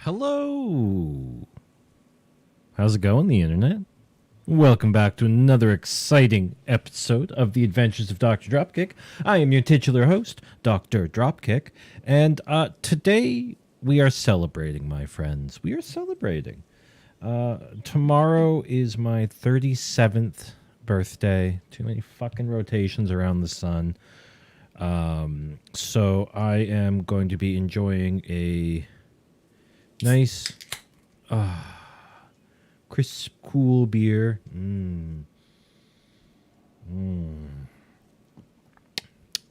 Hello. How's it going, the internet? Welcome back to another exciting episode of The Adventures of Dr. Dropkick. I am your titular host, Dr. Dropkick, and today we are celebrating, my friends. We are celebrating. Tomorrow is my 37th birthday. Too many fucking rotations around the sun. So I am going to be enjoying a nice, crisp, cool beer.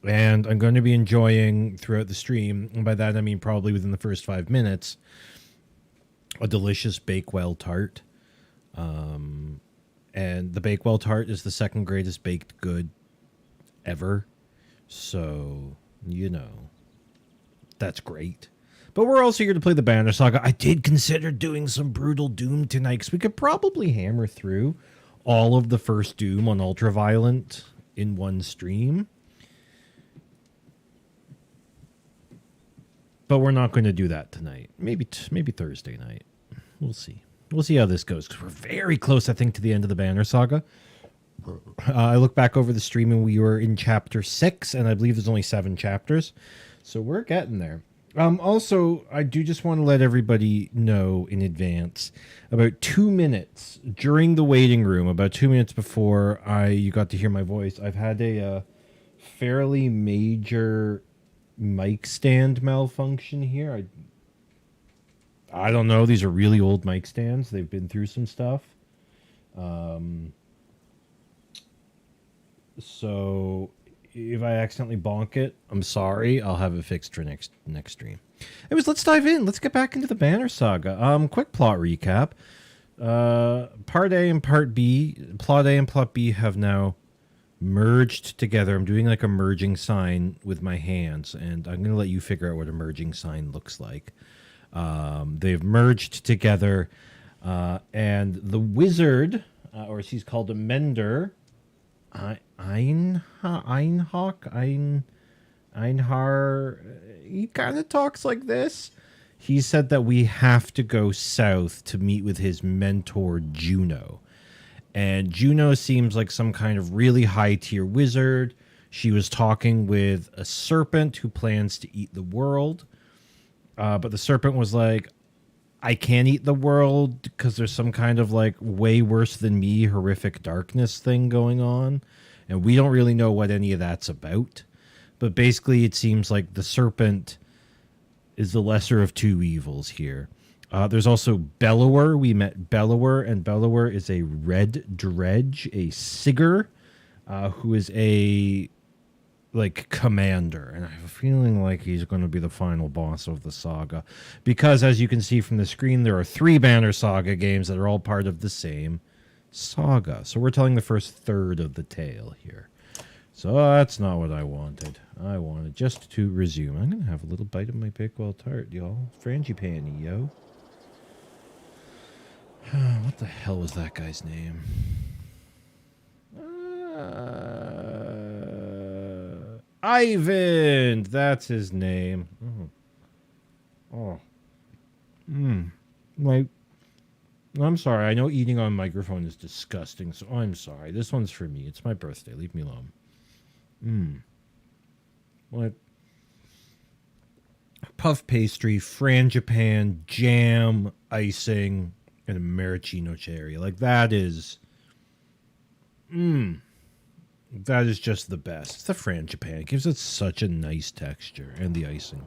And I'm going to be enjoying throughout the stream, and by that I mean probably within the first 5 minutes, a delicious Bakewell tart. And the Bakewell tart is the second greatest baked good ever. So, that's great. But we're also here to play the Banner Saga. I did consider doing some Brutal Doom tonight, because we could probably hammer through all of the first Doom on Ultraviolent in one stream. But we're not going to do that tonight. Maybe Thursday night. We'll see. We'll see how this goes, because we're very close, I think, to the end of the Banner Saga. I look back over the stream, and we were in Chapter 6, and I believe there's only 7 chapters. So we're getting there. Also, I do just want to let everybody know in advance, about 2 minutes during the waiting room, about 2 minutes before you got to hear my voice, I've had a fairly major mic stand malfunction here. I don't know. These are really old mic stands. They've been through some stuff. So if I accidentally bonk it, I'm sorry. I'll have it fixed for next stream. Anyways, let's dive in. Let's get back into the Banner Saga. Quick plot recap. Part A and Part B, Plot A and Plot B have now merged together. I'm doing like a merging sign with my hands, and I'm going to let you figure out what a merging sign looks like. They've merged together, and the wizard, or she's called a mender, Einhar, he kind of talks like this. He said that we have to go south to meet with his mentor, Juno. And Juno seems like some kind of really high-tier wizard. She was talking with a serpent who plans to eat the world. But the serpent was like, I can't eat the world because there's some kind of like way worse than me horrific darkness thing going on. And we don't really know what any of that's about. But basically it seems like the serpent is the lesser of two evils here. There's also Bellower. We met Bellower, and Bellower is a red dredge, a Sigger, who is a like commander, and I have a feeling like he's going to be the final boss of the saga, because as you can see from the screen, there are 3 Banner Saga games that are all part of the same saga. So we're telling the first third of the tale here. So that's not what I wanted. I wanted just to resume. I'm going to have a little bite of my Bakewell tart, y'all. Frangipani, yo. What the hell was that guy's name? Ivan! That's his name. Like, I'm sorry. I know eating on a microphone is disgusting, so I'm sorry. This one's for me. It's my birthday. Leave me alone. What? Puff pastry, frangipan, jam, icing, and a maraschino cherry. Like, that is... that is just the best. It's the frangipan. It gives it such a nice texture. And the icing.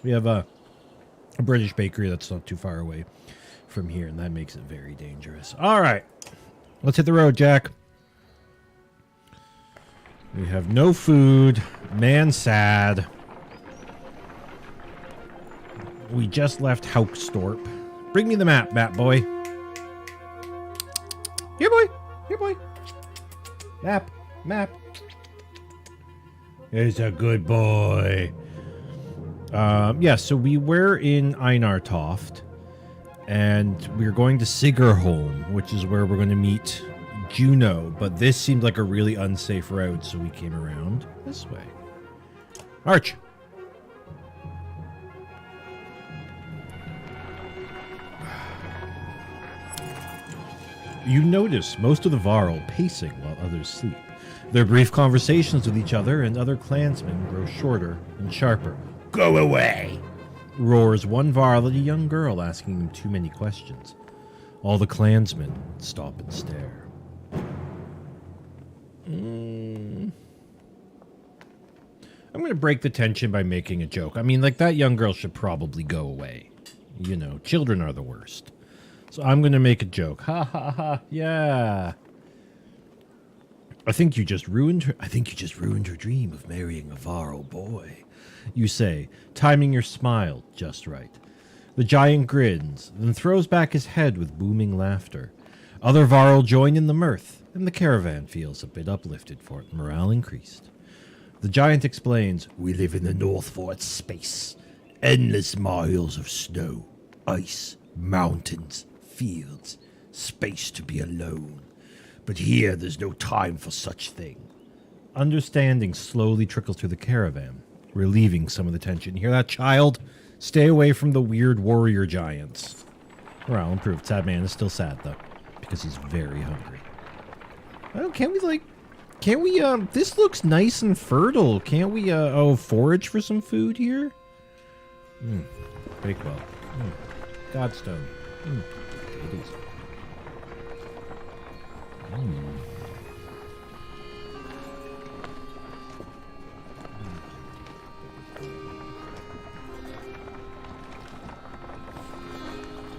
We have a British bakery that's not too far away from here, and that makes it very dangerous. All right. Let's hit the road, Jack. We have no food. Man sad. We just left Haukstorp. Bring me the map, Bat Boy. Here, boy. Here, boy. Map. It's a good boy. Yeah, so we were in Einartoft, and we were going to Sigurholm, which is where we're going to meet Juno, but this seemed like a really unsafe route, so we came around this way. Arch! You notice most of the Varl pacing while others sleep. Their brief conversations with each other and other clansmen grow shorter and sharper. Go away! Roars one Varl at a young girl asking him too many questions. All the clansmen stop and stare. I'm going to break the tension by making a joke. I mean, like, that young girl should probably go away. You know, children are the worst. So I'm going to make a joke. Ha ha ha. Yeah. I think you just ruined her dream of marrying a Varro boy. You say, timing your smile just right. The giant grins, then throws back his head with booming laughter. Other Varro join in the mirth, and the caravan feels a bit uplifted for it, morale increased. The giant explains, "We live in the North for its space. Endless miles of snow, ice, mountains, fields, space to be alone. But here there's no time for such thing." Understanding slowly trickles through the caravan, relieving some of the tension. You hear that, child? Stay away from the weird warrior giants. Morale improved. Sad man is still sad, though, because he's very hungry. Oh, can't we, this looks nice and fertile. Can't we, forage for some food here? Bakewell. Godstone. Potatoes.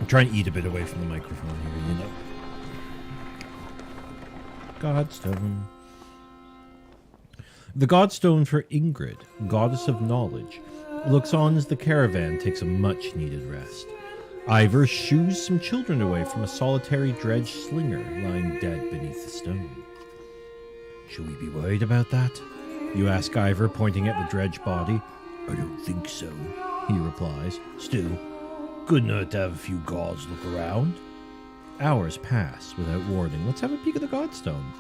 I'm trying to eat a bit away from the microphone here, you know. Godstone. The Godstone for Ingrid, goddess of knowledge, looks on as the caravan takes a much-needed rest. Ivor shoos some children away from a solitary dredge slinger lying dead beneath the stone. "Should we be worried about that?" you ask Ivor, pointing at the dredge body. "I don't think so," he replies. "Still, couldn't hurt to have a few gods look around." Hours pass without warning. Let's have a peek at the Godstone.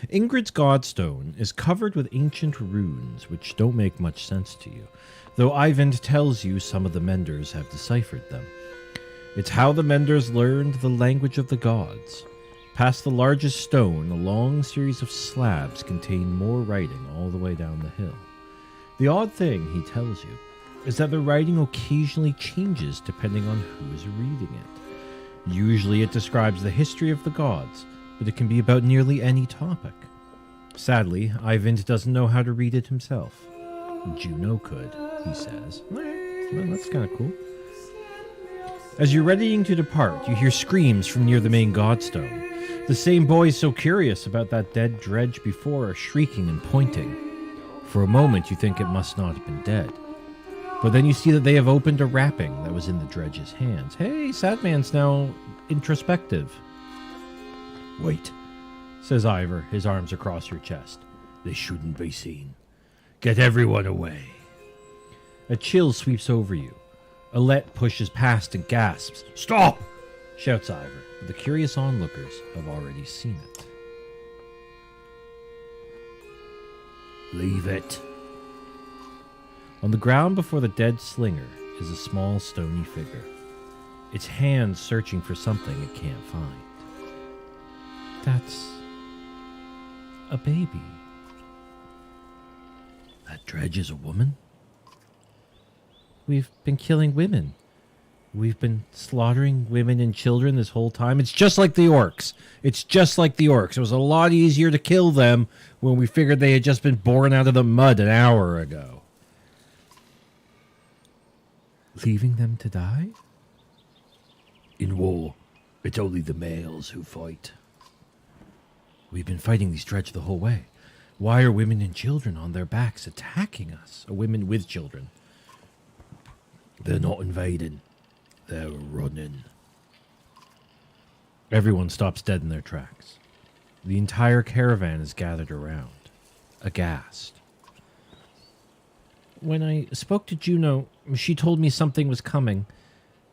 Ingrid's Godstone is covered with ancient runes which don't make much sense to you, though Eyvind tells you some of the Menders have deciphered them. It's how the Menders learned the language of the gods. Past the largest stone, a long series of slabs contain more writing all the way down the hill. The odd thing, he tells you, is that the writing occasionally changes depending on who is reading it. Usually it describes the history of the gods, but it can be about nearly any topic. Sadly, Eyvind doesn't know how to read it himself. Juno could, he says. Well, that's kind of cool. As you're readying to depart, you hear screams from near the main Godstone. The same boys so curious about that dead dredge before are shrieking and pointing. For a moment, you think it must not have been dead. But then you see that they have opened a wrapping that was in the dredge's hands. Hey, Sadman's now introspective. "Wait," says Ivor, his arms across your chest. "They shouldn't be seen. Get everyone away." A chill sweeps over you. Alette pushes past and gasps. "Stop!" shouts Ivor, but the curious onlookers have already seen it. "Leave it." On the ground before the dead slinger is a small stony figure, its hands searching for something it can't find. That's a baby. "That dredge is a woman?" "We've been killing women. We've been slaughtering women and children this whole time. It's just like the orcs. It's just like the orcs. It was a lot easier to kill them when we figured they had just been born out of the mud an hour ago." "Leaving them to die?" "In war, it's only the males who fight." "We've been fighting these dredge the whole way. Why are women and children on their backs attacking us?" Women with children. "They're not invading. They're running." Everyone stops dead in their tracks. The entire caravan is gathered around, aghast. "When I spoke to Juno, she told me something was coming.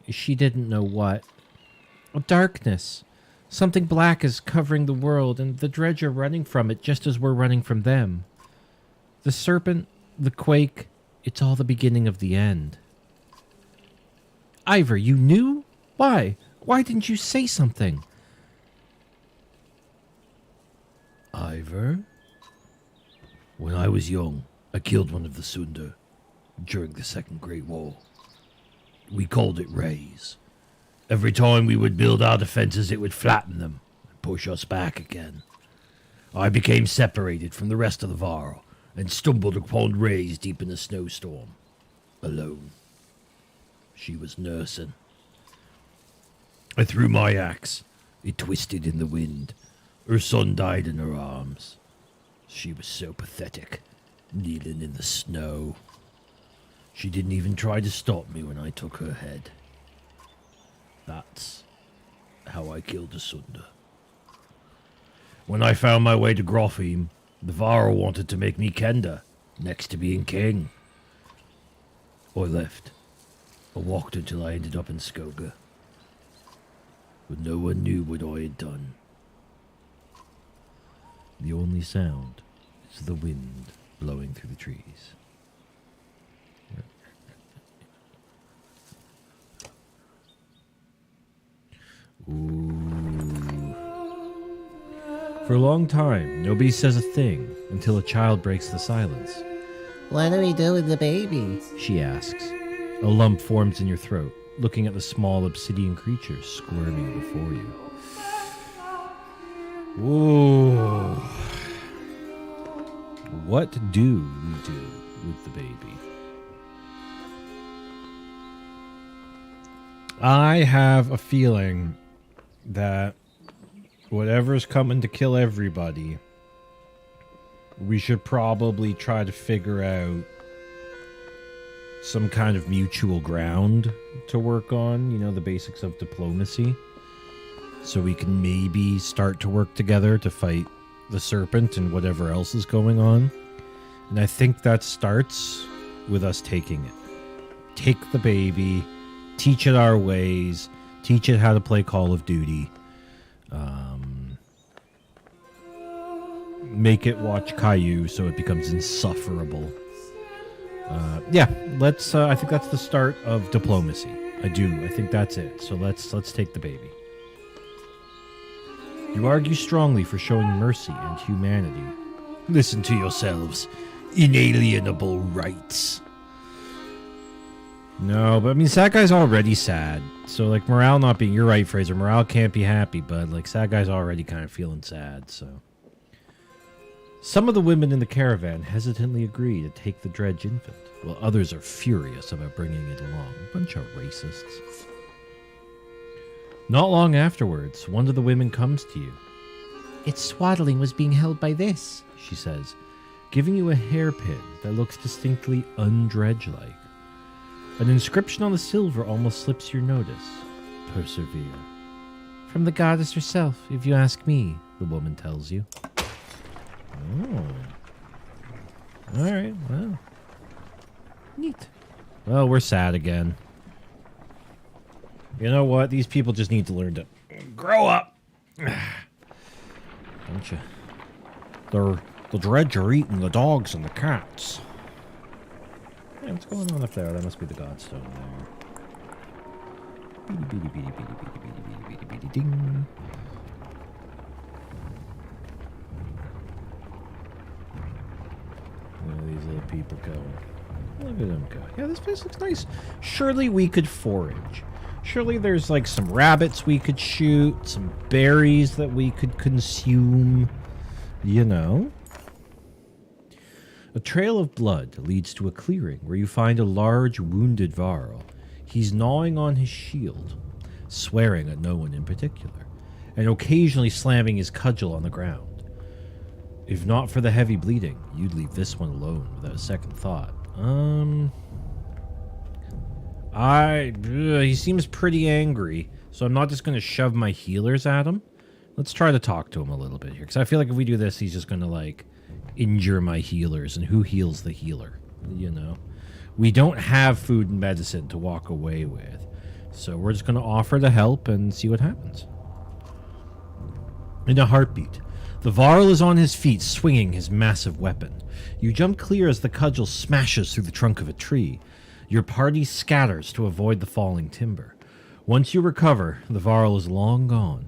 She didn't know what. Darkness. Something black is covering the world, and the dredge are running from it just as we're running from them. The serpent, the quake, it's all the beginning of the end." "Ivor, you knew? Why? Why didn't you say something?" "Ivor? When I was young, I killed one of the Sundar during the Second Great War. We called it rays. Every time we would build our defenses, it would flatten them, push us back again. I became separated from the rest of the Varl and stumbled upon Rays deep in a snowstorm. Alone. She was nursing. I threw my axe. It twisted in the wind. Her son died in her arms. She was so pathetic, kneeling in the snow. She didn't even try to stop me when I took her head. That's how I killed the Sunder. When I found my way to Grothim, the Varl wanted to make me Kenda, next to being king. I left. I walked until I ended up in Skoga. But no one knew what I had done. The only sound is the wind blowing through the trees. Ooh. For a long time, nobody says a thing until a child breaks the silence. What do we do with the baby? She asks. A lump forms in your throat, looking at the small obsidian creature squirming before you. Whoa. What do we do with the baby? I have a feeling that whatever's coming to kill everybody, we should probably try to figure out some kind of mutual ground to work on, you know, the basics of diplomacy. So we can maybe start to work together to fight the serpent and whatever else is going on. And I think that starts with us taking it. Take the baby, teach it our ways, teach it how to play Call of Duty. Make it watch Caillou so it becomes insufferable. Let's. I think that's the start of diplomacy. I do. I think that's it. So let's take the baby. You argue strongly for showing mercy and humanity. Listen to yourselves. Inalienable rights. No, but I mean, Sagai's already sad. So, like, morale not being... You're right, Fraser. Morale can't be happy, but, like, Sagai's already kind of feeling sad, so... Some of the women in the caravan hesitantly agree to take the dredge infant, while others are furious about bringing it along. Bunch of racists. Not long afterwards, one of the women comes to you. Its swaddling was being held by this, She says, giving you a hairpin that looks distinctly undredge-like. An inscription on the silver almost slips your notice. Persevere. From the goddess herself, if you ask me, The woman tells you. Oh. Alright, well. Neat. Well, we're sad again. You know what? These people just need to learn to grow up. Don't you? The dredge are eating the dogs and the cats. Hey, what's going on up there? That must be the godstone there. Beady, beady, beady, beady, beady, beady, beady, beady, beady, ding. Where are these little people going? Look at them go. Yeah, this place looks nice. Surely we could forage. Surely there's like some rabbits we could shoot, some berries that we could consume. You know? A trail of blood leads to a clearing where you find a large wounded Varl. He's gnawing on his shield, swearing at no one in particular, and occasionally slamming his cudgel on the ground. If not for the heavy bleeding, you'd leave this one alone without a second thought. He seems pretty angry, so I'm not just going to shove my healers at him. Let's try to talk to him a little bit here, because I feel like if we do this, he's just going to, like, injure my healers, and who heals the healer, you know? We don't have food and medicine to walk away with, so we're just going to offer to help and see what happens. In a heartbeat, the Varl is on his feet, swinging his massive weapon. You jump clear as the cudgel smashes through the trunk of a tree. Your party scatters to avoid the falling timber. Once you recover, the Varl is long gone,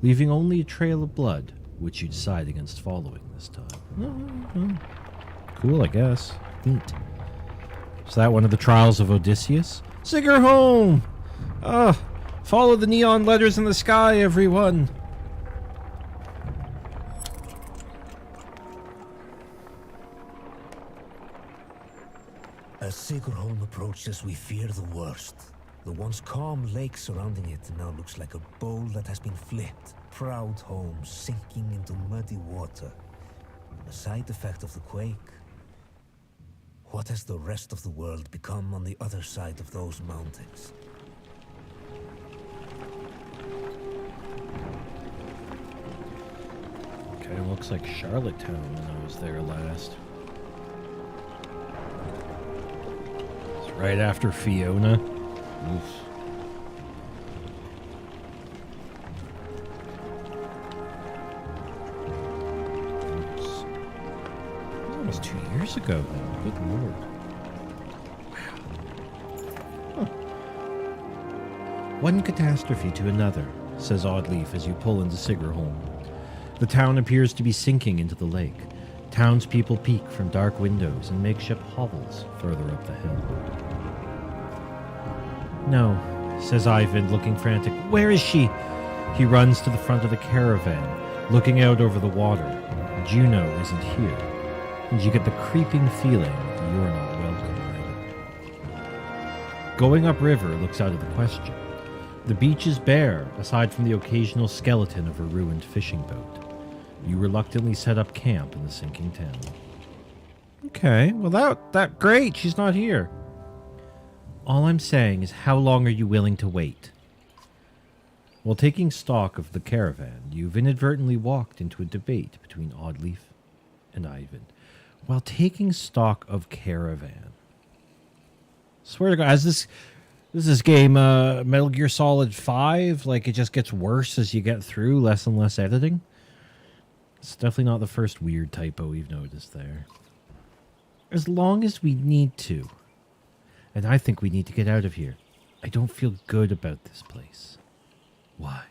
leaving only a trail of blood, which you decide against following this time. Cool, I guess. Neat. Is that one of the trials of Odysseus? Sing her home! Follow the neon letters in the sky, everyone! As Sigurholm approaches, we fear the worst. The once calm lake surrounding it now looks like a bowl that has been flipped. Proud homes sinking into muddy water. A side effect of the quake. What has the rest of the world become on the other side of those mountains? Kind of looks like Charlottetown when I was there last. It's right after Fiona. Oof. It's almost 2 years ago now. Good lord. Wow. Huh. One catastrophe to another, says Oddleaf as you pull into Sigurholm. The town appears to be sinking into the lake. Townspeople peek from dark windows and makeshift hovels further up the hill. No, says Ivan, looking frantic. Where is she? He runs to the front of the caravan, looking out over the water. Juno isn't here, and you get the creeping feeling that you're not welcome either. Going upriver looks out of the question. The beach is bare, aside from the occasional skeleton of a ruined fishing boat. You reluctantly set up camp in the sinking town. Okay, well that great, she's not here. All I'm saying is, how long are you willing to wait? While taking stock of the caravan, you've inadvertently walked into a debate between Oddleaf and Ivan. While taking stock of caravan. Swear to God, as this game Metal Gear Solid 5, like it just gets worse as you get through, less and less editing. It's definitely not the first weird typo we've noticed there. As long as we need to. And I think we need to get out of here. I don't feel good about this place. Why?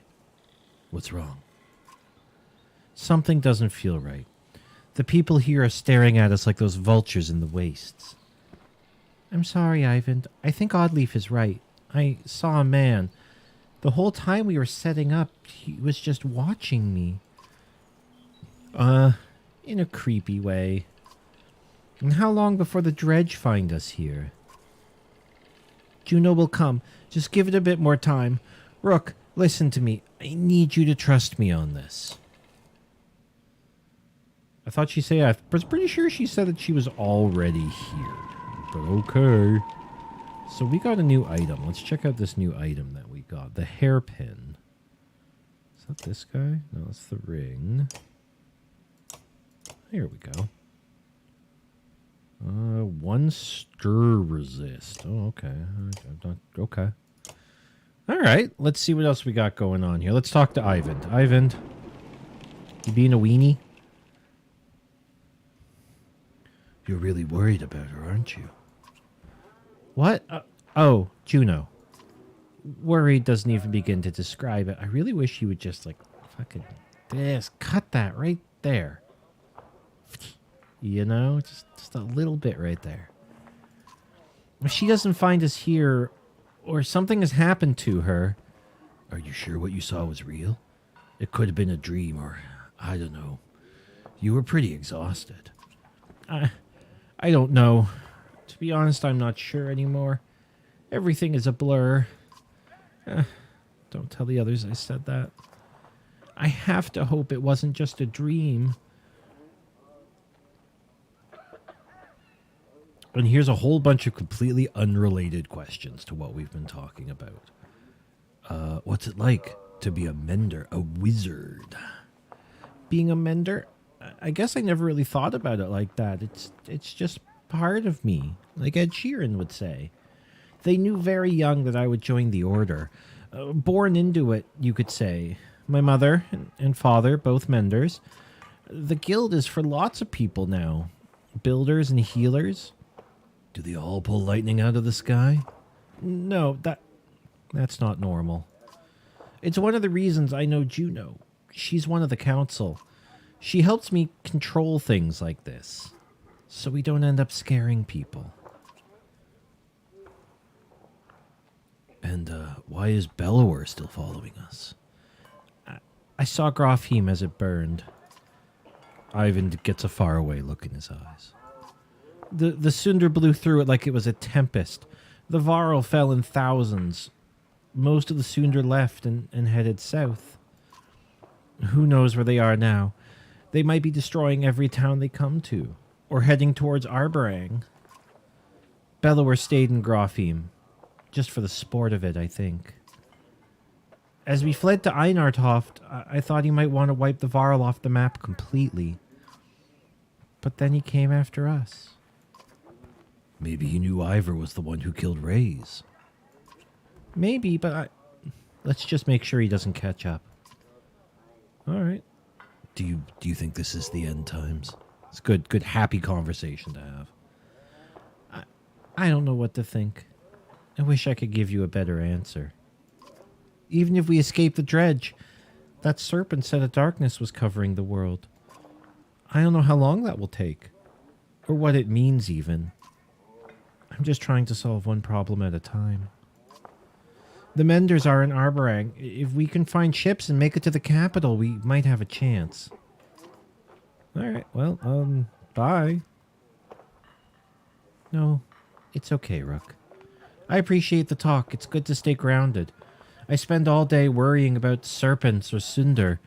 What's wrong? Something doesn't feel right. The people here are staring at us like those vultures in the wastes. I'm sorry, Ivan. I think Oddleaf is right. I saw a man. The whole time we were setting up, he was just watching me. In a creepy way. And how long before the dredge find us here? Juno will come. Just give it a bit more time. Rook, listen to me. I need you to trust me on this. I thought she said, I was pretty sure she said that she was already here. But okay. So we got a new item. Let's check out this new item that we got. The hairpin. Is that this guy? No, that's the ring. Here we go. One stir resist. Oh, okay. Okay. All right. Let's see what else we got going on here. Let's talk to Ivan. Ivan, you being a weenie? You're really worried about her, aren't you? What? Oh, Juno. Worried doesn't even begin to describe it. I really wish you would just, like, fucking this. Cut that right there. You know? Just a little bit right there. If she doesn't find us here, or something has happened to her... Are you sure what you saw was real? It could have been a dream, or... I don't know. You were pretty exhausted. I don't know. To be honest, I'm not sure anymore. Everything is a blur. Don't tell the others I said that. I have to hope it wasn't just a dream. And here's a whole bunch of completely unrelated questions to what we've been talking about. What's it like to be a mender, a wizard? Being a mender? I guess I never really thought about it like that. It's just part of me, like Ed Sheeran would say. They knew very young that I would join the order. Born into it, you could say. My mother and father, both menders. The guild is for lots of people now. Builders and healers. Do they all pull lightning out of the sky? No, that's not normal. It's one of the reasons I know Juno. She's one of the council. She helps me control things like this, so we don't end up scaring people. And why is Bellower still following us? I saw Grafheim as it burned. Ivan gets a faraway look in his eyes. The Sundar blew through it like it was a tempest. The Varl fell in thousands. Most of the Sundar left and headed south. Who knows where they are now? They might be destroying every town they come to, or heading towards Arborang. Bellower stayed in Grofheim, just for the sport of it, I think. As we fled to Einartoft, I thought he might want to wipe the Varl off the map completely. But then he came after us. Maybe he knew Ivor was the one who killed Rays. Maybe, but let's just make sure he doesn't catch up. All right. Do you think this is the end times? It's good, happy conversation to have. I don't know what to think. I wish I could give you a better answer. Even if we escape the dredge, that serpent said a darkness was covering the world. I don't know how long that will take, or what it means even. I'm just trying to solve one problem at a time. The Menders are in Arborang. If we can find ships and make it to the capital, we might have a chance. Alright, well, bye. No, it's okay, Rook. I appreciate the talk. It's good to stay grounded. I spend all day worrying about serpents or Sundar.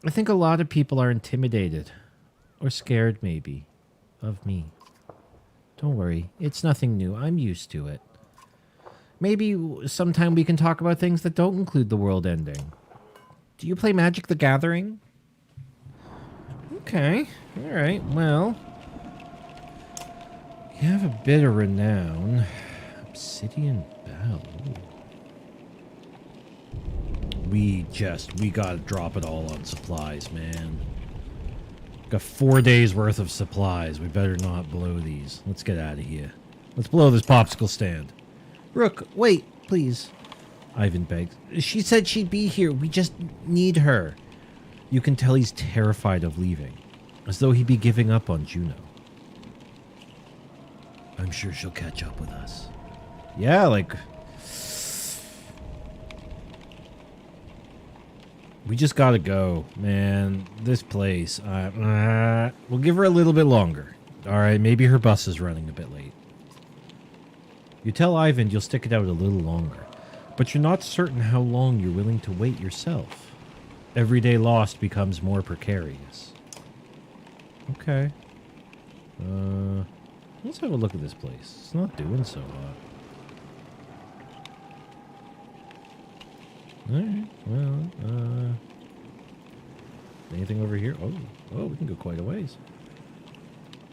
I think a lot of people are intimidated. Or scared, maybe. Of me. Don't worry. It's nothing new. I'm used to it. Maybe sometime we can talk about things that don't include the world ending. Do you play Magic the Gathering? Okay. Alright, well. You have a bit of renown. Obsidian Bell. We gotta drop it all on supplies, man. Got 4 days worth of supplies. We better not blow these. Let's get out of here. Let's blow this popsicle stand. Rook, wait, please. Ivan begs. She said she'd be here. We just need her. You can tell he's terrified of leaving. As though he'd be giving up on Juno. I'm sure she'll catch up with us. Yeah, like... We just gotta go, man. This place. We'll give her a little bit longer. Alright, maybe her bus is running a bit late. You tell Ivan you'll stick it out a little longer, but you're not certain how long you're willing to wait yourself. Every day lost becomes more precarious. Okay. Let's have a look at this place. It's not doing so hot. Alright, well, anything over here? Oh, we can go quite a ways.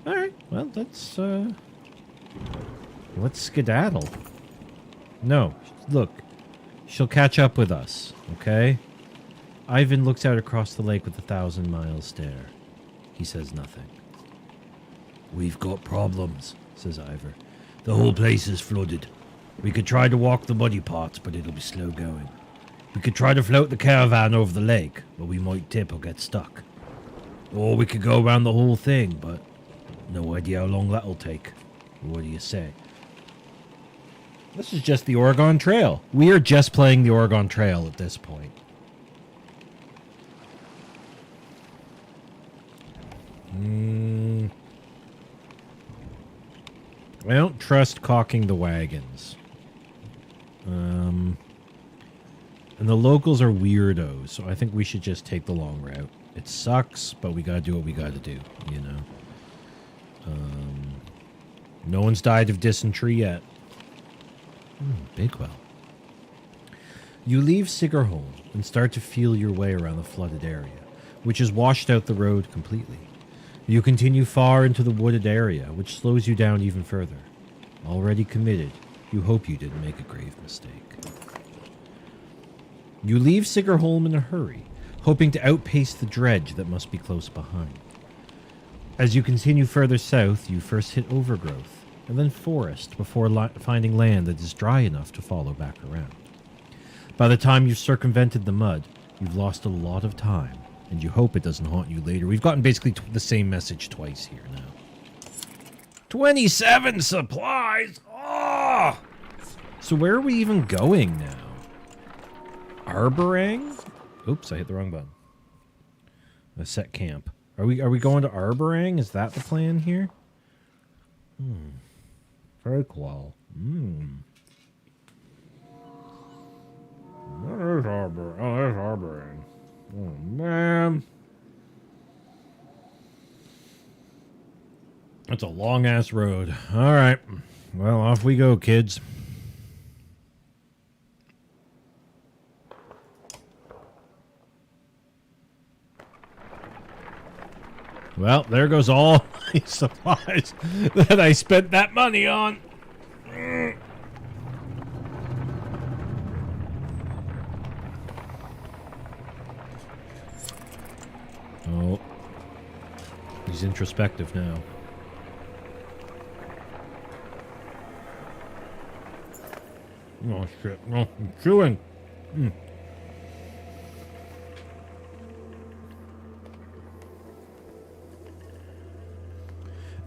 Alright, well, let's skedaddle. No, look, she'll catch up with us, okay? Ivan looks out across the lake with a 1,000-mile stare. He says nothing. We've got problems, says Ivor. The whole place is flooded. We could try to walk the muddy parts, but it'll be slow going. We could try to float the caravan over the lake, but we might tip or get stuck. Or we could go around the whole thing, but no idea how long that'll take. What do you say? This is just the Oregon Trail. We are just playing the Oregon Trail at this point. I don't trust caulking the wagons. And the locals are weirdos, so I think we should just take the long route. It sucks, but we gotta do what we gotta do, you know? No one's died of dysentery yet. Bigwell. You leave Sigerholm and start to feel your way around the flooded area, which has washed out the road completely. You continue far into the wooded area, which slows you down even further. Already committed, you hope you didn't make a grave mistake. You leave Sigerholm in a hurry, hoping to outpace the dredge that must be close behind. As you continue further south, you first hit overgrowth, and then forest before finding land that is dry enough to follow back around. By the time you've circumvented the mud, you've lost a lot of time, and you hope it doesn't haunt you later. We've gotten basically the same message twice here now. 27 supplies! Oh! So where are we even going now? Arborang? Oops, I hit the wrong button. Set camp. Are we going to Arborang? Is that the plan here? Very cool. There's Harbor. Oh, there's Harboring. Oh, man. That's a long-ass road. All right. Well, off we go, kids. Well, there goes all my supplies that I spent that money on. Oh. He's introspective now. Oh, shit. Oh, I'm chewing.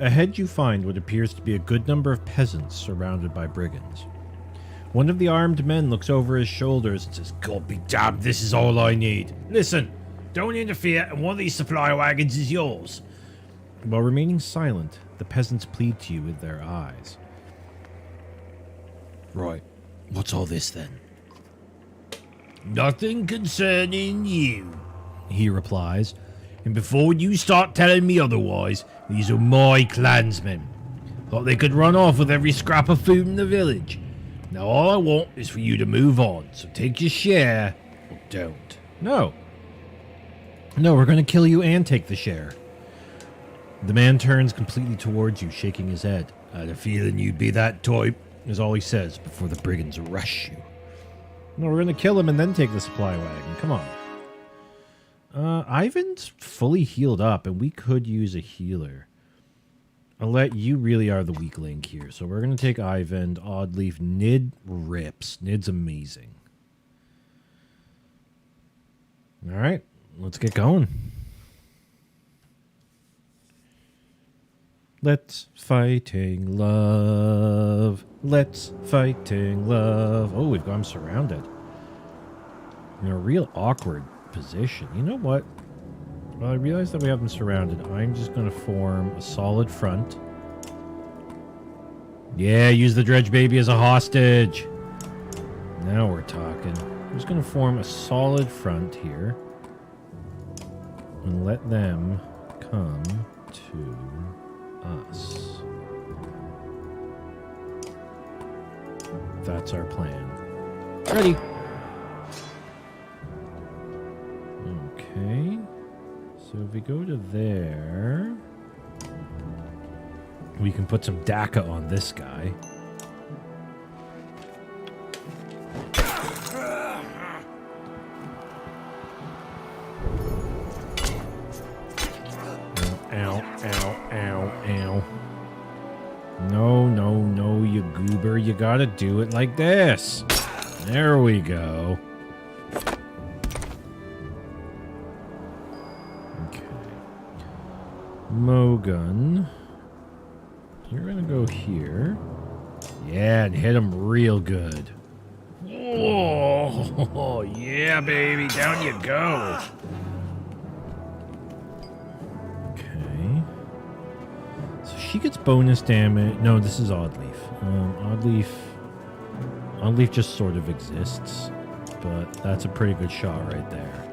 Ahead you find what appears to be a good number of peasants surrounded by brigands. One of the armed men looks over his shoulders and says, "God be damned, this is all I need. Listen, don't interfere, and one of these supply wagons is yours." While remaining silent, the peasants plead to you with their eyes. Right. What's all this then? Nothing concerning you, he replies. And before you start telling me otherwise, these are my clansmen. Thought they could run off with every scrap of food in the village. Now all I want is for you to move on, so take your share, or don't. No. No, we're going to kill you and take the share. The man turns completely towards you, shaking his head. I had a feeling you'd be that type, Is all he says before the brigands rush you. No, we're going to kill him and then take the supply wagon. Come on. Ivan's fully healed up, and we could use a healer. Alette, you really are the weak link here. So we're going to take Ivan, Oddleaf. Nid rips. Nid's amazing. All right, let's get going. Let's fighting love. Let's fighting love. Oh, I'm surrounded. In a real awkward position. You know what? Well, I realize that we have them surrounded. I'm just going to form a solid front. Yeah, use the dredge baby as a hostage. Now we're talking. I'm just going to form a solid front here. And let them come to us. That's our plan. Ready. Okay. So if we go to there, we can put some DACA on this guy. Ow, ow, ow, ow. No, you goober. You gotta do it like this. There we go. Okay. Mogun. You're gonna go here. Yeah, and hit him real good. Oh, yeah, baby. Down you go. Okay. So she gets bonus damage. No, this is Oddleaf. Oddleaf just sort of exists. But that's a pretty good shot right there.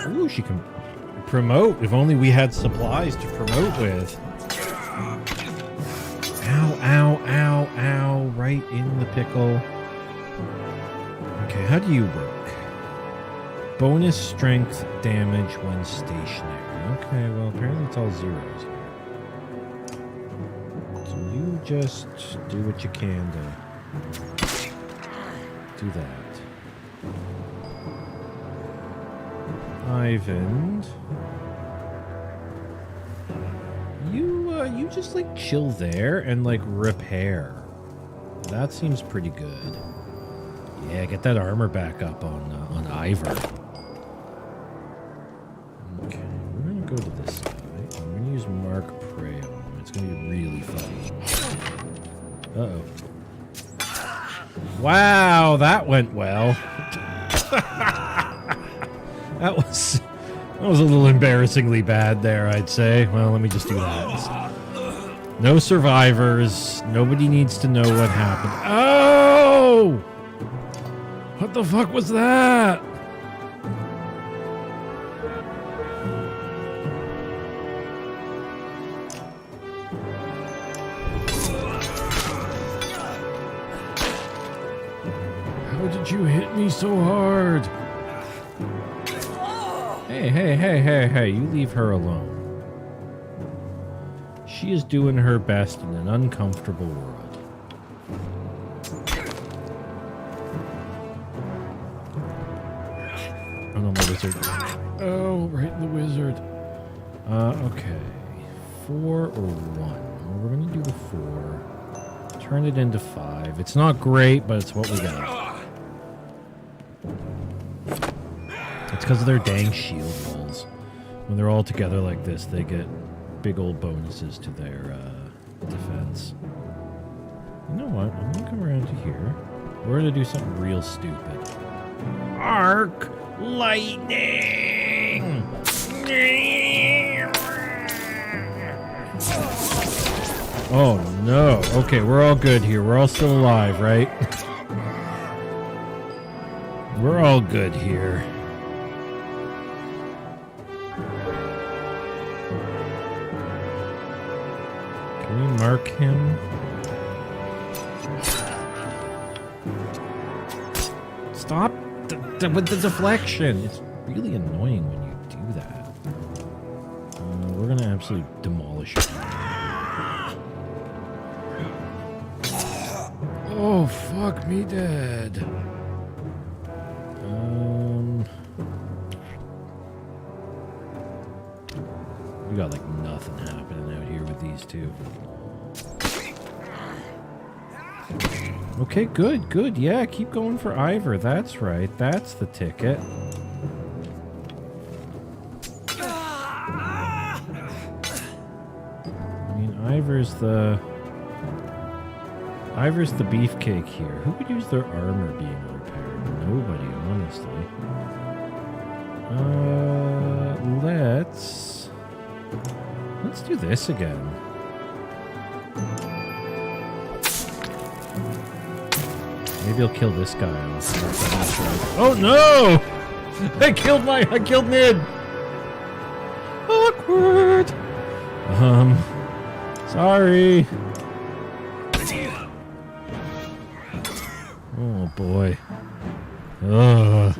Ooh, she can promote. If only we had supplies to promote with. Ow, ow, ow, ow. Right in the pickle. Okay, how do you work? Bonus strength damage when stationary. Okay, well, apparently it's all zeros here. So you just do what you can to do that. Ivan, you just like chill there and like repair. That seems pretty good. Yeah, get that armor back up on Ivor. Okay, we're gonna go to this guy. I'm gonna use Mark Prey on him. It's gonna be really funny. Uh-oh. Wow, that went well. That was a little embarrassingly bad there, I'd say. Well, let me just do that. No survivors. Nobody needs to know what happened. Oh! What the fuck was that? How did you hit me so hard? Hey, you leave her alone. She is doing her best in an uncomfortable world. Oh no, my wizard. Oh, right in the wizard. Okay. 4 or 1. Well, we're gonna do the 4. Turn it into 5. It's not great, but it's what we got. It's because of their dang shield walls. When they're all together like this, they get big old bonuses to their defense. You know what? I'm gonna come around to here. We're gonna do something real stupid. Arc lightning! Oh no. Okay, we're all good here. We're all still alive, right? We're all good here. Can we mark him? Stop with the deflection. It's really annoying when you do that. We're gonna absolutely demolish him. Oh, fuck me dead. We got like nothing happening out here with these two. Okay, good. Yeah, keep going for Ivor. That's right. That's the ticket. I mean, Ivor's the beefcake here. Who could use their armor being repaired? Nobody, honestly. Let's do this again. Maybe I'll kill this guy off. Oh no! I killed Nid! Awkward! Sorry. Oh boy. Ugh.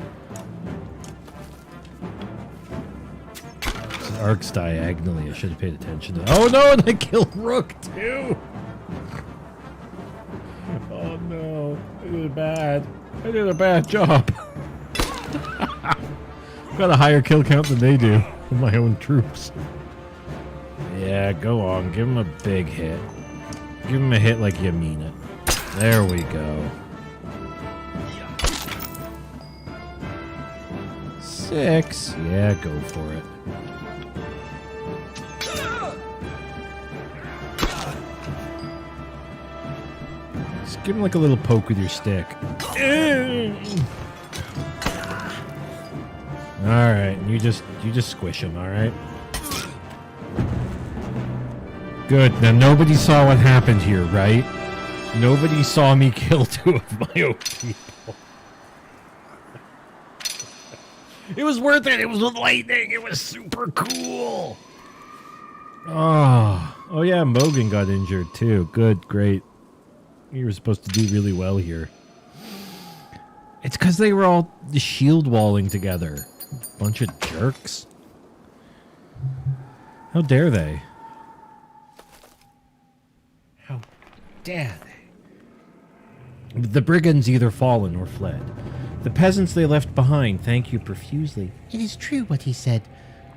This arc's diagonally. I should have paid attention to that. Oh no, and I killed Rook too! Oh no. I did a bad job. Got a higher kill count than they do with my own troops. Yeah, go on. Give him a big hit. Give him a hit like you mean it. There we go. 6. Yeah, go for it. Just give him like a little poke with your stick. Alright, you just squish him, alright? Good. Now nobody saw what happened here, right? Nobody saw me kill 2 of my own people. It was worth it. It was with lightning. It was super cool. Oh yeah, Mogan got injured too. Good, great. You were supposed to do really well here. It's because they were all shield walling together. Bunch of jerks. How dare they? How dare they? The brigands either fallen or fled. The peasants they left behind thank you profusely. It is true what he said.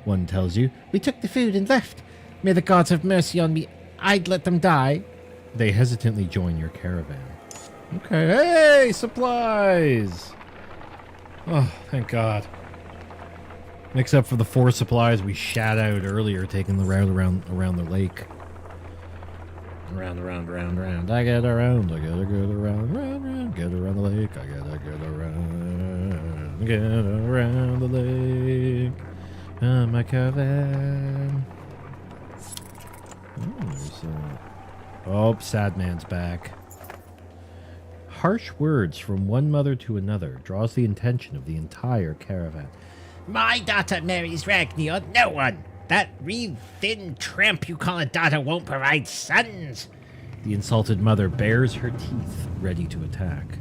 One tells you. We took the food and left. May the gods have mercy on me. I'd let them die. They hesitantly join your caravan. Okay, hey, supplies! Oh, thank God. Except for the 4 supplies we shat out earlier, taking the route around the lake. Round. I get around the lake. I gotta get around the lake. My caravan. Oh, sad man's back. Harsh words from one mother to another draws the attention of the entire caravan. My daughter marries Ragni or no one. That real thin tramp you call a daughter won't provide sons. The insulted mother bares her teeth, ready to attack.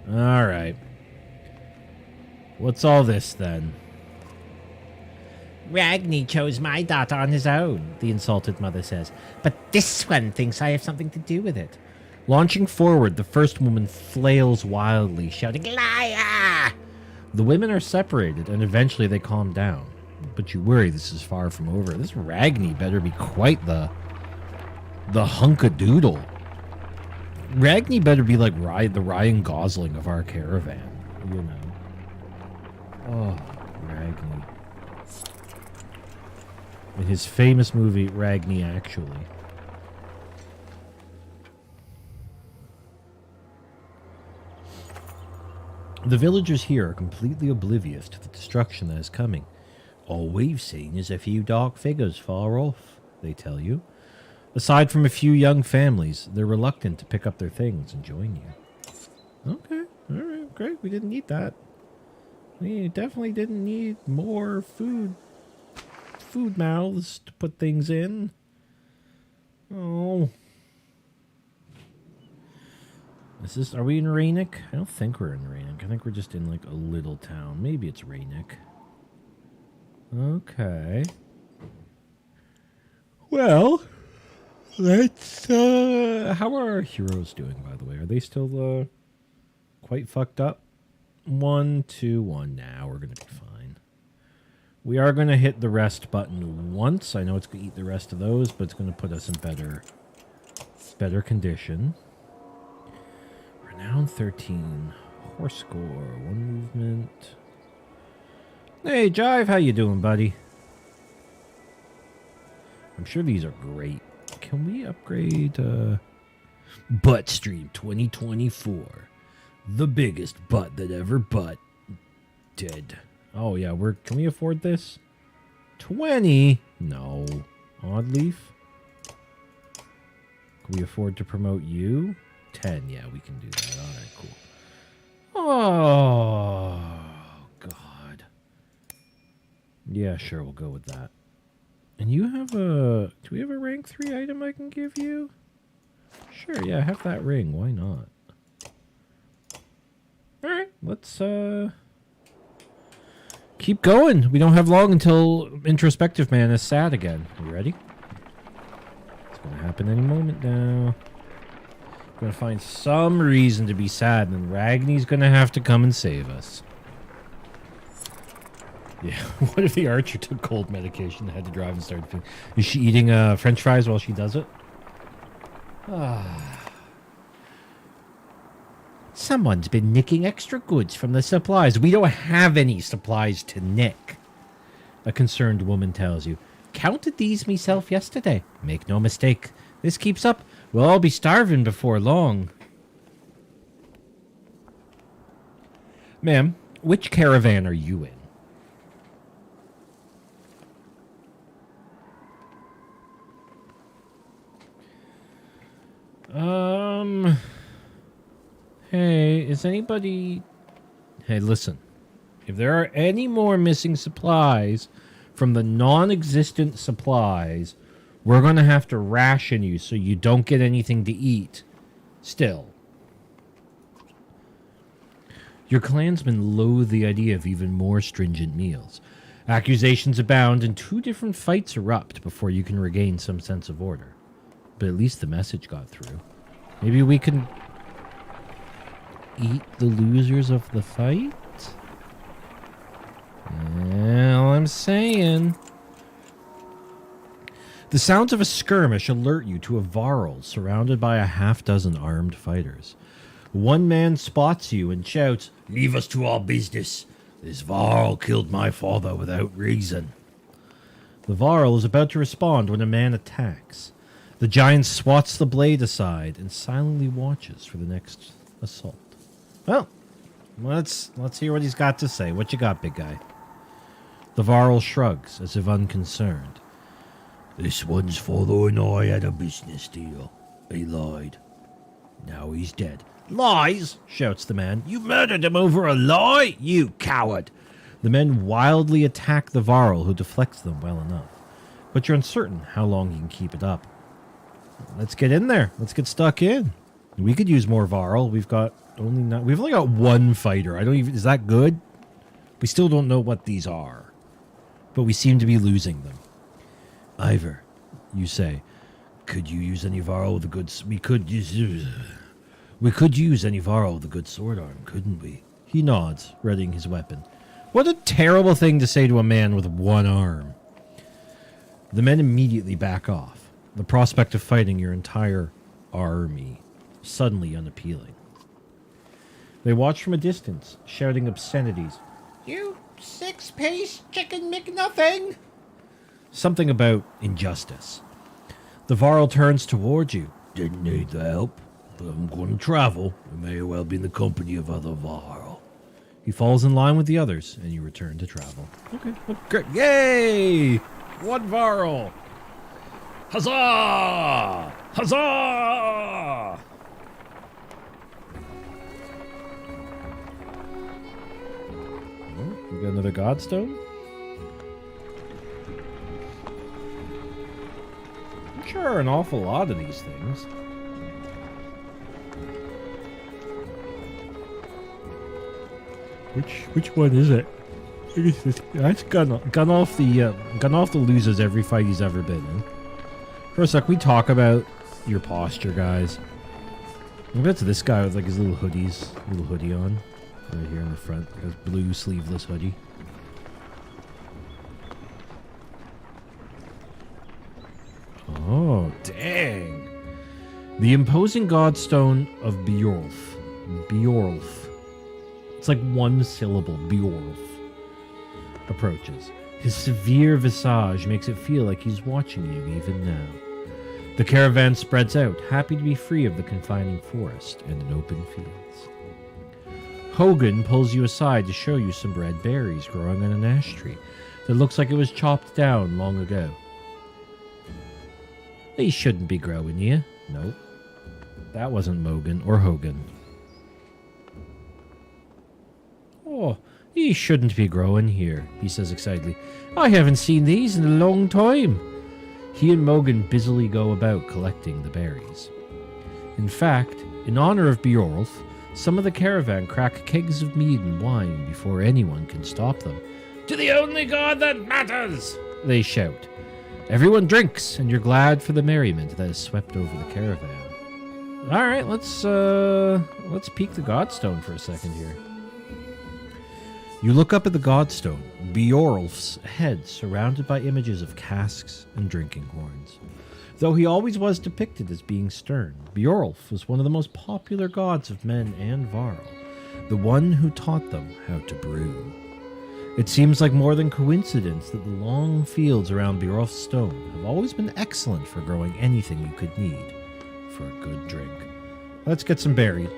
All right. What's all this, then? Ragni chose my daughter on his own, the insulted mother says. But this one thinks I have something to do with it. Launching forward, the first woman flails wildly, shouting, Liar! The women are separated, and eventually they calm down. But you worry this is far from over. This Ragni better be quite the hunk-a-doodle. Ragni better be like the Ryan Gosling of our caravan, you know. Oh, Ragni. In his famous movie, Ragni Actually. The villagers here are completely oblivious to the destruction that is coming. All we've seen is a few dark figures far off, they tell you. Aside from a few young families, they're reluctant to pick up their things and join you. Okay, alright, great. We didn't need that. We definitely didn't need more food mouths to put things in. Oh. Are we in Rainick? I don't think we're in Rainick. I think we're just in like a little town. Maybe it's Rainick. Okay. Well, let's how are our heroes doing, by the way? Are they still quite fucked up? 1, 2, 1. Now we're gonna be fine. We are gonna hit the rest button once. I know it's gonna eat the rest of those, but it's gonna put us in better condition. Renown 13. Horse score. 1 movement. Hey, Jive, how you doing, buddy? I'm sure these are great. Can we upgrade, Butt Stream 2024. The biggest butt that ever butted. Oh, yeah, can we afford this? 20? No. Oddleaf? Can we afford to promote you? 10, yeah, we can do that. All right, cool. Oh, God. Yeah, sure, we'll go with that. And you have do we have a rank 3 item I can give you? Sure, yeah, have that ring. Why not? All right, let's keep going. We don't have long until Introspective Man is sad again. You ready? It's going to happen any moment now. We're going to find some reason to be sad, and Ragni's going to have to come and save us. Yeah, what if the archer took cold medication and had to drive and started feeling... Is she eating french fries while she does it? Someone's been nicking extra goods from the supplies. We don't have any supplies to nick. A concerned woman tells you. Counted these myself yesterday. Make no mistake. This keeps up, we'll all be starving before long. Ma'am, which caravan are you in? Hey, is anybody... Hey, listen. If there are any more missing supplies from the non-existent supplies, we're going to have to ration you so you don't get anything to eat. Still. Your clansmen loathe the idea of even more stringent meals. Accusations abound and 2 different fights erupt before you can regain some sense of order. But at least the message got through. Maybe we can eat the losers of the fight? Well, I'm saying. The sounds of a skirmish alert you to a Varl surrounded by a half-dozen armed fighters. One man spots you and shouts, "Leave us to our business. This Varl killed my father without reason." The Varl is about to respond when a man attacks. The giant swats the blade aside and silently watches for the next assault. Well, let's hear what he's got to say. What you got, big guy? The Varl shrugs as if unconcerned. This one's father and I had a business deal. He lied. Now he's dead. Lies, shouts the man. You murdered him over a lie, you coward. The men wildly attack the Varl, who deflects them well enough. But you're uncertain how long you can keep it up. Let's get in there. Let's get stuck in. We could use more Varl. We've only got one fighter. Is that good? We still don't know what these are. But we seem to be losing them. Ivor, You say, could you use any Varl with a good... We could use any Varl with a good sword arm, couldn't we? he nods, readying his weapon. What a terrible thing to say to a man with one arm. The men immediately back off, the prospect of fighting your entire army suddenly unappealing. They watch from a distance, shouting obscenities. You six-piece chicken McNothing! Something about injustice. The Varl turns towards you. Didn't need the help, but I'm going to travel. I may as well be in the company of other Varl. He falls in line with the others, and you return to travel. Okay, great. Yay! One Varl! Huzzah! Huzzah! We got another Godstone? I'm sure an awful lot of these things. Which one is it? That's gone off the losers every fight he's ever been in. For a sec, we talk about your posture, guys. I bet it's this guy with like his little hoodie on. Right here in the front. His blue sleeveless hoodie. Oh, dang. The imposing godstone of Bjorf. It's like one syllable, Bjorf. Approaches. His severe visage makes it feel like he's watching you even now. The caravan spreads out, happy to be free of the confining forest and in open fields. Hogan pulls you aside to show you some red berries growing on an ash tree that looks like it was chopped down long ago. These shouldn't be growing here. Nope. That wasn't Mogan or Hogan. Oh, these shouldn't be growing here, he says excitedly. I haven't seen these in a long time. He and Mogan busily go about collecting the berries. In fact, in honor of Bjorf, some of the caravan crack kegs of mead and wine before anyone can stop them. To the only god that matters! They shout. Everyone drinks, and you're glad for the merriment that has swept over the caravan. All right, let's peek the Godstone for a second here. You look up at the Godstone, Bjorlf's head surrounded by images of casks and drinking horns. Though he always was depicted as being stern, Bjorlf was one of the most popular gods of men and Varl, the one who taught them how to brew. It seems like more than coincidence that the long fields around Bjorlf's stone have always been excellent for growing anything you could need for a good drink. Let's get some berries.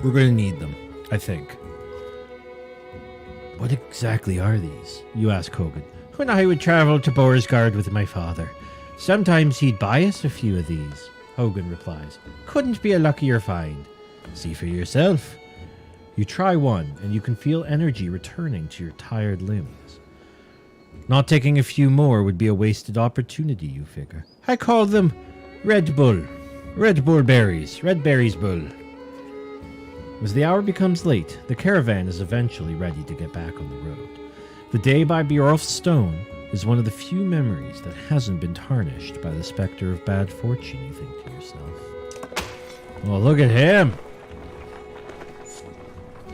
We're going to need them, I think. What exactly are these? You ask Hogan. When I would travel to Borisgard with my father, sometimes he'd buy us a few of these, Hogan replies. Couldn't be a luckier find. See for yourself. You try one, and you can feel energy returning to your tired limbs. Not taking a few more would be a wasted opportunity, you figure. I call them Red Bull. Red Bull berries. Red berries bull. As the hour becomes late, the caravan is eventually ready to get back on the road. The day by Bjorf's stone is one of the few memories that hasn't been tarnished by the specter of bad fortune, you think to yourself. Oh, look at him.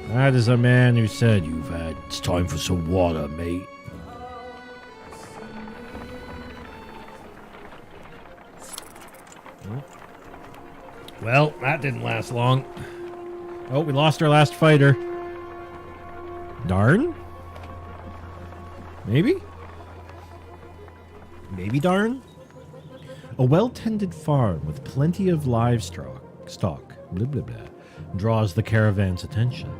That is a man who said, It's time for some water, mate. Well, that didn't last long. Oh, we lost our last fighter. Darn? Maybe? Maybe darn? A well-tended farm with plenty of livestock, blah, blah, blah, draws the caravan's attention.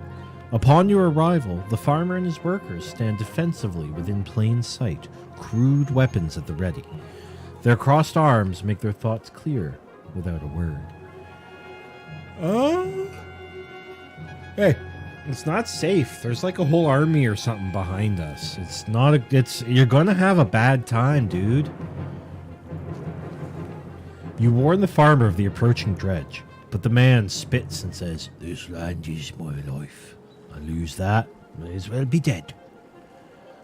Upon your arrival, the farmer and his workers stand defensively within plain sight, crude weapons at the ready. Their crossed arms make their thoughts clear without a word. Hey, it's not safe. There's like a whole army or something behind us. It's not a... You're gonna have a bad time, dude. You warn the farmer of the approaching dredge, but the man spits and says, This land is my life. I lose that, may as well be dead.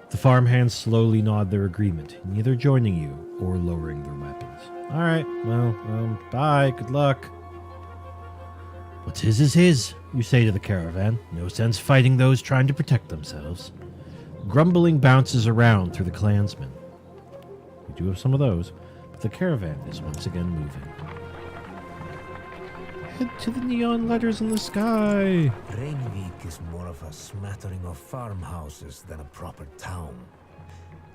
the farmhands slowly nod their agreement, neither joining you or lowering their weapons. All right, well, bye, good luck. What's his is his. You say to the caravan, no sense fighting those trying to protect themselves. Grumbling bounces around through the clansmen. We do have some of those, but the caravan is once again moving. Head to the neon letters in the sky. Reynvik is more of a smattering of farmhouses than a proper town.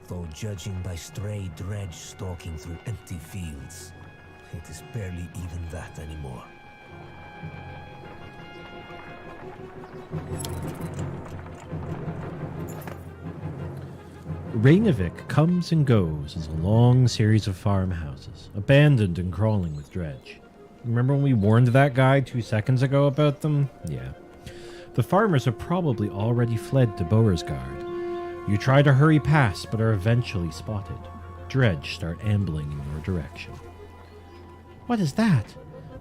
Though judging by stray dredge stalking through empty fields, it is barely even that anymore. Reynvik comes and goes as a long series of farmhouses, abandoned and crawling with dredge. Remember when we warned that guy 2 seconds ago about them? Yeah. The farmers have probably already fled to Beauregard. You try to hurry past, but are eventually spotted. Dredge start ambling in your direction. What is that?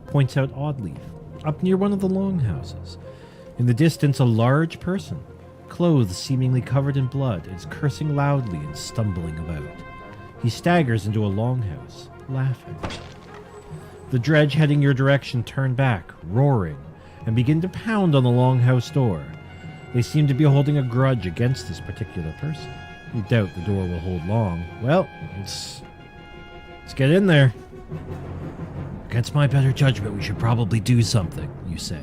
Points out Oddleaf, up near one of the longhouses. In the distance, a large person, clothes seemingly covered in blood, is cursing loudly and stumbling about. He staggers into a longhouse, laughing. The dredge heading your direction turn back, roaring, and begin to pound on the longhouse door. They seem to be holding a grudge against this particular person. You doubt the door will hold long. Well, let's get in there. Against my better judgment, we should probably do something, you say.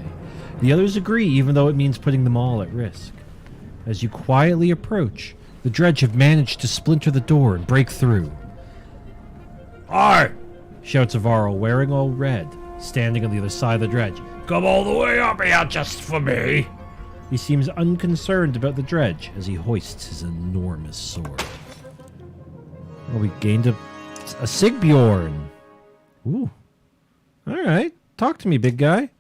The others agree, even though it means putting them all at risk. As you quietly approach, the dredge have managed to splinter the door and break through. Aye! Shouts Varl, wearing all red, standing on the other side of the dredge. Come all the way up here just for me! He seems unconcerned about the dredge as he hoists his enormous sword. Oh, we gained a Sigbjorn. Ooh. Alright, talk to me, big guy.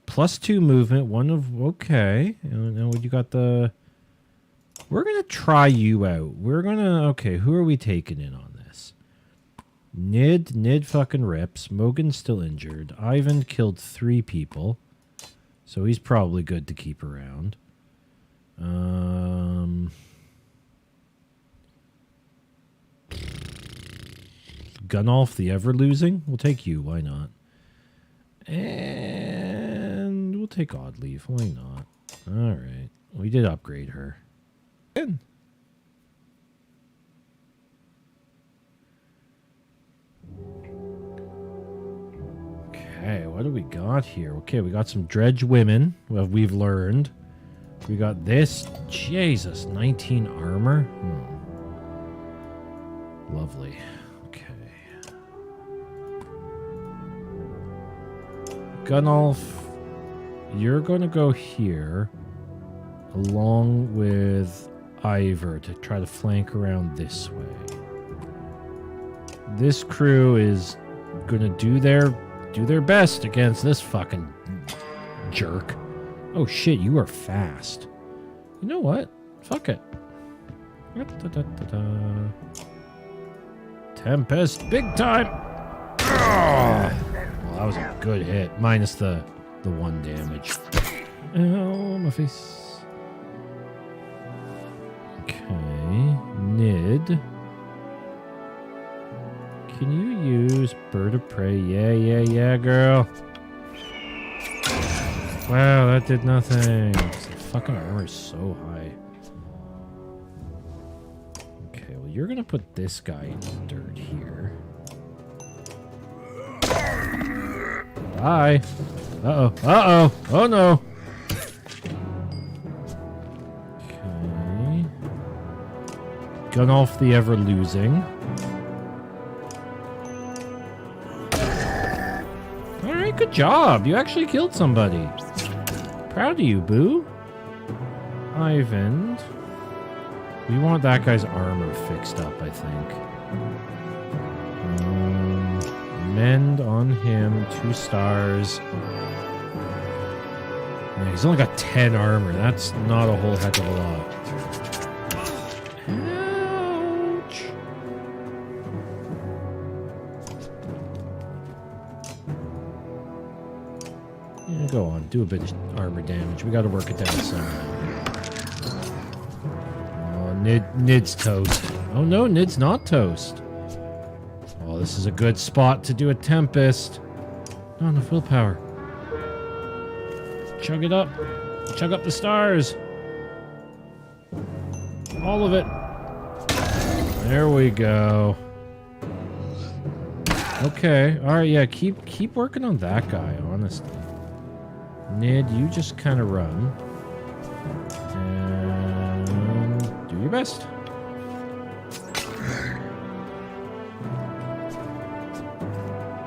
+2 movement, one of... Okay. And what you got the... We're going to try you out. We're going to... Okay, who are we taking in on this? Nid fucking rips. Mogan's still injured. Ivan killed 3 people. So he's probably good to keep around. Gunolf the ever-losing? We'll take you. Why not? And we'll take Oddleaf. Why not? All right. We did upgrade her. Good. Okay, what do we got here? Okay, we got some dredge women. Well, we've learned. We got this. Jesus, 19 armor. Lovely. Okay. Gunolf, you're going to go here along with Ivor to try to flank around this way. This crew is going to do their best against this fucking jerk. Oh shit, you are fast. You know what? Fuck it. Tempest, big time. Well, that was a good hit. Minus the 1 damage. Oh, my face. Okay. Nid. Can you use Bird of Prey? Yeah, girl. Wow, that did nothing. This fucking armor is so high. Okay, well, you're gonna put this guy in the dirt here. Bye. Uh-oh. Oh, no. Okay. Gunolf the ever-losing. Alright, good job. You actually killed somebody. Proud of you, boo. Ivan. We want that guy's armor fixed up, I think. Mend on him, 2 stars. Yeah, he's only got 10 armor. That's not a whole heck of a lot. Ouch. Yeah, go on. Do a bit of armor damage. We got to work it down somehow. Oh, Nid's toast. Oh no, Nid's not toast. Oh, this is a good spot to do a Tempest. Not enough willpower. Chug it up. Chug up the stars. All of it. There we go. Okay. All right. Yeah. Keep working on that guy. Honestly, Nid, you just kind of run and do your best.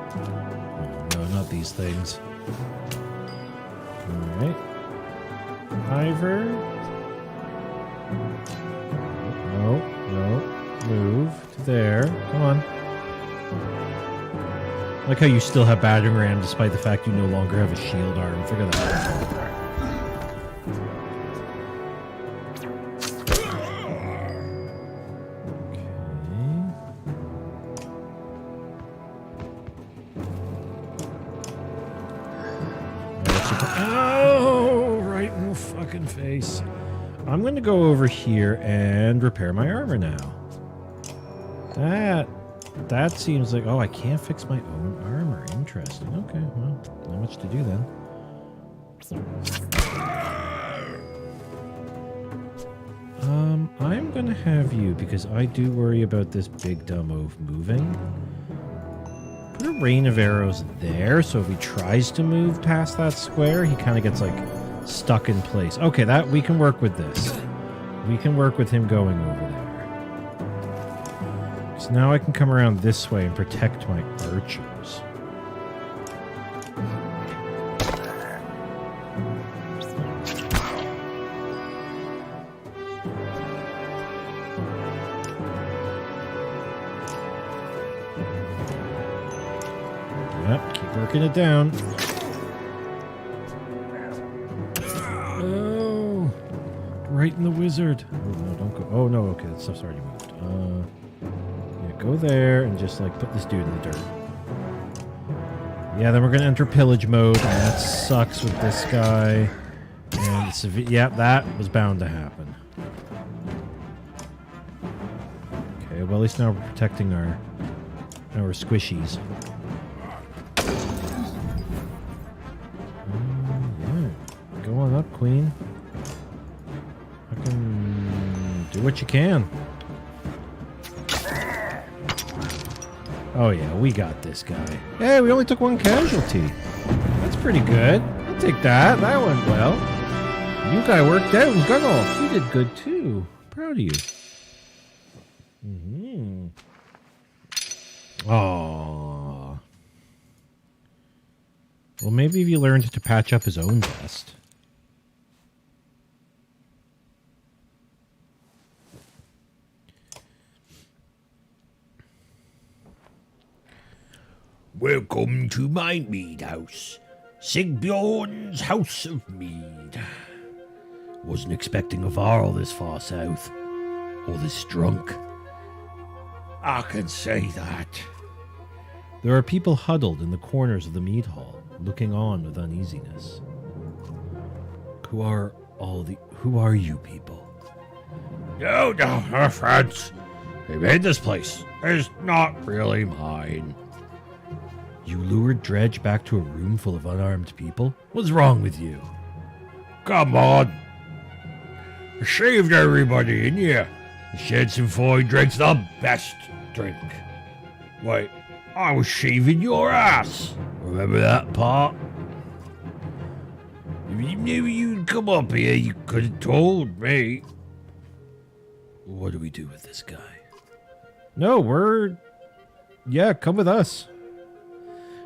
Oh, no, not these things. Alright. Ivor. No. Move to there. Come on. I like how you still have battering ram despite the fact you no longer have a shield arm. Figure that out. Oh, right in the fucking face. I'm going to go over here and repair my armor now. That seems like... Oh, I can't fix my own armor. Interesting. Okay, well, not much to do then. I'm going to have you, because I do worry about this big dumb oaf moving. Put a rain of arrows there, so if he tries to move past that square, he kind of gets, like, stuck in place. Okay, that we can work with this. We can work with him going over there. So now I can come around this way and protect my archers. Yep, keep working it down. Oh, right in the wizard. Oh, no, don't go. Oh, no, okay, that stuff's already moved. Yeah, go there and just, like, put this dude in the dirt. Yeah, then we're going to enter pillage mode, and that sucks with this guy. And yeah, that was bound to happen. Okay, well, at least now we're protecting our squishies. Go on up, Queen. Fucking do what you can. Oh yeah, we got this guy. Hey, we only took 1 casualty. That's pretty good. I'll take that. That went well. You guy worked out and Gunnulf. You did good too. Proud of you. Mm-hmm. Aww. Well, maybe if you learned to patch up his own vest. Welcome to my mead house, Sigbjorn's House of Mead. Wasn't expecting a varl this far south, or this drunk. I can say that. There are people huddled in the corners of the mead hall, looking on with uneasiness. Who are you people? No, her friends. They made this place. It's not really mine. You lured Dredge back to a room full of unarmed people? What's wrong with you? Come on. I shaved everybody in here. Jensen Foy drinks the best drink. Wait, I was shaving your ass. Remember that part? If you knew you'd come up here, you could have told me. What do we do with this guy? No, yeah, come with us.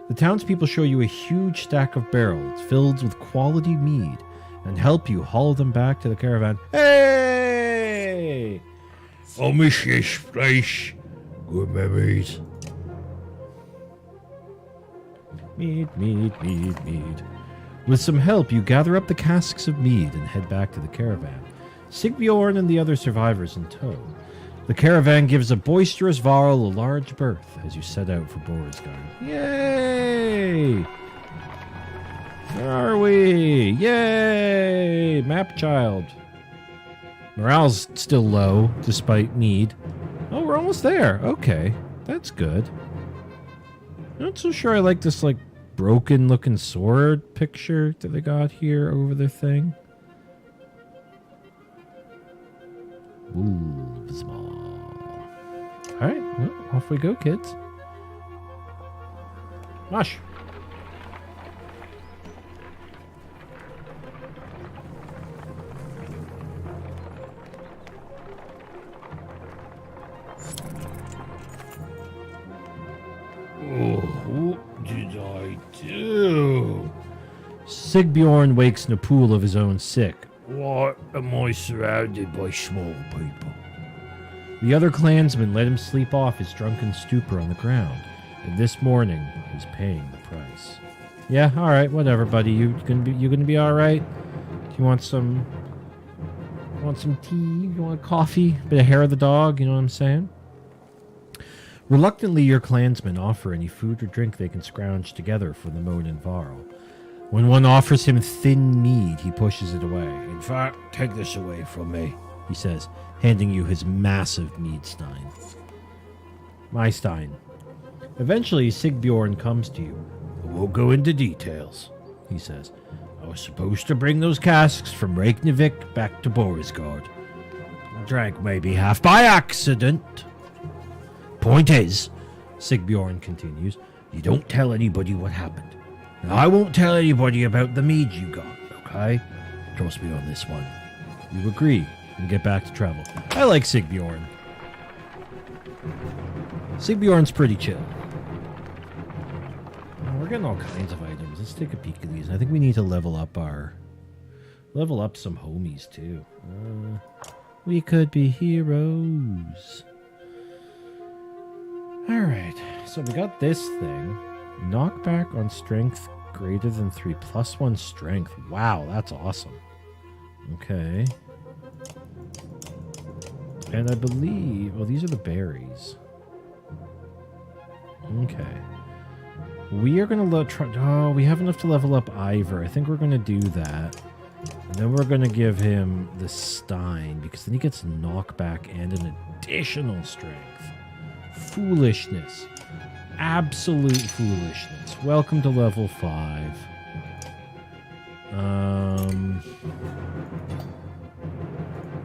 The townspeople show you a huge stack of barrels filled with quality mead and help you haul them back to the caravan. Hey! I miss this place. Good memories. Mead. With some help, you gather up the casks of mead and head back to the caravan, Sigbjorn and the other survivors in tow. The caravan gives a boisterous Varl a large berth as you set out for Borisgard. Yay! Where are we? Yay! Map child. Morale's still low, despite Mead. Oh, we're almost there. Okay, that's good. Not so sure I like this, like, broken-looking sword picture that they got here over their thing. Wolves Maw. Alright, well, off we go, kids. Mush. What did I do? Sigbjorn wakes in a pool of his own sick. Why am I surrounded by small people? The other clansmen let him sleep off his drunken stupor on the ground, and this morning he's paying the price. Yeah, all right, whatever, buddy. You gonna be all right? Do you want some tea? You want coffee? A bit of hair of the dog? You know what I'm saying? Reluctantly, your clansmen offer any food or drink they can scrounge together for the Moan and Varl. When one offers him thin mead, he pushes it away. In fact, take this away from me. He says, handing you his massive mead stein. My stein. Eventually, Sigbjorn comes to you. I won't go into details. He says, I was supposed to bring those casks from Reykjavik back to Borisgard. Drank maybe half by accident. Point is, Sigbjorn continues, you don't tell anybody what happened. And I won't tell anybody about the mead you got, okay? Trust me on this one. you agree and get back to travel. I like Sigbjorn. Sigbjorn's pretty chill. Oh, we're getting all kinds of items. Let's take a peek at these. I think we need to level up some homies too. We could be heroes. Alright, so we got this thing. Knockback on strength greater than 3, +1 strength. Wow, that's awesome. Okay. And I believe... oh, these are the berries. Okay. We are going to... oh, we have enough to level up Ivor. I think we're going to do that. And then we're going to give him the Stein, because then he gets knockback and an additional strength. Foolishness. Absolute foolishness. Welcome to level 5. I'm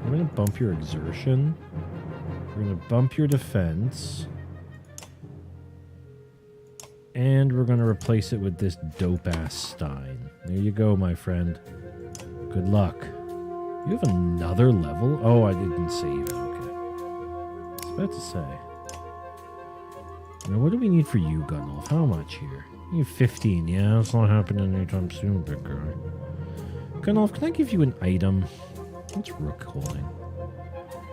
going to bump your exertion. We're going to bump your defense. And we're going to replace it with this dope-ass Stein. There you go, my friend. Good luck. You have another level? Oh, I didn't save it. Okay. I was about to say. Now, what do we need for you, Gunnulf? How much here? You need 15. Yeah, it's not happening anytime soon, big guy. Gunnulf, can I give you an item? What's Rook holding?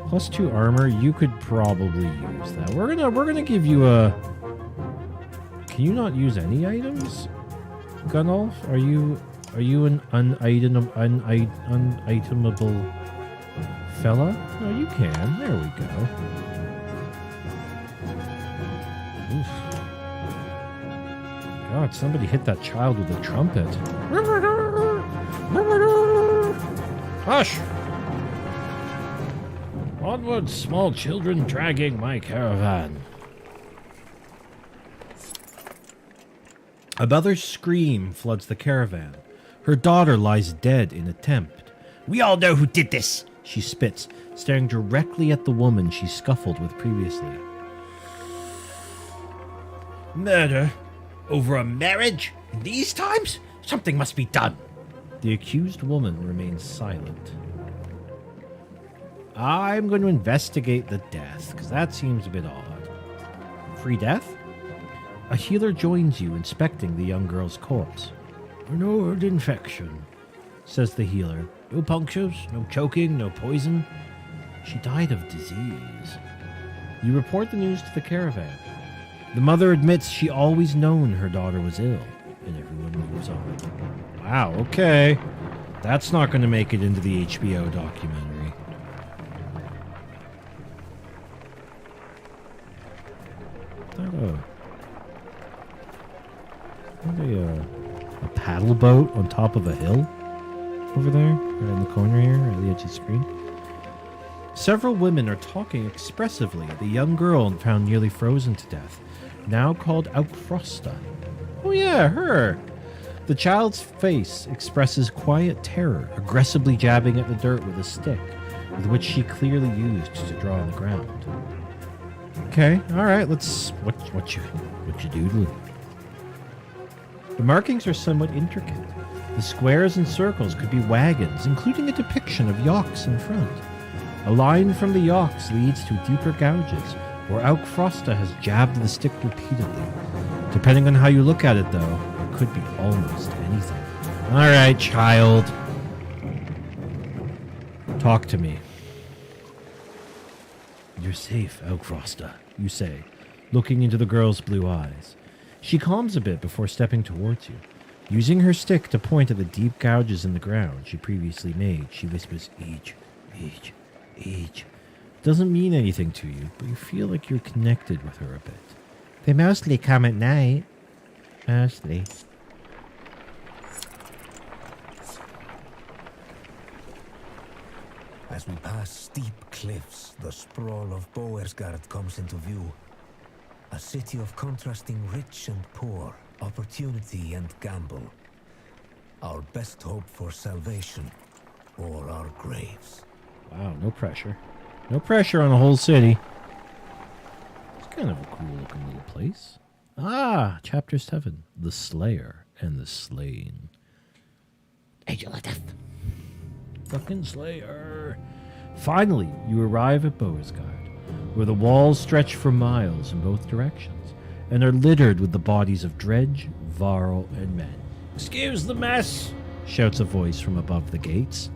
+2 armor. You could probably use that. We're gonna give you a... Can you not use any items? Gunnulf? Are you an unitemable fella? No, you can. There we go. Oof. God, somebody hit that child with a trumpet. Hush! Onward, small children dragging my caravan. A mother's scream floods the caravan. Her daughter lies dead in a tent. We all know who did this. She spits, staring directly at the woman she scuffled with previously. Murder? Over a marriage? In these times? Something must be done. The accused woman remains silent. I'm going to investigate the death, because that seems a bit odd. Free death? A healer joins you, inspecting the young girl's corpse. No hurt infection, says the healer. No punctures, no choking, no poison. She died of disease. You report the news to the caravan. The mother admits she always known her daughter was ill. and everyone moves on. Wow, okay. That's not going to make it into the HBO documentary. A paddle boat on top of a hill over there, right in the corner here, at the edge of the screen. Several women are talking expressively at the young girl found nearly frozen to death, now called Aukfrosta. Oh yeah, her. The child's face expresses quiet terror, aggressively jabbing at the dirt with a stick, with which she clearly used to draw on the ground. Okay, all right. Let's what you doodling? The markings are somewhat intricate. The squares and circles could be wagons, including a depiction of yawks in front. A line from the yawks leads to deeper gouges, where Aukfrosta has jabbed the stick repeatedly. Depending on how you look at it, though, it could be almost anything. All right, child. Talk to me. You're safe, Aukfrosta, you say, looking into the girl's blue eyes. She calms a bit before stepping towards you. Using her stick to point at the deep gouges in the ground she previously made, she whispers, each. Doesn't mean anything to you, but you feel like you're connected with her a bit. They mostly come at night. Mostly. As we pass steep cliffs, the sprawl of Boersgard comes into view. A city of contrasting rich and poor, opportunity and gamble. Our best hope for salvation, or our graves. Wow, no pressure. No pressure on the whole city. It's kind of a cool looking little place. Ah, Chapter 7. The Slayer and the Slain. Angel of Death. Fucking Slayer. Finally, you arrive at Boersgard, where the walls stretch for miles in both directions, and are littered with the bodies of Dredge, Varl, and men. Excuse the mess, shouts a voice from above the gates.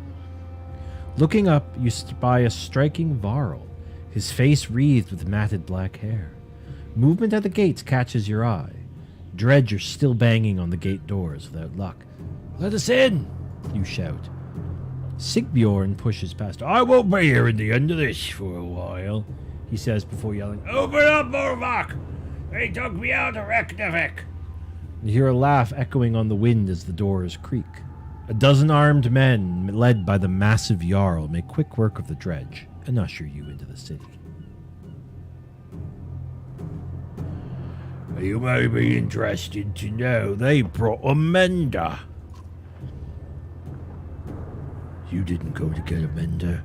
Looking up, you spy a striking Varl, his face wreathed with matted black hair. Movement at the gates catches your eye. Dredge are still banging on the gate doors without luck. Let us in, you shout. Sigbjorn pushes past. I won't be here in the end of this for a while, he says before yelling, Open up, Morvak! They took me out of Reykjavik! You hear a laugh echoing on the wind as the doors creak. A dozen armed men, led by the massive Jarl, make quick work of the dredge and usher you into the city. You may be interested to know they brought a mender. You didn't go to get a mender.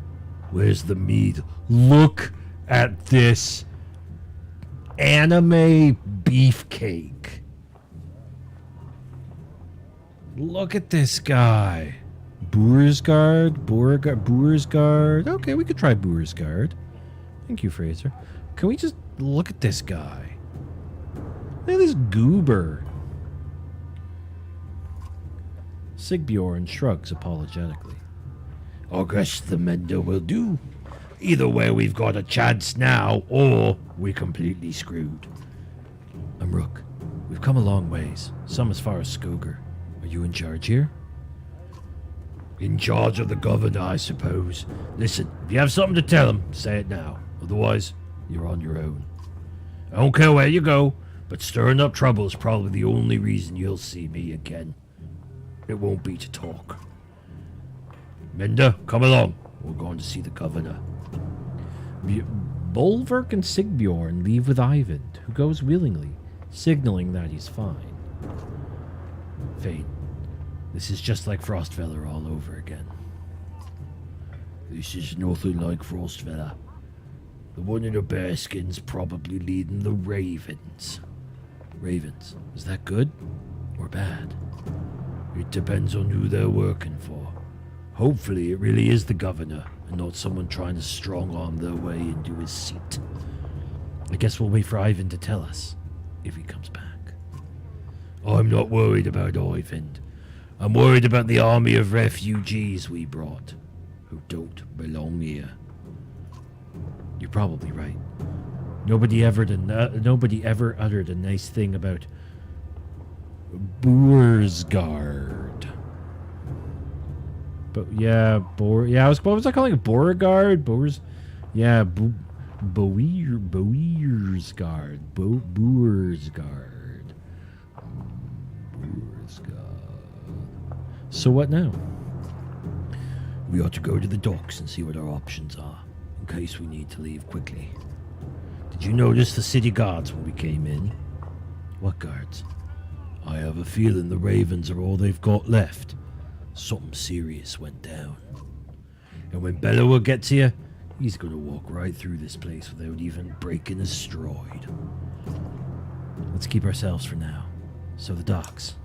Where's the meat? Look at this anime beefcake. Look at this guy. Boersgard. Okay, we could try Boersgard. Thank you, Fraser. Can we just look at this guy? Look at this goober. Sigbjorn shrugs apologetically. I guess the mender will do. Either way, we've got a chance now, or we're completely screwed. Rook, we've come a long ways, some as far as Skoger. Are you in charge here? In charge of the governor, I suppose. Listen, if you have something to tell him, say it now. Otherwise, you're on your own. I don't care where you go, but stirring up trouble is probably the only reason you'll see me again. It won't be to talk. Mender, come along. We're going to see the governor. Bolverk and Sigbjorn leave with Eyvind, who goes willingly, signaling that he's fine. Fane, this is just like Frostfeller all over again. This is nothing like Frostfeller. The one in the bearskin's probably leading the Ravens. Ravens, is that good or bad? It depends on who they're working for. Hopefully it really is the governor and not someone trying to strong-arm their way into his seat. I guess we'll wait for Eyvind to tell us, if he comes back. I'm not worried about Eyvind. I'm worried about the army of refugees we brought, who don't belong here. You're probably right. Nobody ever uttered a nice thing about Boersgard. But yeah, I was. What was I calling it? Beauregard? Yeah, Boersgard. Boersgard. So what now? We ought to go to the docks and see what our options are, in case we need to leave quickly. Did you notice the city guards when we came in? What guards? I have a feeling the Ravens are all they've got left. Something serious went down. And when Bellower gets here, he's gonna walk right through this place without even breaking a stride. Let's keep ourselves for now. So the docks.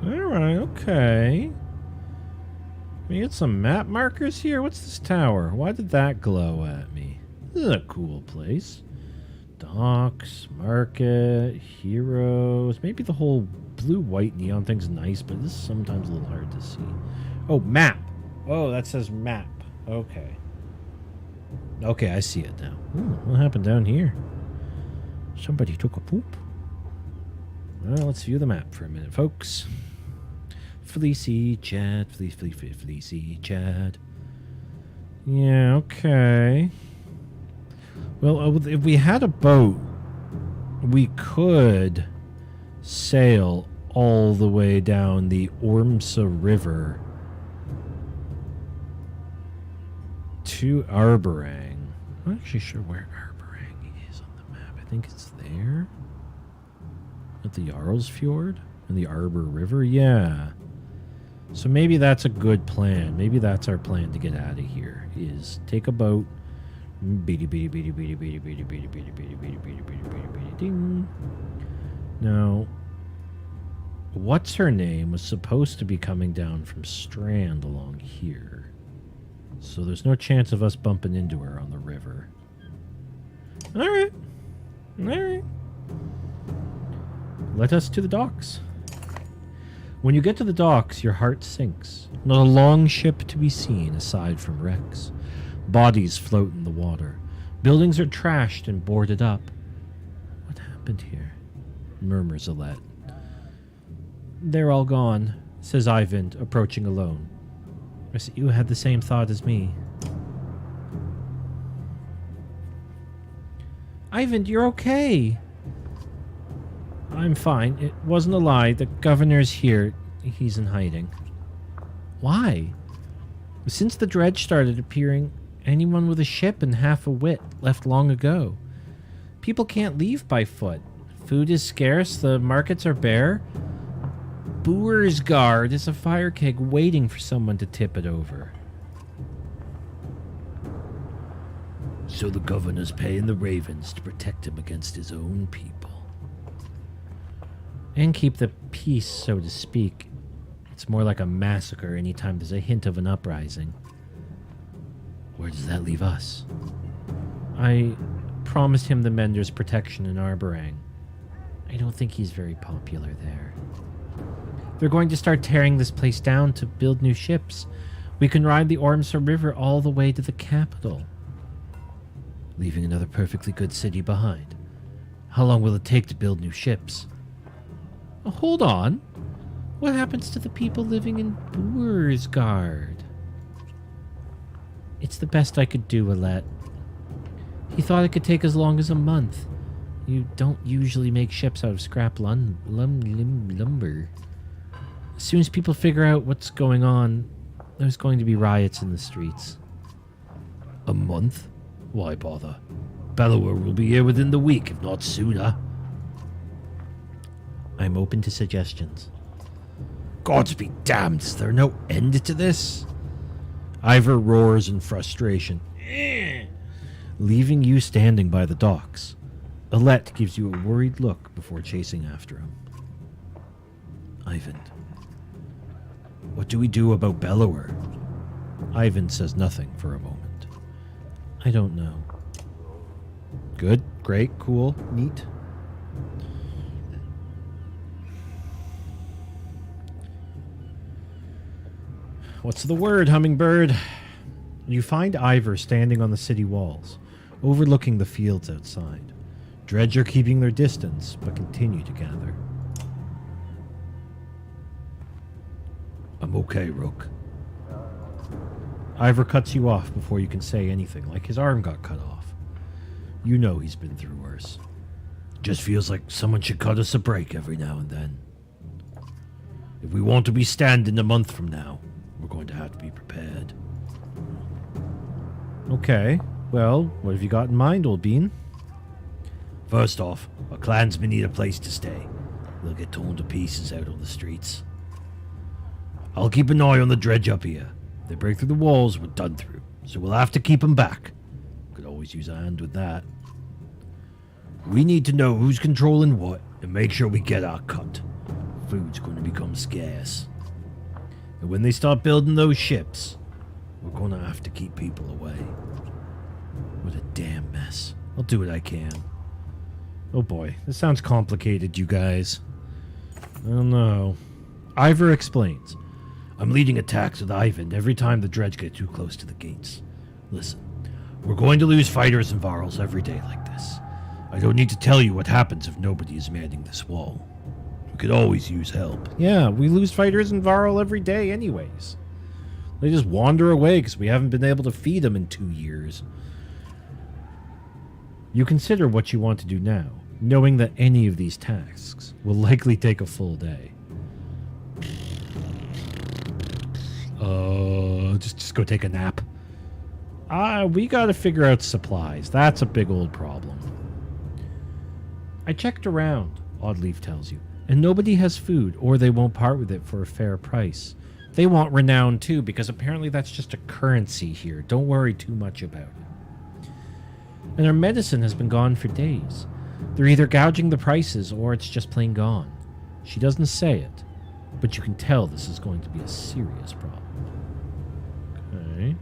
Alright, okay. We get some map markers here. What's this tower? Why did that glow at me? This is a cool place. Docks, market, heroes. Maybe the whole blue-white neon thing's nice, but this is sometimes a little hard to see. Oh, map. Oh, that says map. Okay. Okay, I see it now. What happened down here? Somebody took a poop. Well, let's view the map for a minute, folks. Fleecy Chad, Fleecy Chad. Yeah, okay. Well, if we had a boat, we could sail all the way down the Ormsa River to Arborang. I'm not actually sure where Arborang is on the map. I think it's there. At the Jarl's Fjord and the Arbor River? Yeah. So maybe that's a good plan. Maybe that's our plan to get out of here, is take a boat. Ding. Now, what's her name was supposed to be coming down from Strand along here. So there's no chance of us bumping into her on the river. Alright. Alright. Let us to the docks. When you get to the docks, your heart sinks. Not a long ship to be seen aside from wrecks. Bodies float in the water. Buildings are trashed and boarded up. What happened here? Murmurs Alette. They're all gone, says Ivan, approaching alone. I see you had the same thought as me. Ivan, you're okay. I'm fine. It wasn't a lie. The governor's here. He's in hiding. Why? Since the dredge started appearing, anyone with a ship and half a wit left long ago. People can't leave by foot. Food is scarce. The markets are bare. Boersgard is a fire keg waiting for someone to tip it over. So the governor's paying the Ravens to protect him against his own people. And keep the peace, so to speak. It's more like a massacre anytime there's a hint of an uprising. Where does that leave us? I promised him the Mender's protection in Arborang. I don't think he's very popular there. They're going to start tearing this place down to build new ships. We can ride the Ormsa River all the way to the capital. Leaving another perfectly good city behind. How long will it take to build new ships? Oh, hold on. What happens to the people living in Boersgard? It's the best I could do, Alette. He thought it could take as long as a month. You don't usually make ships out of scrap lumber. As soon as people figure out what's going on, there's going to be riots in the streets. A month? Why bother? Bellower will be here within the week, if not sooner. I'm open to suggestions. Gods be damned, is there no end to this? Ivor roars in frustration, leaving you standing by the docks. Alette gives you a worried look before chasing after him. Ivan, what do we do about Bellower? Ivan says nothing for a moment. I don't know. Good, great, cool, neat. What's the word, hummingbird? You find Ivor standing on the city walls, overlooking the fields outside. Dredge are keeping their distance, but continue to gather. I'm okay, Rook. Ivor cuts you off before you can say anything, like his arm got cut off. You know he's been through worse. Just feels like someone should cut us a break every now and then. If we want to be standing a month from now, we're going to have to be prepared. Okay, well, what have you got in mind, old bean? First off, our clansmen need a place to stay. They'll get torn to pieces out on the streets. I'll keep an eye on the dredge up here. If they break through the walls, we're done through. So we'll have to keep them back. Could always use a hand with that. We need to know who's controlling what and make sure we get our cut. Food's going to become scarce. And when they start building those ships, we're going to have to keep people away. What a damn mess. I'll do what I can. Oh boy, this sounds complicated, you guys. I don't know. Ivor explains. I'm leading attacks with Ivan every time the dredge get too close to the gates. Listen, we're going to lose fighters and varls every day like this. I don't need to tell you what happens if nobody is manning this wall. We could always use help. Yeah, we lose fighters in Varl every day anyways. They just wander away because we haven't been able to feed them in 2 years. You consider what you want to do now, knowing that any of these tasks will likely take a full day. Just go take a nap. We gotta figure out supplies. That's a big old problem. I checked around, Oddleaf tells you, and nobody has food, or they won't part with it for a fair price. They want renown too, because apparently that's just a currency here. Don't worry too much about it. And our medicine has been gone for days. They're either gouging the prices, or it's just plain gone. She doesn't say it, but you can tell this is going to be a serious problem. Okay.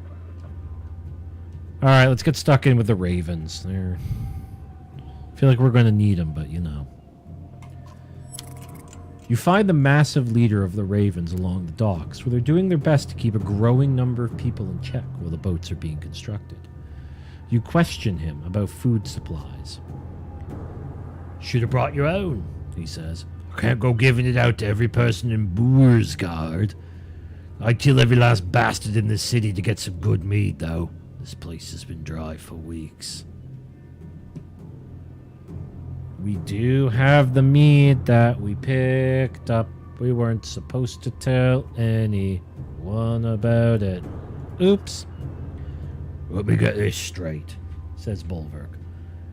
Alright, let's get stuck in with the ravens. I feel like we're going to need them, but you know. You find the massive leader of the ravens along the docks, where they're doing their best to keep a growing number of people in check while the boats are being constructed. You question him about food supplies. Should have brought your own, he says. I can't go giving it out to every person in Boorsgard. I'd kill every last bastard in this city to get some good meat, though. This place has been dry for weeks. We do have the meat that we picked up. We weren't supposed to tell anyone about it. Oops. Let me get this straight, says Bulwark.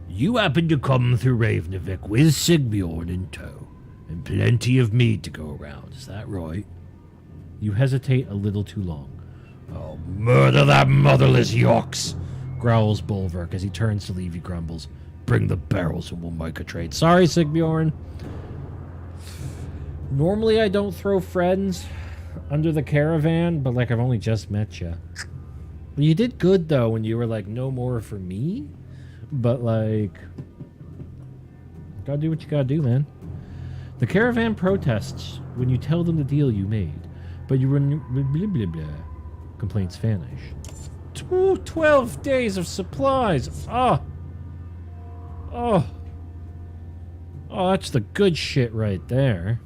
You happen to come through Ravnavik with Sigbjorn in tow, and plenty of meat to go around, is that right? You hesitate a little too long. Oh, murder that motherless yox, growls Bulwark as he turns to leave. He grumbles. Bring the barrels and we'll make a trade. Sorry, Sigbjorn. Normally I don't throw friends under the caravan, but like I've only just met you. You did good though when you were like, no more for me. But like, gotta do what you gotta do, man. The caravan protests when you tell them the deal you made, but you run blah blah blah. Complaints vanish. 12 days of supplies. Oh, that's the good shit right there.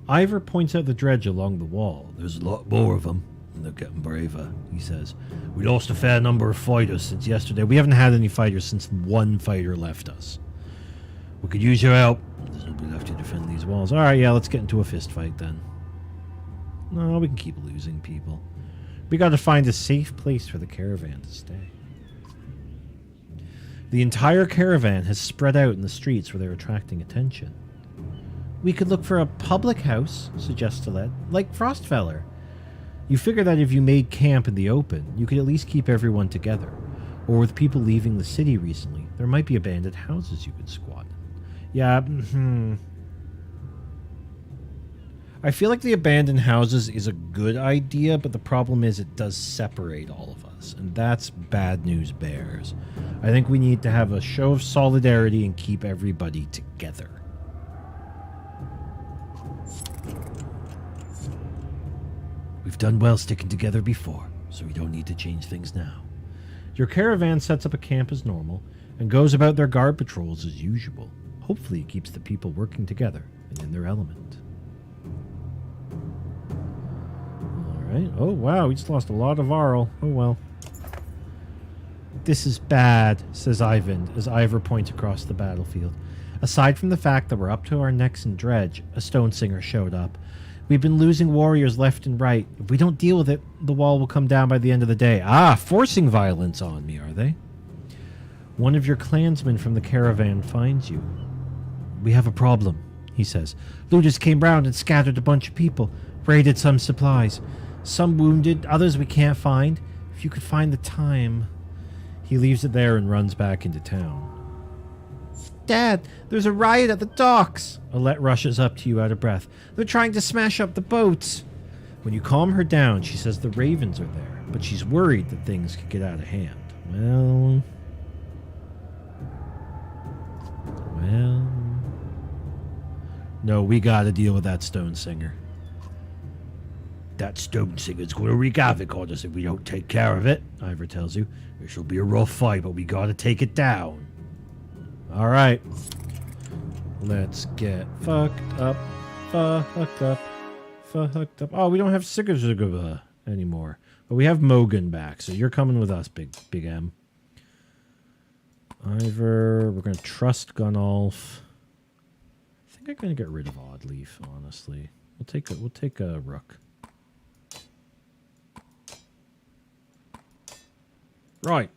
Ivor points out the dredge along the wall. There's a lot more of them, and they're getting braver, he says. We lost a fair number of fighters since yesterday. We haven't had any fighters since one fighter left us. We could use your help. There's nobody left to defend these walls. Alright, yeah, let's get into a fist fight then. No, we can keep losing people. We gotta find a safe place for the caravan to stay. The entire caravan has spread out in the streets where they're attracting attention. We could look for a public house, suggests Alette, like Frostfeller. You figure that if you made camp in the open, you could at least keep everyone together. Or with people leaving the city recently, there might be abandoned houses you could squat in. Yeah, I feel like the abandoned houses is a good idea, but the problem is it does separate all of us, and that's bad news bears. I think we need to have a show of solidarity and keep everybody together. We've done well sticking together before, so we don't need to change things now. Your caravan sets up a camp as normal, and goes about their guard patrols as usual. Hopefully it keeps the people working together and in their element. Alright. Oh, wow. We just lost a lot of Varl. Oh, well. This is bad, says Ivan as Ivor points across the battlefield. Aside from the fact that we're up to our necks in dredge, a stone singer showed up. We've been losing warriors left and right. If we don't deal with it, the wall will come down by the end of the day. Ah, forcing violence on me, are they? One of your clansmen from the caravan finds you. We have a problem, he says. Looters came round and scattered a bunch of people, raided some supplies. Some wounded, others we can't find. If you could find the time... He leaves it there and runs back into town. Dad, there's a riot at the docks. Alette rushes up to you out of breath. They're trying to smash up the boats. When you calm her down, she says the ravens are there, but she's worried that things could get out of hand. Well... No, we gotta deal with that stone singer. That stone singer's gonna wreak havoc on us if we don't take care of it, Ivor tells you. This'll be a rough fight, but we gotta take it down. Alright. Let's get fucked up. Fucked up. Fucked up. Oh, we don't have Sigurd anymore. But we have Mogan back, so you're coming with us, Big M. Ivor, we're gonna trust Gunnulf. I think I'm gonna get rid of Oddleaf, honestly. We'll take a Rook. Right.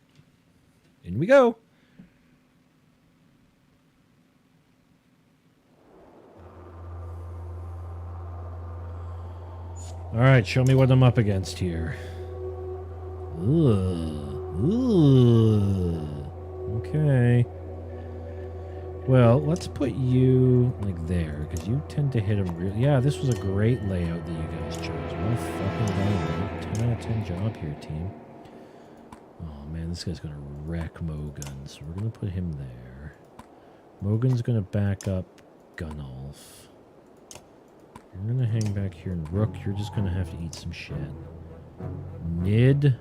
In we go. All right, show me what I'm up against here. Okay. Well, let's put you like there, because you tend to hit him really... Yeah, this was a great layout that you guys chose. Well fucking done, 10 out of 10 job here, team. Oh man, this guy's gonna wreck Mogun, so we're gonna put him there. Mogun's gonna back up Gunnulf. You're gonna hang back here, and Rook, you're just gonna have to eat some shit. Nid.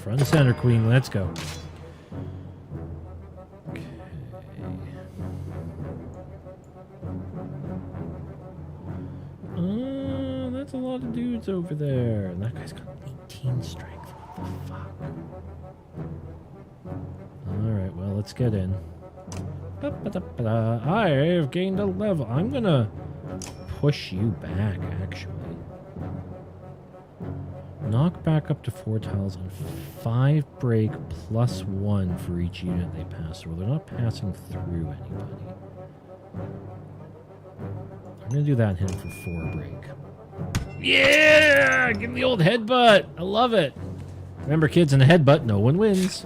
Front and center, Queen, let's go. Okay. That's a lot of dudes over there. And that guy's got 18 strength. What the fuck? Alright, well, let's get in. I have gained a level. I'm gonna push you back, actually. Knock back up to 4 tiles and 5 break plus 1 for each unit they pass through. They're not passing through anybody. I'm going to do that and hit him for 4 break. Yeah! Give me the old headbutt! I love it! Remember, kids, in a headbutt, no one wins.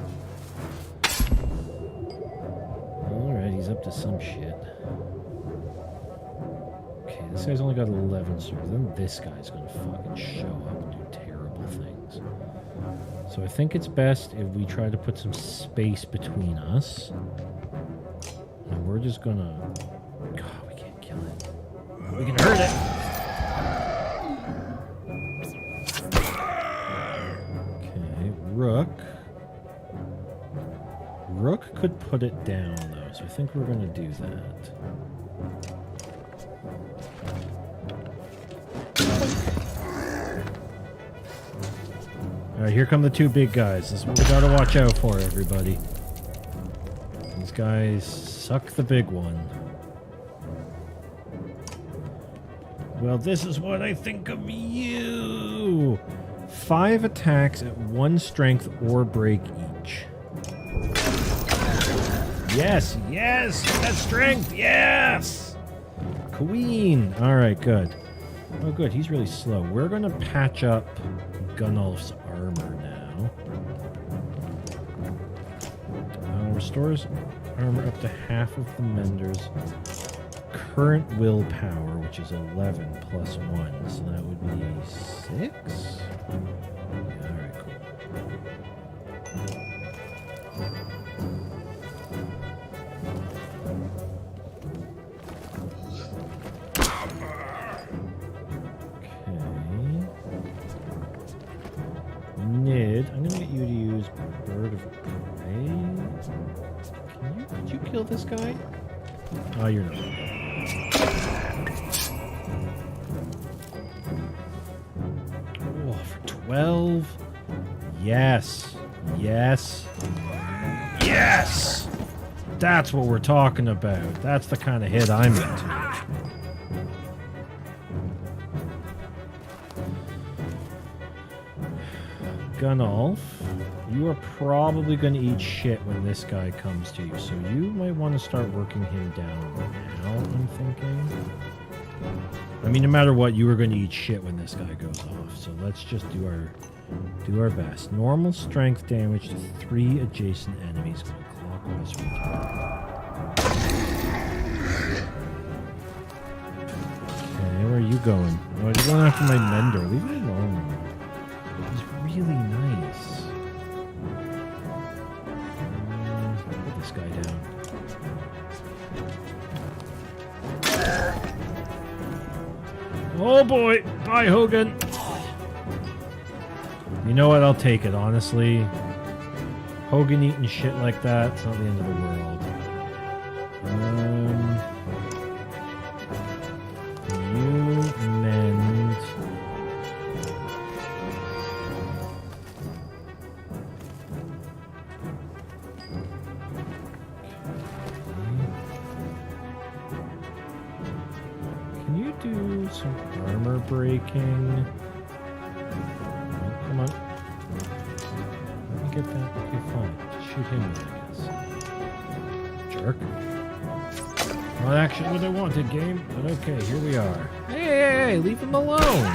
Alright, he's up to some shit. Okay, this guy's only got 11 serves. Then this guy's going to fucking show up and do terrible things. So I think it's best if we try to put some space between us. And we're just going to... God, we can't kill it. We can hurt it! Okay, Rook. Rook could put it down, though, so I think we're going to do that. Alright, here come the 2 big guys. This is what we gotta watch out for, everybody. These guys suck the big one. Well, this is what I think of you! 5 attacks at 1 strength or break each. Yes, yes! That strength, yes! Queen! Alright, good. Oh, good, he's really slow. We're gonna patch up Gunnulf's armor now. Restores armor up to half of the mender's current willpower, which is 11 plus 1, so that would be 6? Yeah, alright, cool. Nid, I'm gonna get you to use Bird of Prey. Did you kill this guy? Oh, you're not. Oh, for 12. Yes. Yes. Yes! That's what we're talking about. That's the kind of hit I'm into. Gunnulf, you are probably going to eat shit when this guy comes to you, so you might want to start working him down now, I'm thinking. I mean, no matter what, you are going to eat shit when this guy goes off, so let's just do our best. Normal strength damage to 3 adjacent enemies. Going clockwise from the top. Okay, where are you going? Oh, you're going after my Mender. Leave me alone. He's really nice. Put this guy down. Oh boy! Bye, Hogan! You know what? I'll take it, honestly. Hogan eating shit like that, it's not the end of the world. You mend. Can you do some armor breaking? Come on. Let me get that. Okay, fine. Just shoot him with it, I guess. Jerk. Not actually what I wanted, game, but okay, here we are. Hey, leave him alone!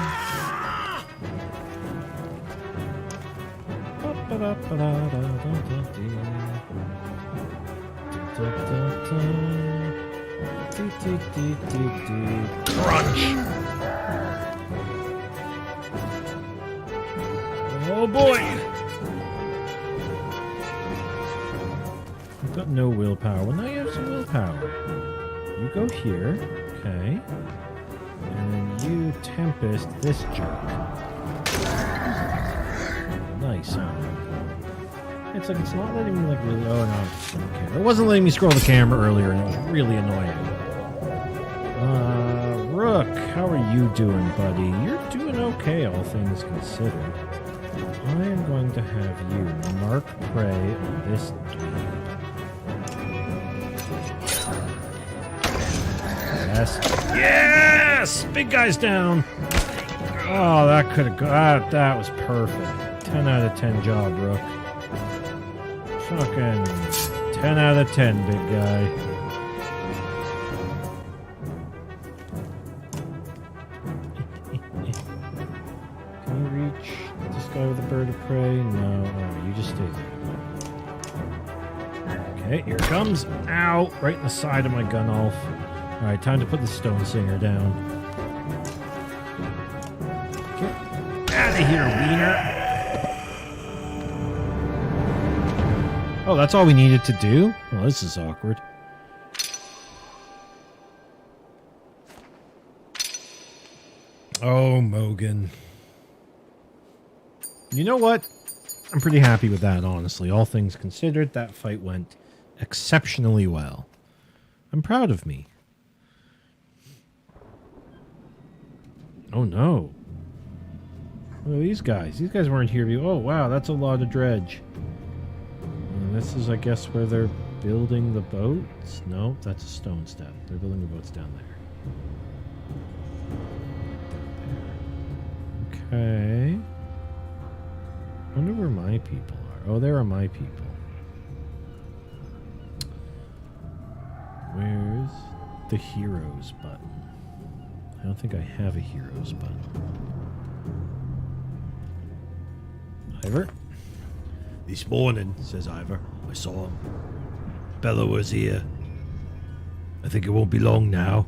Crunch! Oh boy! I've got no willpower. Well, now you have some willpower. You go here, okay. And then you tempest this jerk. Nice, huh? It's like it's not letting me like really. Oh no, okay. It wasn't letting me scroll the camera earlier, and it was really annoying. Rook, how are you doing, buddy? You're doing okay, all things considered. I am going to have you mark prey on this dweeb. Yes. Yes! Big guy's down. Oh, that could have gone. That was perfect. 10 out of 10 job, Rook. Fucking 10 out of 10, big guy. Can you reach this guy with a bird of prey? No. Oh, you just stay there. Okay, here it comes. Ow! Right in the side of my Gunnulf. Alright, time to put the Stone Singer down. Get out of here, wiener! Oh, that's all we needed to do? Well, this is awkward. Oh, Mogan. You know what? I'm pretty happy with that, honestly. All things considered, that fight went exceptionally well. I'm proud of me. Oh, no. Look at these guys. These guys weren't here. Oh, wow, that's a lot of dredge. And this is, I guess, where they're building the boats? No, that's a stone step. They're building the boats down there. Okay. I wonder where my people are. Oh, there are my people. Where's the heroes button? I don't think I have a heroes button. Ivor? This morning, says Ivor, I saw him. Bella was here. I think it won't be long now.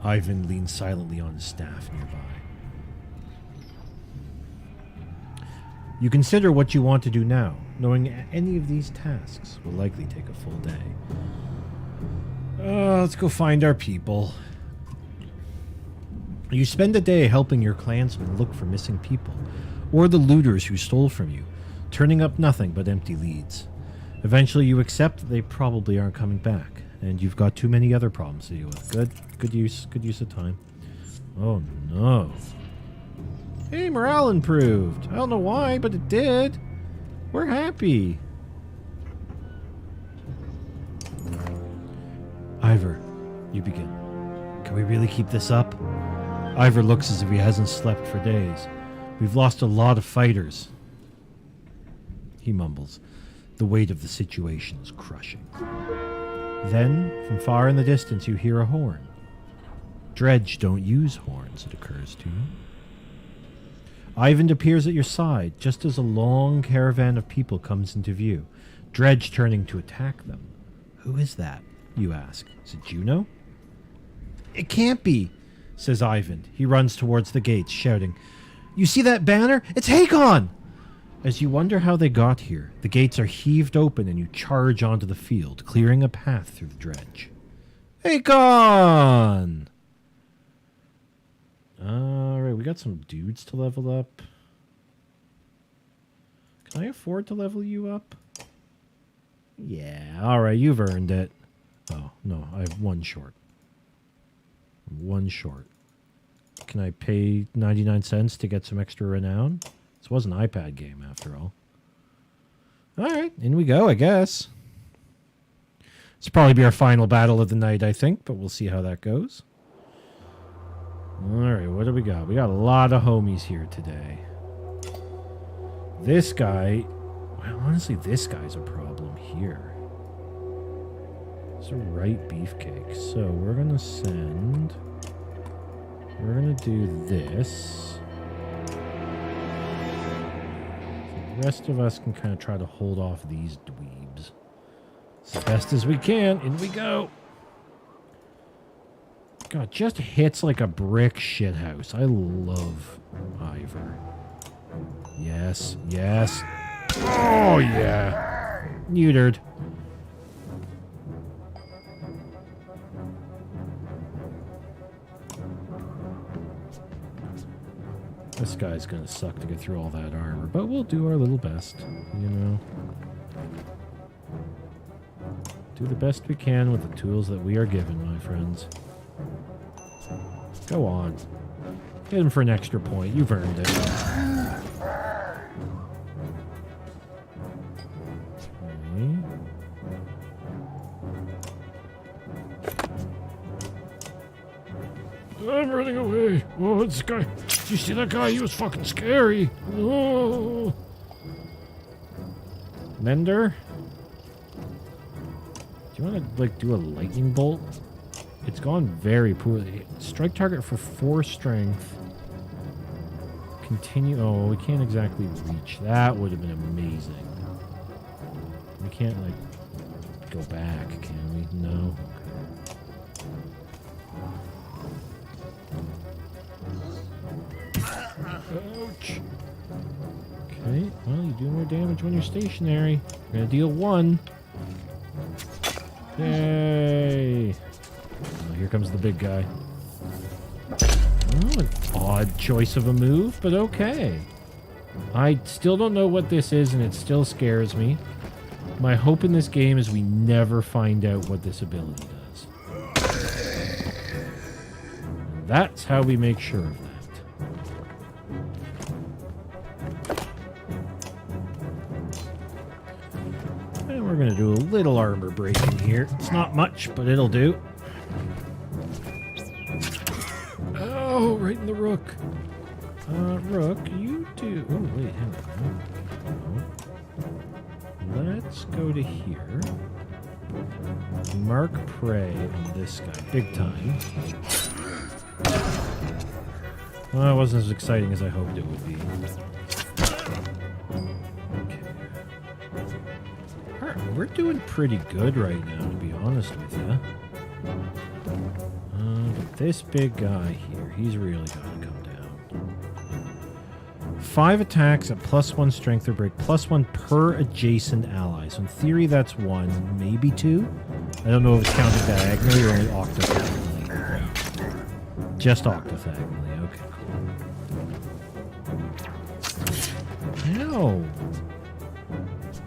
Ivan leans silently on his staff nearby. You consider what you want to do now, knowing any of these tasks will likely take a full day. Let's go find our people. You spend a day helping your clansmen look for missing people, or the looters who stole from you, turning up nothing but empty leads. Eventually you accept that they probably aren't coming back, and you've got too many other problems to deal with. Good use of time. Oh no. Hey, morale improved. I don't know why, but it did. We're happy. Ivor, you begin. Can we really keep this up? Ivor looks as if he hasn't slept for days. We've lost a lot of fighters. He mumbles. The weight of the situation is crushing. Then, from far in the distance, you hear a horn. Dredge don't use horns, it occurs to you. Ivan appears at your side, just as a long caravan of people comes into view, Dredge turning to attack them. Who is that? You ask. Is it Juno? It can't be, says Ivan. He runs towards the gates, shouting, You see that banner? It's Hakon! As you wonder how they got here, the gates are heaved open and you charge onto the field, clearing a path through the dredge. Hakon! Alright, we got some dudes to level up. Can I afford to level you up? Yeah, alright, you've earned it. Oh, no, I have one short. One short. Can I pay 99 cents to get some extra renown? This was an iPad game, after all. Alright, in we go, I guess. This will probably be our final battle of the night, I think, but we'll see how that goes. Alright, what do we got? We got a lot of homies here today. This guy... Well, honestly, this guy's a problem here. It's a right beefcake. So we're going to send... We're going to do this. The rest of us can kind of try to hold off these dweebs as best as we can. In we go. God, just hits like a brick shithouse. I love Ivor. Yes, yes. Oh, yeah. Neutered. This guy's gonna suck to get through all that armor, but we'll do our little best, you know. Do the best we can with the tools that we are given, my friends. Go on. Hit him for an extra point. You've earned it. Okay. I'm running away. Oh, this guy. Did you see that guy? He was fucking scary. Oh. Mender? Do you want to, like, do a lightning bolt? It's gone very poorly. Strike target for 4 strength. Continue. Oh, we can't exactly reach. That would have been amazing. We can't, like, go back, can we? No. Ouch. Okay, well, you do more damage when you're stationary. You're gonna deal 1. Yay! Oh, here comes the big guy. Oh, an odd choice of a move, but okay. I still don't know what this is, and it still scares me. My hope in this game is we never find out what this ability does. That's how we make sure of that. And we're going to do a little armor breaking here. It's not much, but it'll do. Oh, right in the rook. Rook, you do... Oh, wait, hang on. Let's go to here. Mark prey on this guy. Big time. Well, it wasn't as exciting as I hoped it would be. Okay. Alright, we're doing pretty good right now, to be honest with you. But this big guy here, he's really got to come down. 5 attacks at +1 strength or break, +1 per adjacent ally. So in theory, that's 1, maybe 2. I don't know if it's counted diagonally or only octagonally. Just octagonally, okay, cool. Ow.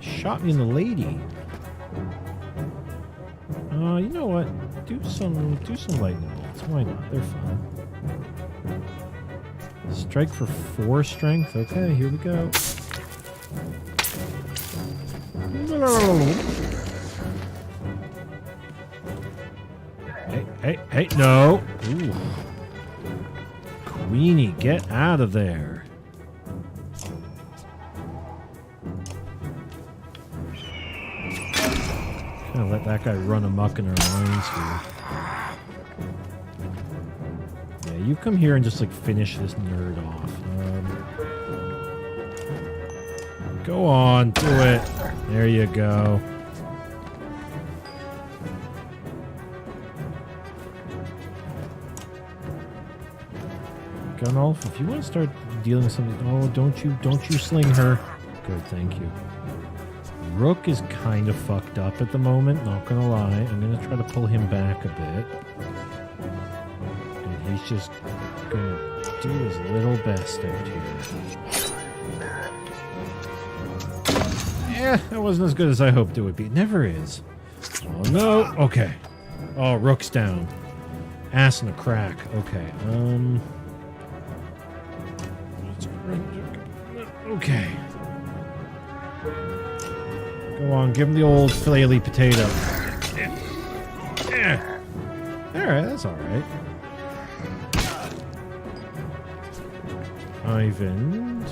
Shot me in the lady. You know what? Do some lightning bolts. Why not? They're fun. Strike for 4 strength. Okay, here we go. Hey, no. Ooh. Queenie, get out of there. Gonna let that guy run amok in our lines here. Yeah, you come here and just like finish this nerd off. Go on, do it. There you go. Gunolf, if you want to start dealing with something, oh, don't you sling her. Good, thank you. Rook is kind of fucked up at the moment, not gonna lie. I'm gonna try to pull him back a bit. And he's just gonna do his little best out here. Yeah, that wasn't as good as I hoped it would be. It never is. Oh no, okay. Oh, Rook's down. Ass in a crack. Okay, okay. Go on, give him the old flaily potato. Yeah. Alright, that's alright. Ivan,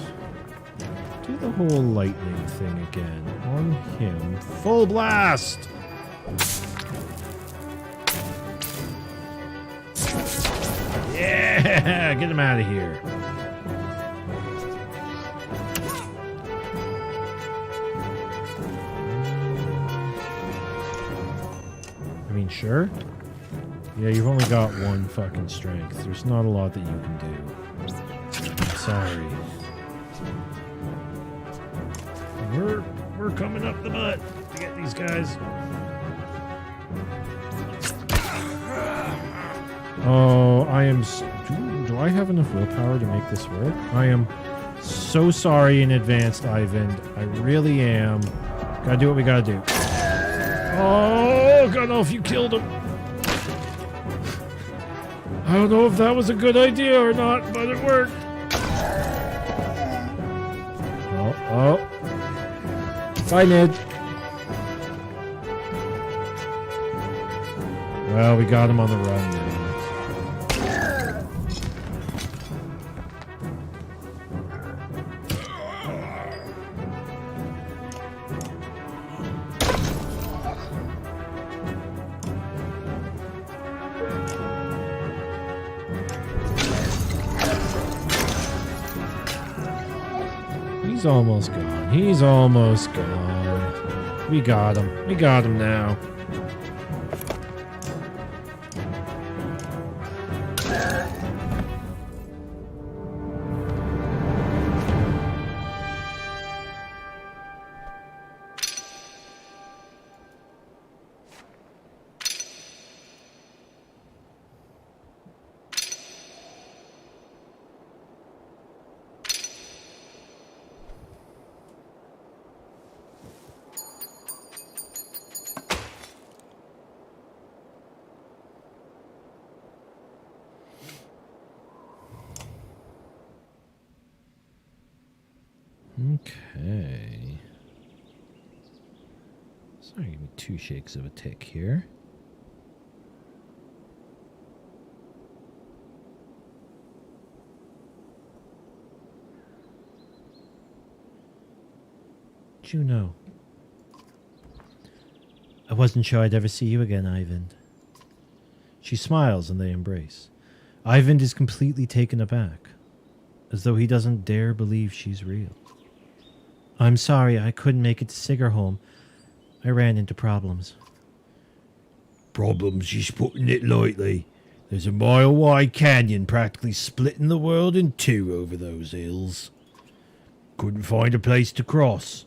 do the whole lightning thing again. On him. Full blast! Yeah! Get him out of here. Sure? Yeah, you've only got 1 fucking strength. There's not a lot that you can do. I'm sorry. We're coming up the butt to get these guys. Oh, I am... Do I have enough willpower to make this work? I am so sorry in advance, Ivan. I really am. Gotta do what we gotta do. Oh, God, no, if you killed him. I don't know if that was a good idea or not, but it worked. Oh. Bye, Ned. Well, we got him on the run now. He's almost gone. He's almost gone. We got him. We got him now. Okay. Sorry, give me 2 shakes of a tick here. Juno. I wasn't sure I'd ever see you again, Ivan. She smiles and they embrace. Ivan is completely taken aback, as though he doesn't dare believe she's real. I'm sorry I couldn't make it to Sigerholm. I ran into problems. Problems, she's putting it lightly. There's a mile-wide canyon practically splitting the world in 2 over those hills. Couldn't find a place to cross.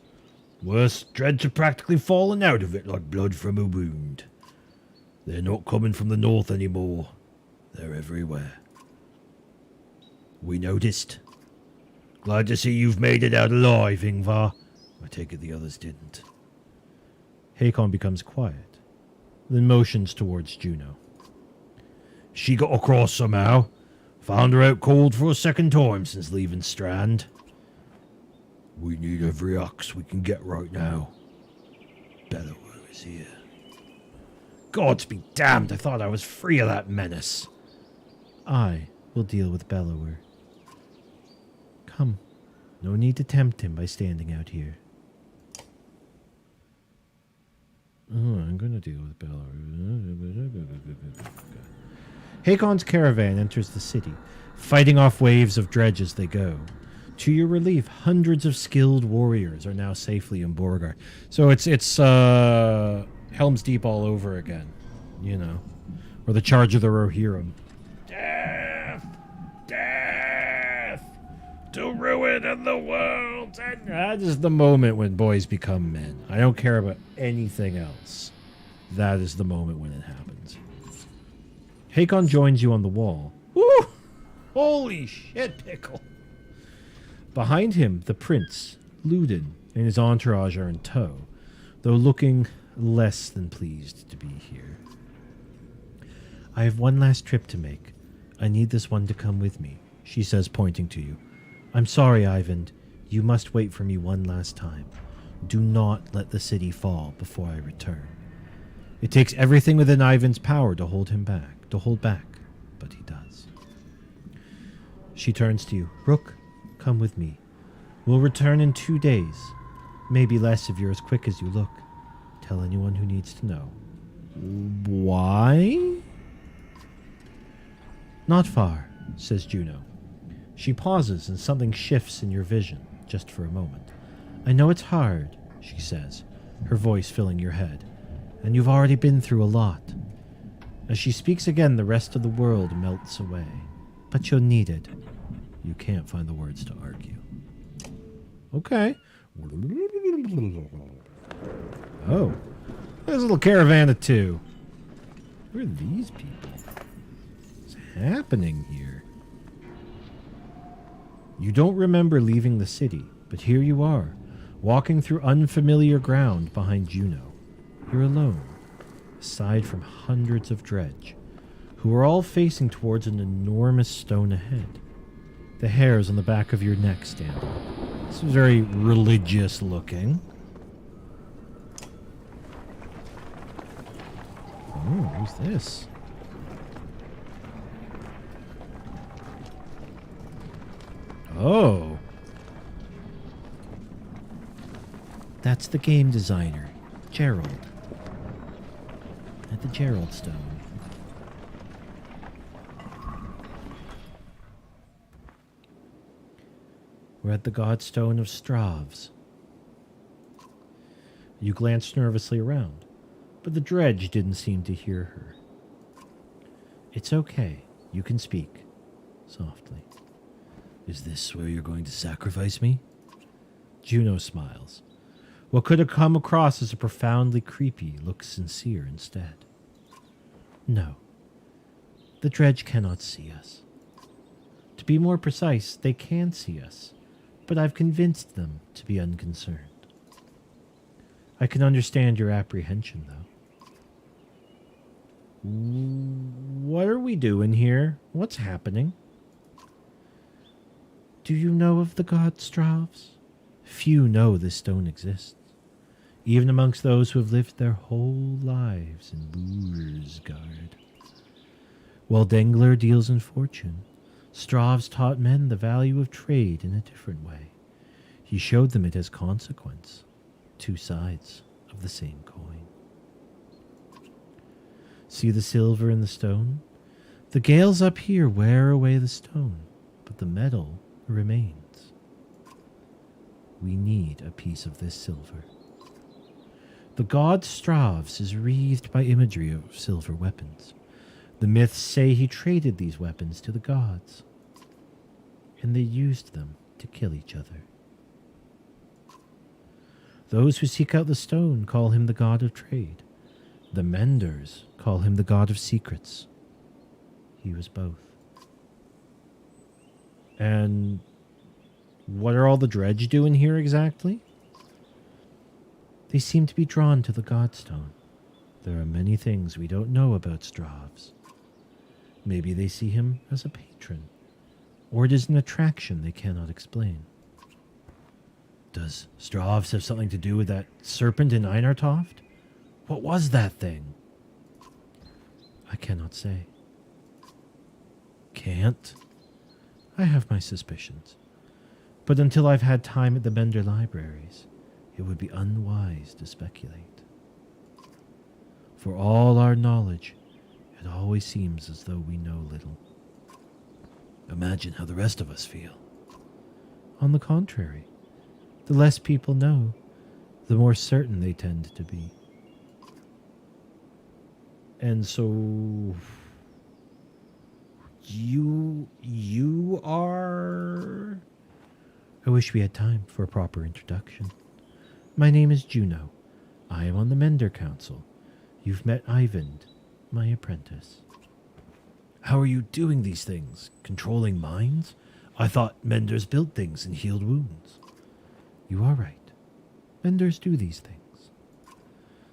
Worse, dreads are practically falling out of it like blood from a wound. They're not coming from the north anymore. They're everywhere. We noticed. Glad to see you've made it out alive, Ingvar. I take it the others didn't. Hakon becomes quiet, then motions towards Juno. She got across somehow. Found her out cold for a second time since leaving Strand. We need every ox we can get right now. Bellower is here. Gods be damned, I thought I was free of that menace. I will deal with Bellower. Come, no need to tempt him by standing out here. Oh, I'm going to deal with Bellower. Hakon's caravan enters the city, fighting off waves of dredge as they go. To your relief, hundreds of skilled warriors are now safely in Borgar. So it's Helm's Deep all over again, you know, or the Charge of the Rohirrim. Death! Death! To ruin in the world! And That is the moment when boys become men. I don't care about anything else. That is the moment when it happens. Hakon joins you on the wall. Woo! Holy shit, pickle! Behind him, the prince, Ludin, and his entourage are in tow, though looking less than pleased to be here. I have one last trip to make. I need this one to come with me, she says, pointing to you. I'm sorry, Ivan. You must wait for me one last time. Do not let the city fall before I return. It takes everything within Ivan's power to hold back, but he does. She turns to you. Rook, come with me. We'll return in 2 days. Maybe less if you're as quick as you look. Tell anyone who needs to know. Why? Not far, says Juno. She pauses and something shifts in your vision, just for a moment. I know it's hard, she says, her voice filling your head, and you've already been through a lot. As she speaks again, the rest of the world melts away. But you'll need it. You can't find the words to argue. Okay. Oh. There's a little caravan of two. Who are these people? What's happening here? You don't remember leaving the city, but here you are, walking through unfamiliar ground behind Juno. You're alone, aside from hundreds of dredge, who are all facing towards an enormous stone ahead. The hairs on the back of your neck stand up. This is very religious looking. Oh, who's this? Oh. That's the game designer, Gerald. At the Gerald Stone. We're at the Godstone of Stravs. You glanced nervously around, but the dredge didn't seem to hear her. It's okay. You can speak. Softly. Is this where you're going to sacrifice me? Juno smiles. What could have come across as a profoundly creepy looks sincere instead. No. The dredge cannot see us. To be more precise, they can see us, but I've convinced them to be unconcerned. I can understand your apprehension, though. What are we doing here? What's happening? Do you know of the god Stravs? Few know this stone exists, even amongst those who have lived their whole lives in Bursgard. While Dengler deals in fortune, Stravs taught men the value of trade in a different way. He showed them it has consequence, two sides of the same coin. See the silver in the stone? The gales up here wear away the stone, but the metal remains. We need a piece of this silver. The god Stravs is wreathed by imagery of silver weapons. The myths say he traded these weapons to the gods, and they used them to kill each other. Those who seek out the stone call him the god of trade. The menders call him the god of secrets. He was both. And What are all the dredge doing here exactly? They seem to be drawn to the Godstone. There are many things we don't know about Stravs. Maybe they see him as a patron, or it is an attraction they cannot explain. Does Stravs have something to do with that serpent in Einartoft? What was that thing? I cannot say. Can't? I have my suspicions. But until I've had time at the Bender libraries, it would be unwise to speculate. For all our knowledge, it always seems as though we know little. Imagine how the rest of us feel. On the contrary, the less people know, the more certain they tend to be. And so you are... I wish we had time for a proper introduction. My name is Juno. I am on the Mender Council. You've met Ivan, my apprentice. How are you doing these things? Controlling minds? I thought Menders built things and healed wounds. You are right. Menders do these things.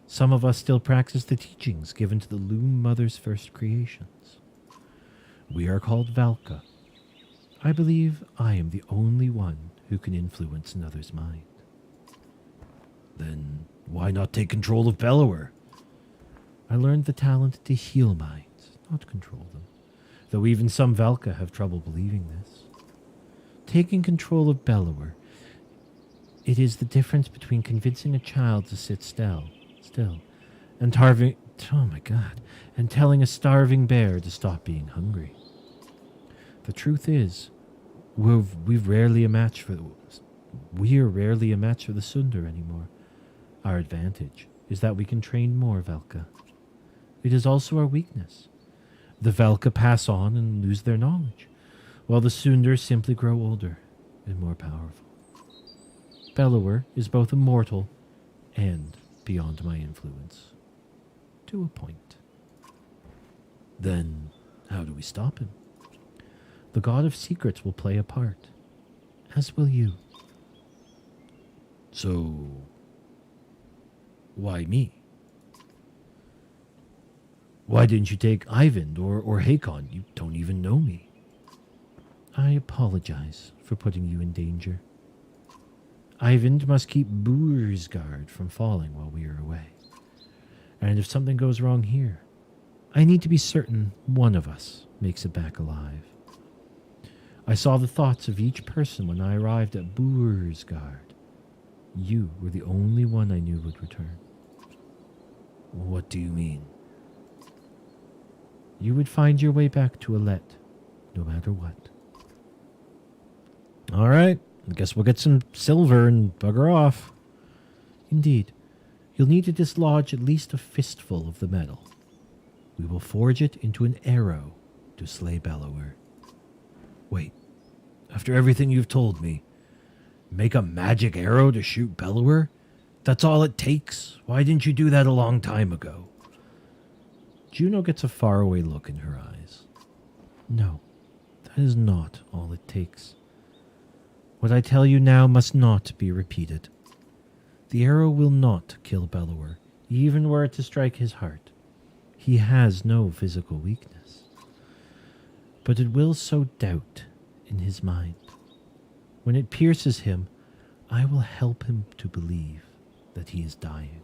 Some of us still practice the teachings given to the Loom Mother's first creations. We are called Valka. I believe I am the only one who can influence another's mind. Then why not take control of Bellower? I learned the talent to heal minds, not control them, though even some Valka have trouble believing this. Taking control of Bellower, it is the difference between convincing a child to sit still, and telling a starving bear to stop being hungry. The truth is, we're rarely a match for the Sundar anymore. Our advantage is that we can train more Velka. It is also our weakness. The Velka pass on and lose their knowledge, while the Sundar simply grow older and more powerful. Bellower is both immortal and beyond my influence. To a point. Then, how do we stop him? The God of Secrets will play a part, as will you. So, why me? Why didn't you take Ivan or Hakon? You don't even know me. I apologize for putting you in danger. Ivan must keep Bursgard from falling while we are away. And if something goes wrong here, I need to be certain one of us makes it back alive. I saw the thoughts of each person when I arrived at Bursgard. You were the only one I knew would return. What do you mean? You would find your way back to Alette, no matter what. All right, I guess we'll get some silver and bugger off. Indeed, you'll need to dislodge at least a fistful of the metal. We will forge it into an arrow to slay Bellower. Wait, after everything you've told me, make a magic arrow to shoot Bellower? That's all it takes? Why didn't you do that a long time ago? Juno gets a faraway look in her eyes. No, that is not all it takes. What I tell you now must not be repeated. The arrow will not kill Bellower, even were it to strike his heart. He has no physical weakness. But it will sow doubt in his mind. When it pierces him, I will help him to believe that he is dying.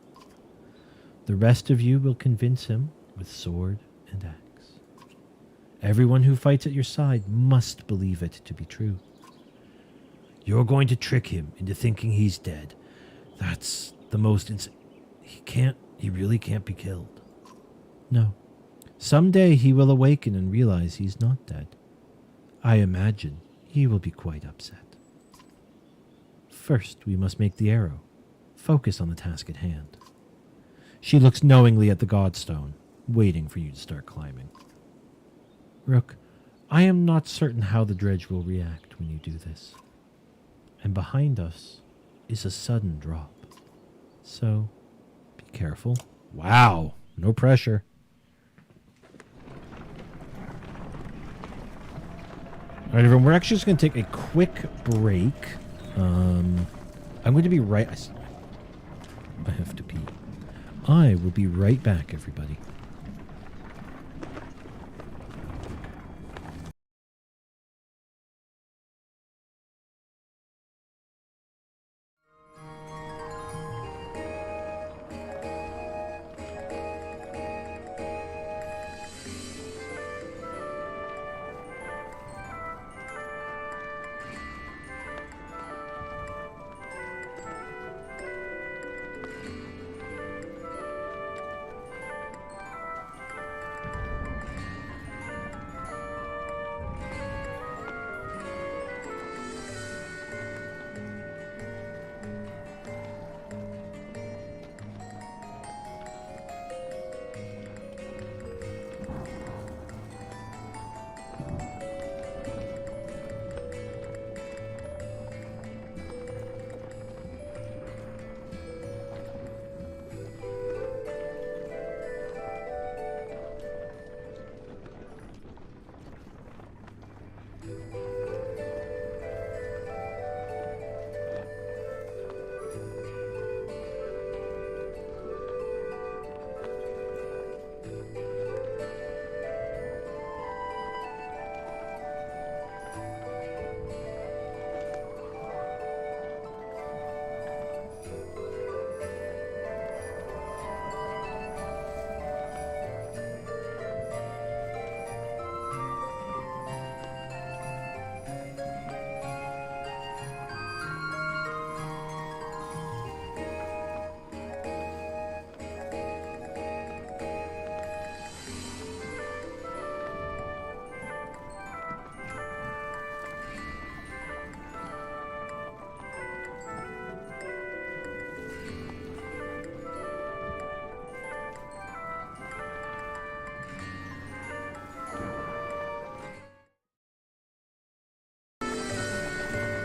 The rest of you will convince him with sword and axe. Everyone who fights at your side must believe it to be true. You're going to trick him into thinking he's dead. That's the most he really can't be killed. No. Someday he will awaken and realize he's not dead. I imagine he will be quite upset. First, we must make the arrow. Focus on the task at hand. She looks knowingly at the Godstone, waiting for you to start climbing. Rook, I am not certain how the dredge will react when you do this. And behind us is a sudden drop. So, be careful. Wow, no pressure. All right, everyone, we're actually just going to take a quick break. I'm going to be right... I have to pee. I will be right back, everybody.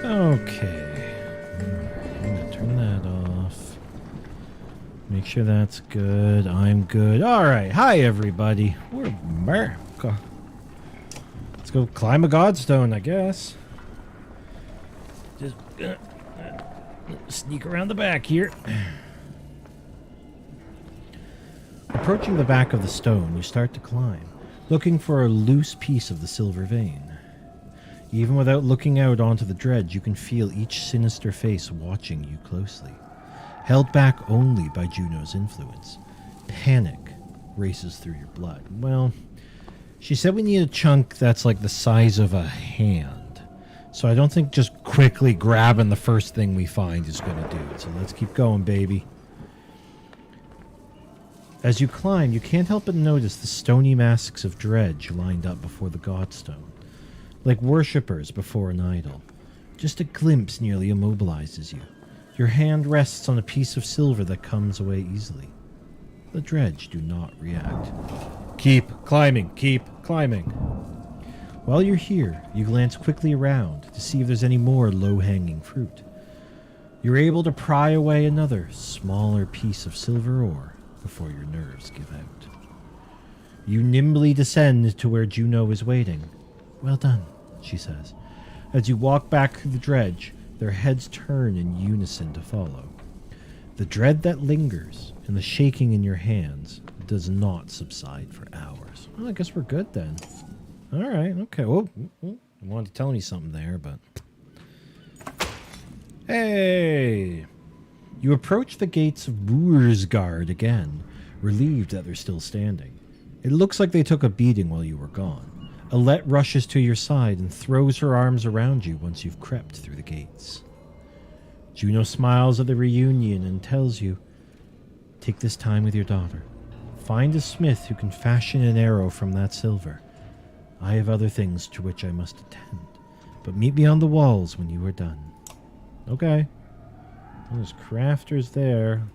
Okay. Alright, I'm going to turn that off. Make sure that's good. I'm good. Alright. Hi, everybody. We're America. Let's go climb a godstone, I guess. Just sneak around the back here. Approaching the back of the stone, you start to climb, looking for a loose piece of the silver vein. Even without looking out onto the dredge, you can feel each sinister face watching you closely. Held back only by Juno's influence, panic races through your blood. Well, she said we need a chunk that's like the size of a hand. So I don't think just quickly grabbing the first thing we find is going to do it. So let's keep going, baby. As you climb, you can't help but notice the stony masks of dredge lined up before the godstone, like worshippers before an idol. Just a glimpse nearly immobilizes you. Your hand rests on a piece of silver that comes away easily. The dredge do not react. Keep climbing, keep climbing. While you're here, you glance quickly around to see if there's any more low-hanging fruit. You're able to pry away another, smaller piece of silver ore before your nerves give out. You nimbly descend to where Juno is waiting. Well done, she says. As you walk back through the dredge, their heads turn in unison to follow. The dread that lingers and the shaking in your hands does not subside for hours. Well, I guess we're good then. All right, okay. Oh, I wanted to tell me something there, but... Hey! You approach the gates of Wursgard again, relieved that they're still standing. It looks like they took a beating while you were gone. Alette rushes to your side and throws her arms around you once you've crept through the gates. Juno smiles at the reunion and tells you, take this time with your daughter. Find a smith who can fashion an arrow from that silver. I have other things to which I must attend, but meet me on the walls when you are done. Okay. There's crafters there.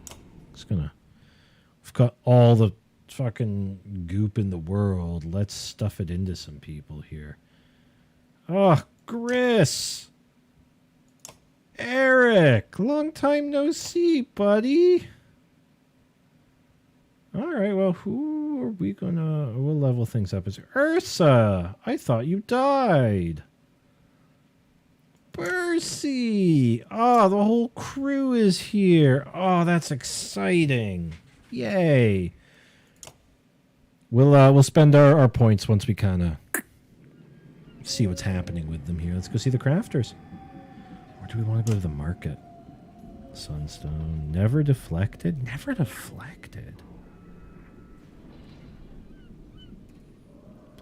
We've got all the fucking goop in the world. Let's stuff it into some people here. Oh, Gris! Eric! Long time no see, buddy. Alright, well, who are we gonna... We'll level things up. Is Ursa! I thought you died. Percy! Oh, the whole crew is here. Oh, that's exciting. Yay. We'll spend our points once we kind of see what's happening with them here. Let's go see the crafters. Or do we want to go to the market? Sunstone. Never deflected? Never deflected.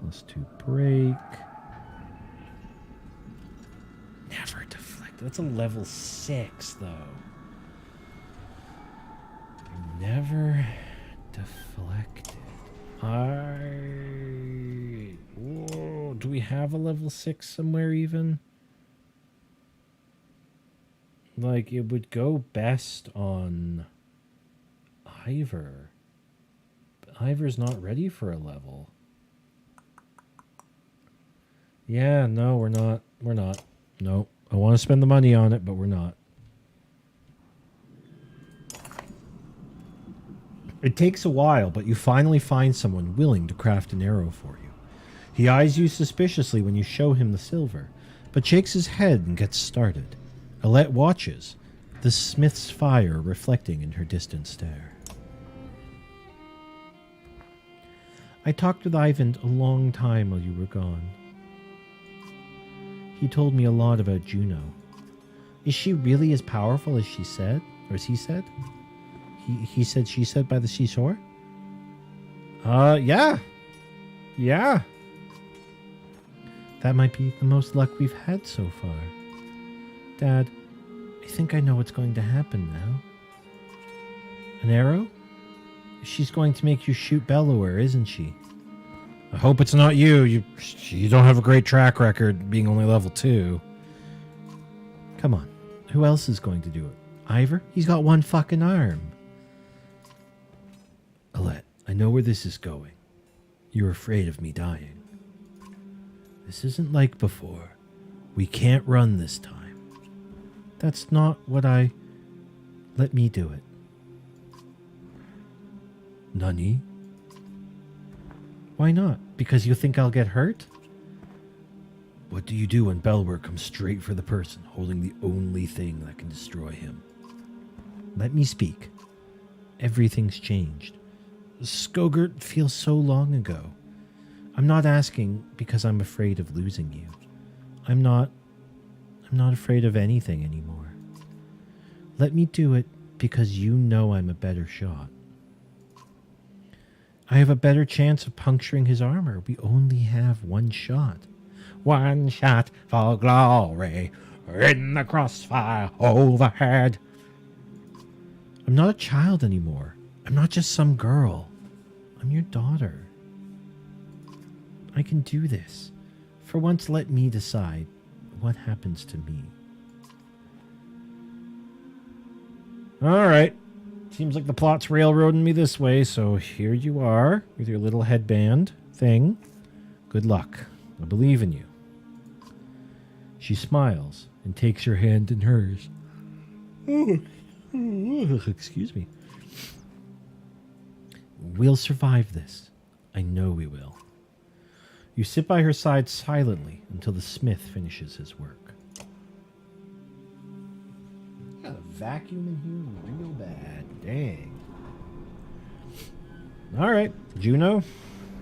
+2 break. Never deflected. That's a level 6, though. Never deflected. Whoa, do we have a level 6 somewhere even? Like, it would go best on Ivor. But Ivor's not ready for a level. Yeah, no, we're not. We're not. No, I want to spend the money on it, but we're not. It takes a while, but you finally find someone willing to craft an arrow for you. He eyes you suspiciously when you show him the silver, but shakes his head and gets started. Alette watches, the smith's fire reflecting in her distant stare. I talked with Ivan a long time while you were gone. He told me a lot about Juno. Is she really as powerful as she said? Or as he said? He said, she said by the seashore? Yeah. Yeah. That might be the most luck we've had so far. Dad, I think I know what's going to happen now. An arrow? She's going to make you shoot Bellower, isn't she? I hope it's not you. You don't have a great track record being only level 2. Come on. Who else is going to do it? Ivor? He's got one fucking arm. Alette, I know where this is going. You're afraid of me dying. This isn't like before. We can't run this time. That's not what I... Let me do it. Nani? Why not? Because you think I'll get hurt? What do you do when Bellower comes straight for the person, holding the only thing that can destroy him? Let me speak. Everything's changed. Skogert feels so long ago. I'm not asking because I'm afraid of losing you. I'm not afraid of anything anymore. Let me do it because you know I'm a better shot. I have a better chance of puncturing his armor. We only have one shot. One shot for glory in the crossfire overhead. I'm not a child anymore. I'm not just some girl. I'm your daughter. I can do this. For once, let me decide what happens to me. All right. Seems like the plot's railroading me this way, so here you are with your little headband thing. Good luck. I believe in you. She smiles and takes your hand in hers. Excuse me. We'll survive this. I know we will. You sit by her side silently until the smith finishes his work. Got a vacuum in here real bad. Dang. All right, Juno.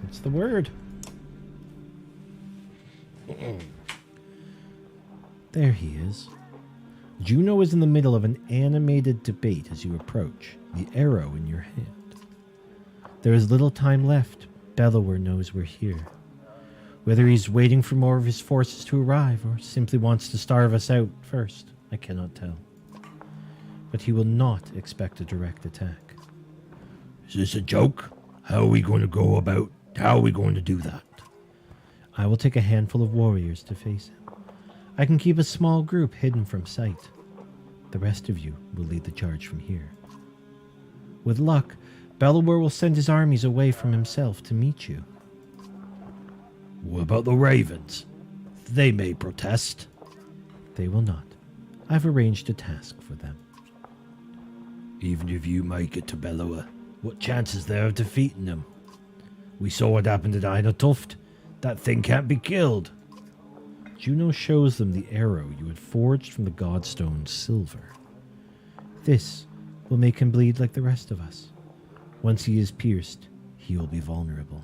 What's the word? There he is. Juno is in the middle of an animated debate as you approach, the arrow in your hand. There is little time left. Bellower knows we're here. Whether he's waiting for more of his forces to arrive or simply wants to starve us out first, I cannot tell. But he will not expect a direct attack. Is this a joke? How are we going to go about? How are we going to do that? I will take a handful of warriors to face him. I can keep a small group hidden from sight. The rest of you will lead the charge from here. With luck, Bellower will send his armies away from himself to meet you. What about the ravens? They may protest. They will not. I've arranged a task for them. Even if you make it to Bellower, what chance is there of defeating them? We saw what happened to Dinah Tuft. That thing can't be killed. Juno shows them the arrow you had forged from the godstone silver. This will make him bleed like the rest of us. Once he is pierced, he will be vulnerable.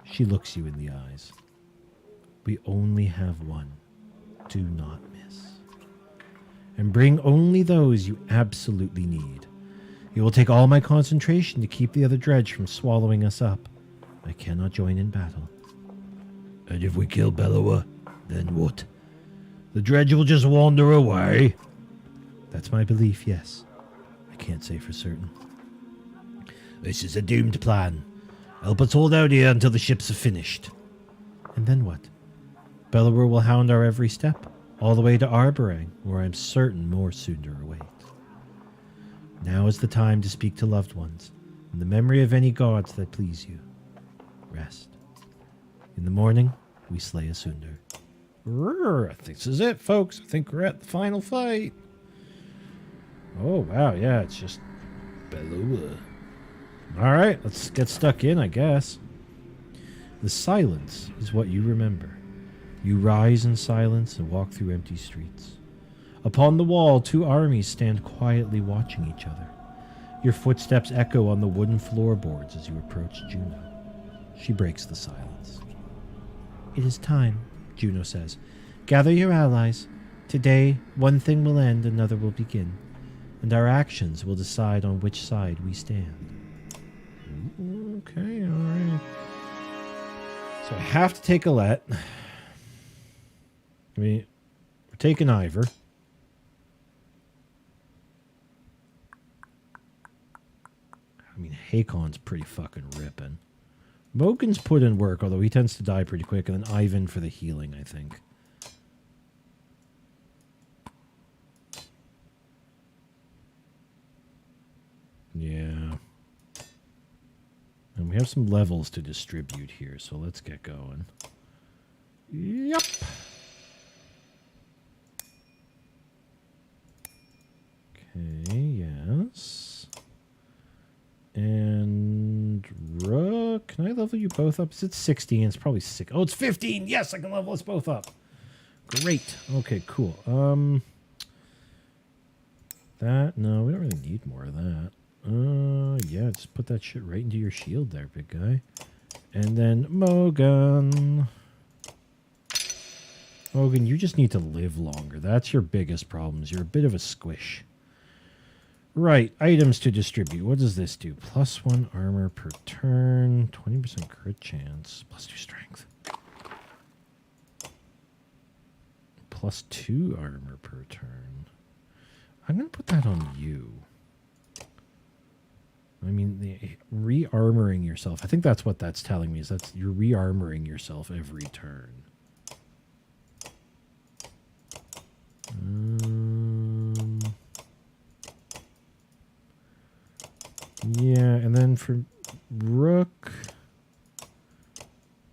She looks you in the eyes. We only have one. Do not miss. And bring only those you absolutely need. It will take all my concentration to keep the other dredge from swallowing us up. I cannot join in battle. And if we kill Bellower, then what? The dredge will just wander away. That's my belief, yes. I can't say for certain. This is a doomed plan. Help us hold out here until the ships are finished. And then what? Bellower will hound our every step, all the way to Arborang, where I'm certain more Sundar await. Now is the time to speak to loved ones, in the memory of any gods that please you. Rest. In the morning, we slay a Sundar. I think this is it, folks. I think we're at the final fight. Oh, wow, yeah, it's just Bellower. All right, let's get stuck in, I guess. The silence is what you remember. You rise in silence and walk through empty streets. Upon the wall, two armies stand quietly watching each other. Your footsteps echo on the wooden floorboards as you approach Juno. She breaks the silence. It is time, Juno says. Gather your allies. Today, one thing will end, another will begin. And our actions will decide on which side we stand. Okay, all right. So I have to take Alette. We're taking Ivor. I mean, Hakon's pretty fucking ripping. Mogan's put in work, although he tends to die pretty quick, and then Ivan for the healing, I think. Yeah. And we have some levels to distribute here, so let's get going. Yep. Okay, yes. And Rook, can I level you both up? Is it 16? It's probably 6. Oh, it's 15. Yes, I can level us both up. Great. Okay, cool. That, no, we don't really need more of that. Yeah, just put that shit right into your shield there, big guy. And then Mogan. Mogan, you just need to live longer. That's your biggest problems. You're a bit of a squish. Right, items to distribute. What does this do? +1 armor per turn, 20% crit chance, +2 strength. +2 armor per turn. I'm going to put that on you. I mean, the re-armoring yourself. I think that's what that's telling me, is that you're re-armoring yourself every turn. Yeah, and then for Rook,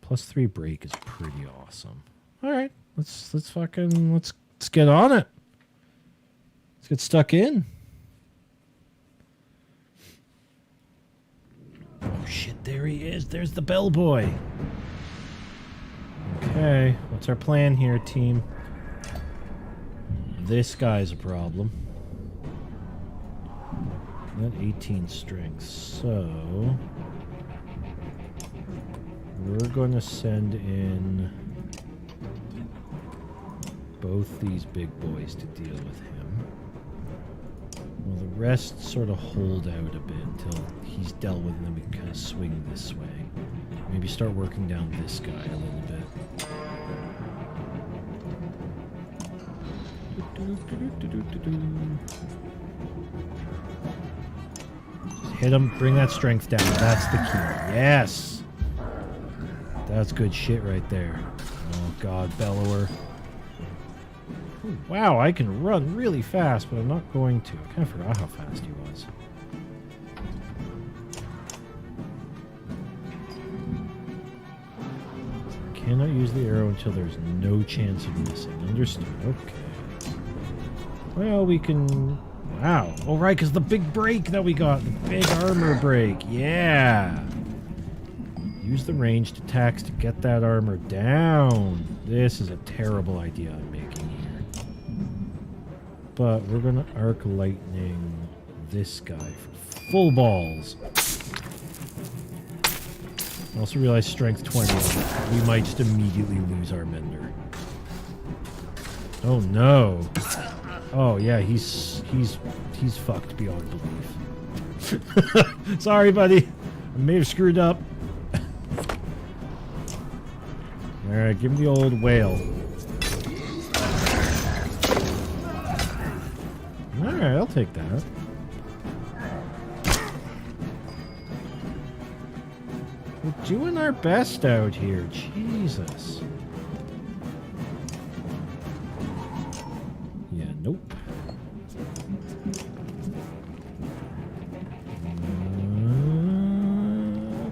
+3 break is pretty awesome. All right, let's get on it. Let's get stuck in. Oh shit, there he is. There's the bellboy. Okay, what's our plan here, team? This guy's a problem. That 18 strength, so we're going to send in both these big boys to deal with him. Well, the rest sort of hold out a bit until he's dealt with, and then we can kind of swing this way. Maybe start working down this guy a little bit. Hit him, bring that strength down. That's the key. Yes! That's good shit right there. Oh god, Bellower. Ooh, wow, I can run really fast, but I'm not going to. I kind of forgot how fast he was. Cannot use the arrow until there's no chance of missing. Understood. Okay. Well, we can... Wow. Oh, right, because the big break that we got. The big armor break. Yeah. Use the ranged attacks to get that armor down. This is a terrible idea I'm making here. But we're going to arc lightning this guy for full balls. I also realize strength 20. We might just immediately lose our mender. Oh no. Oh yeah, he's fucked beyond belief. Sorry, buddy. I may have screwed up. Alright, give him the old whale. Alright, I'll take that. We're doing our best out here. Jesus. Yeah, nope.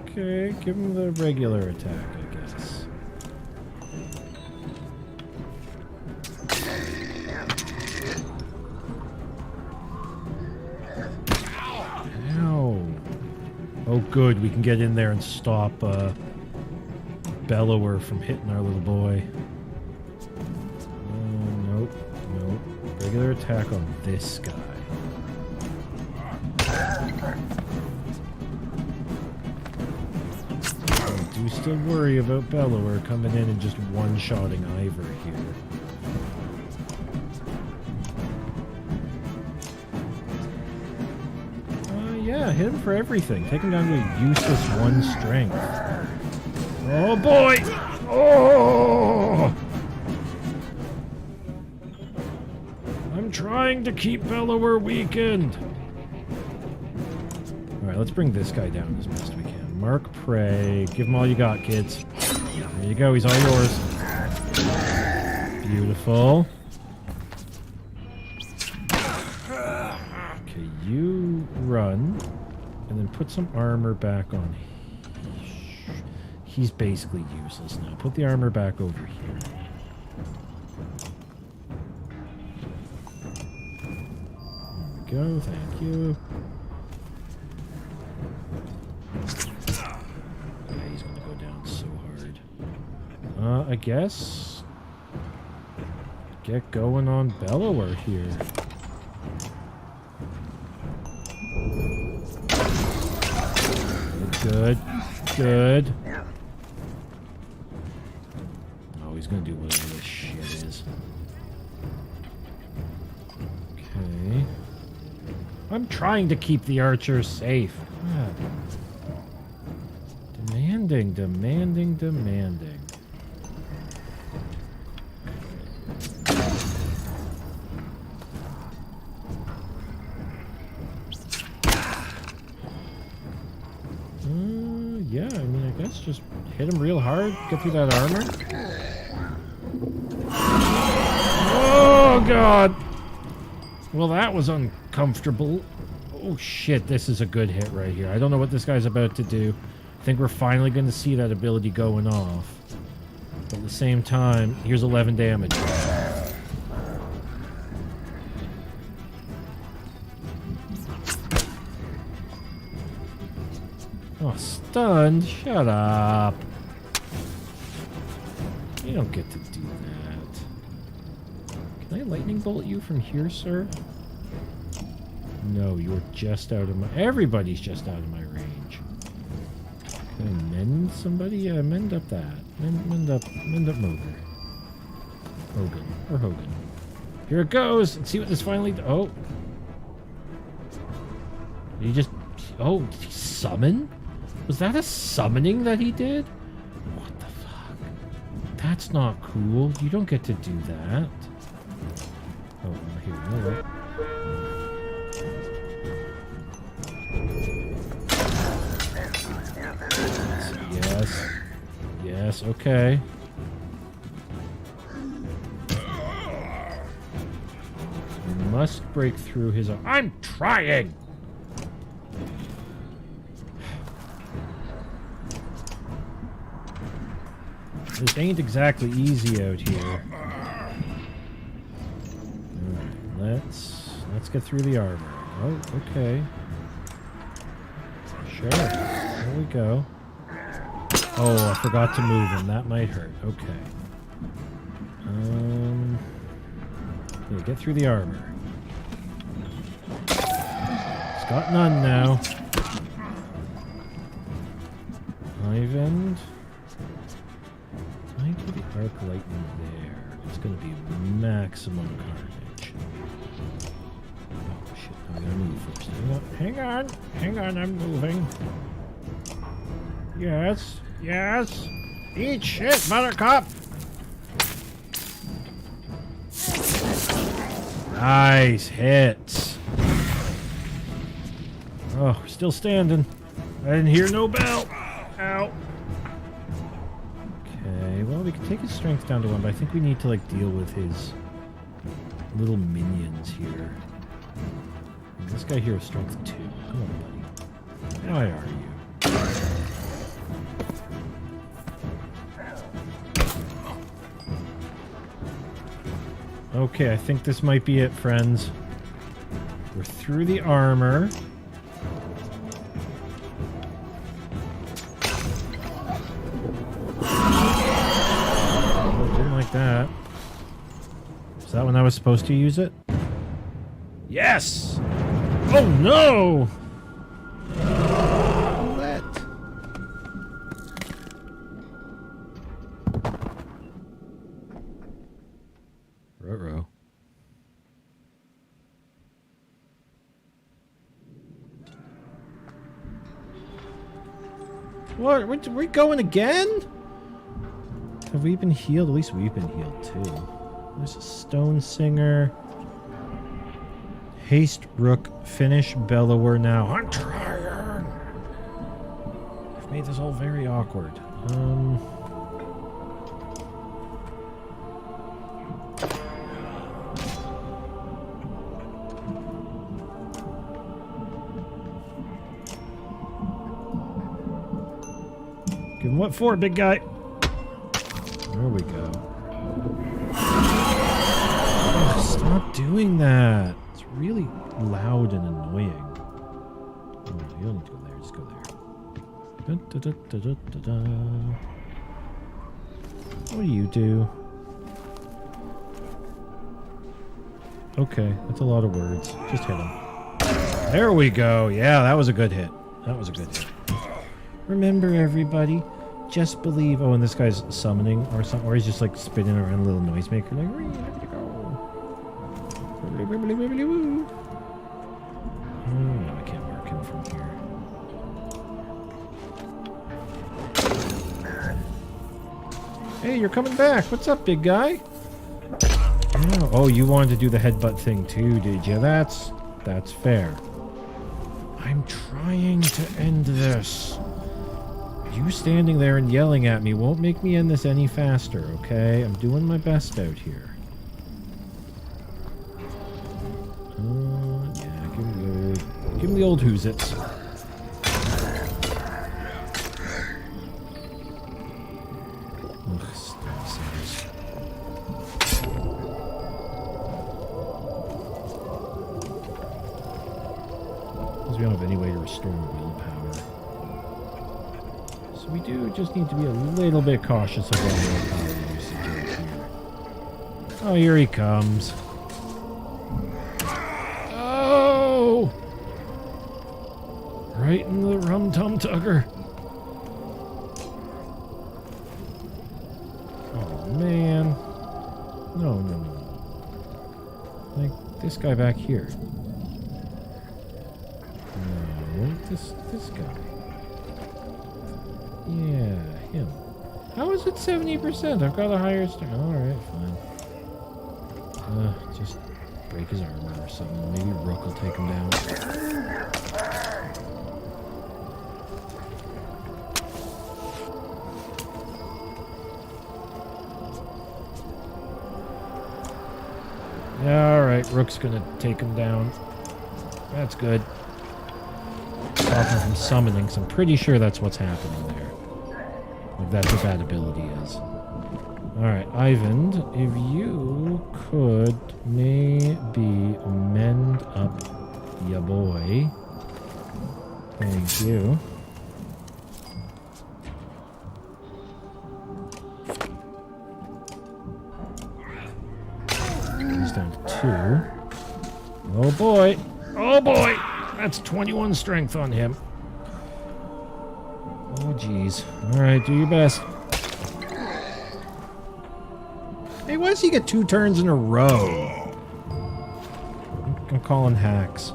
Okay, give him the regular attack, I guess. Ow. Oh good, we can get in there and stop Bellower from hitting our little boy. Nope, nope. Regular attack on this guy. I do still worry about Bellower coming in and just one-shotting Ivor here. Yeah, hit him for everything. Take him down to a useless one strength. Oh boy! Oh! I'm trying to keep Bellower weakened. Alright, let's bring this guy down as best we can. Mark Prey. Give him all you got, kids. There you go, he's all yours. Beautiful. Okay, you run. And then put some armor back on. He's basically useless now. Put the armor back over here. There we go, thank you. Yeah, he's gonna go down so hard. I guess... get going on Bellower here. Good. Good. Oh, he's gonna do whatever this shit is. Okay. I'm trying to keep the archers safe. God. Demanding, demanding, demanding. Yeah, I mean, I guess just hit him real hard, get through that armor. Oh, God! Well, that was uncomfortable. Oh, shit, this is a good hit right here. I don't know what this guy's about to do. I think we're finally going to see that ability going off. But at the same time, here's 11 damage. Oh, stunned? Shut up. You don't get to do that. Can I lightning bolt you from here, sir? No, you're just out of my... Everybody's just out of my range. Can I mend somebody? Yeah, mend up that. Mend up Moger. Hogan. Or Hogan. Here it goes! Let's see what this finally... Oh. Did he just... Oh, did he summon? Was that a summoning that he did? What the fuck? That's not cool. You don't get to do that. Oh, well, here, you know what? Yes. Yes, okay. You must break through his... I'm trying! This ain't exactly easy out here. Alright, let's get through the armor. Oh, okay. Sure. There we go. Oh, I forgot to move him. That might hurt. Okay. Yeah, get through the armor. It's got none now. Ivan. I do the arc lightning there. It's going to be maximum carnage. Oh shit! I gotta move first. Hang on. Hang on. I'm moving. Yes. Yes. Eat shit, Buttercup. Nice hits. Oh, we're still standing. I didn't hear no bell. Ow. Okay, well, we can take his strength down to 1, but I think we need to, like, deal with his little minions here. And this guy here is strength 2. Come on, buddy. How are you? Okay, I think this might be it, friends. We're through the armor. Oh, didn't like that. Is that when I was supposed to use it? Yes! Oh no! What? Ruh-roh. What? We're going again? Have we been healed? At least we've been healed too. There's a stone singer. Haste Rook. Finish Bellower now. I'm trying. I've made this all very awkward. Give him what for, big guy? There we go. Oh, stop doing that. It's really loud and annoying. Oh, you don't need to go there. Just go there. Da, da, da, da, da, da. What do you do? Okay, that's a lot of words. Just hit him. There we go. Yeah, that was a good hit. That was a good hit. Remember, everybody, just believe. Oh, and this guy's summoning or something, or he's just like spinning around a little noisemaker, like. Oh, I can't mark him from here. Hey, you're coming back. What's up, big guy? Oh, you wanted to do the headbutt thing too, did you? That's fair. I'm trying to end this. You standing there and yelling at me won't make me end this any faster, okay? I'm doing my best out here. Yeah, give him the old whoozits. Ugh, stop singers. Because we don't have any way to restore willpower. So we do just need to be a little bit cautious of our willpower usage out here. Oh, here he comes. Oh! Right in the rum-tum-tugger. Oh, man. No. Like, this guy back here. No, this guy. Yeah, him. How is it 70%? I've got a higher strength. Alright, fine. Just break his armor or something. Maybe Rook will take him down. Alright, Rook's gonna take him down. That's good. Stop him from summoning, because I'm pretty sure that's what's happening there. Like, that's what that ability is. Alright, Ivan, if you could maybe mend up ya boy. Thank you. boy. Oh boy. That's 21 strength on him. Oh jeez. Alright, do your best. Hey, why does he get 2 turns in a row? I'm calling hacks.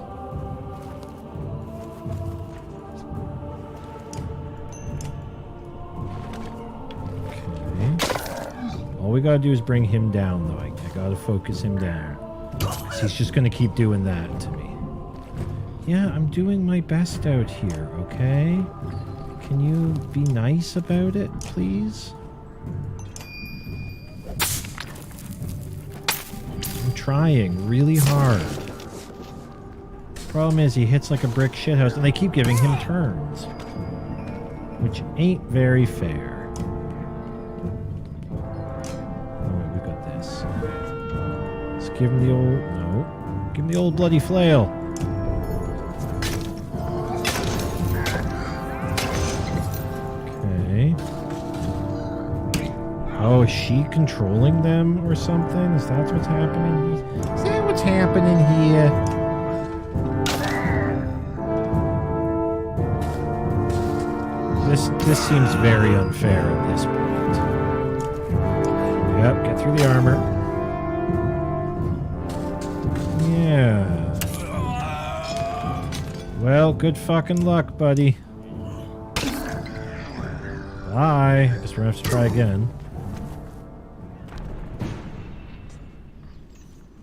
All we gotta do is bring him down, though. I gotta focus him down. 'Cause he's just gonna keep doing that to me. Yeah, I'm doing my best out here, okay? Can you be nice about it, please? I'm trying really hard. Problem is, he hits like a brick shithouse, and they keep giving him turns. Which ain't very fair. Give him the old... No. Give him the old bloody flail. Okay. Oh, is she controlling them or something? Is that what's happening? Is that what's happening here? This seems very unfair at this point. Yep, get through the armor. Yeah. Well, good fucking luck, buddy. Bye. Guess we're gonna have to try again.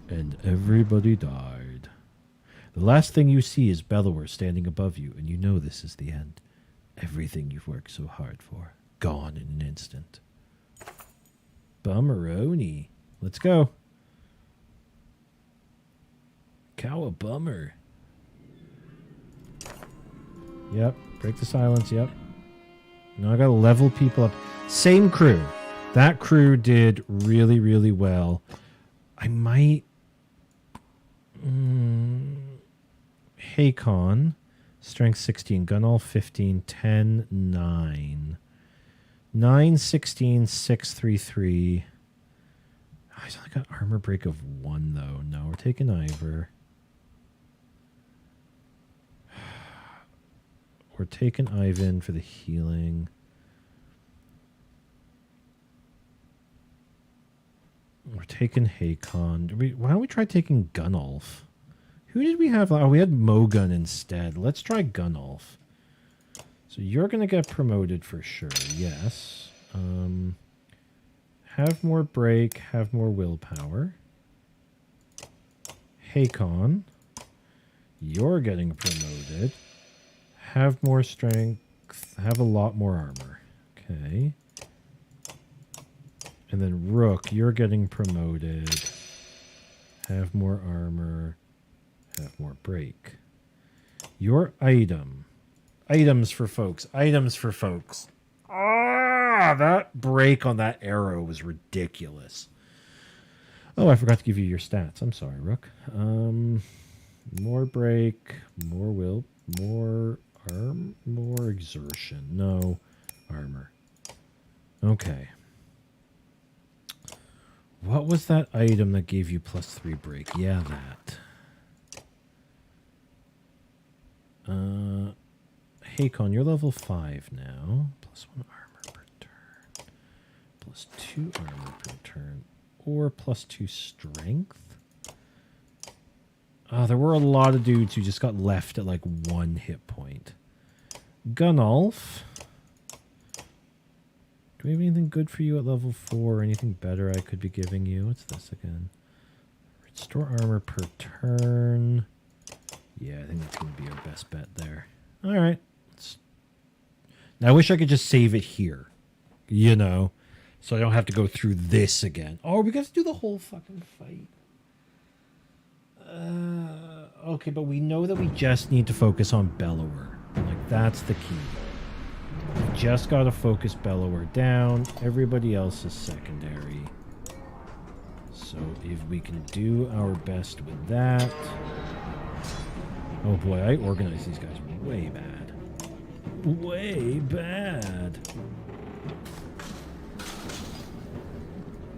And everybody died. The last thing you see is Bellower standing above you, and you know this is the end. Everything you've worked so hard for, gone in an instant. Bummeroni. Let's go. Cowabummer. Yep. Break the silence. Yep. Now I gotta level people up. Same crew. That crew did really, really well. I might... Hakon. Strength 16. Gunall 15. 10. 9. 9, 16, 6, 3, 3. He's only got armor break of 1, though. No, we're taking Ivor. We're taking Ivan for the healing. We're taking Hakon. Why don't we try taking Gunnulf? Who did we have? Oh, we had Mogun instead. Let's try Gunnulf. So you're going to get promoted for sure. Yes. Have more break. Have more willpower. Hakon. You're getting promoted. Have more strength. Have a lot more armor. Okay. And then Rook, you're getting promoted. Have more armor. Have more break. Your item. Items for folks. Items for folks. Ah, that break on that arrow was ridiculous. Oh, I forgot to give you your stats. I'm sorry, Rook. More break. More will. More arm. More exertion. No. Armor. Okay. What was that item that gave you +3 break? Yeah, that. Hakon, you're level 5 now. +1 armor per turn. +2 armor per turn. Or +2 strength. There were a lot of dudes who just got left at like 1 hit point. Gunnulf. Do we have anything good for you at level 4? Anything better I could be giving you? What's this again? Restore armor per turn. Yeah, I think that's going to be our best bet there. All right. Now, I wish I could just save it here. You know? So I don't have to go through this again. Oh, we got to do the whole fucking fight. Okay, but we know that we just need to focus on Bellower. Like, that's the key. We just got to focus Bellower down. Everybody else is secondary. So if we can do our best with that... Oh boy, I organized these guys way bad. Way bad.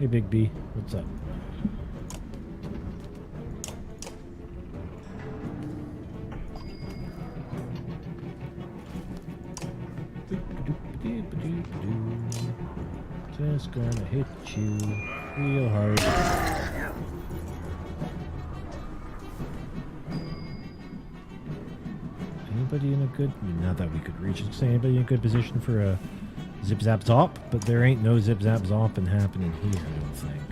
Hey, Big B. What's up? Just gonna hit you real hard. Anybody in a good... Not that we could reach. Say anybody in a good position for a zip-zap-zop? But there ain't no zip-zap-zopping happening here, I don't think.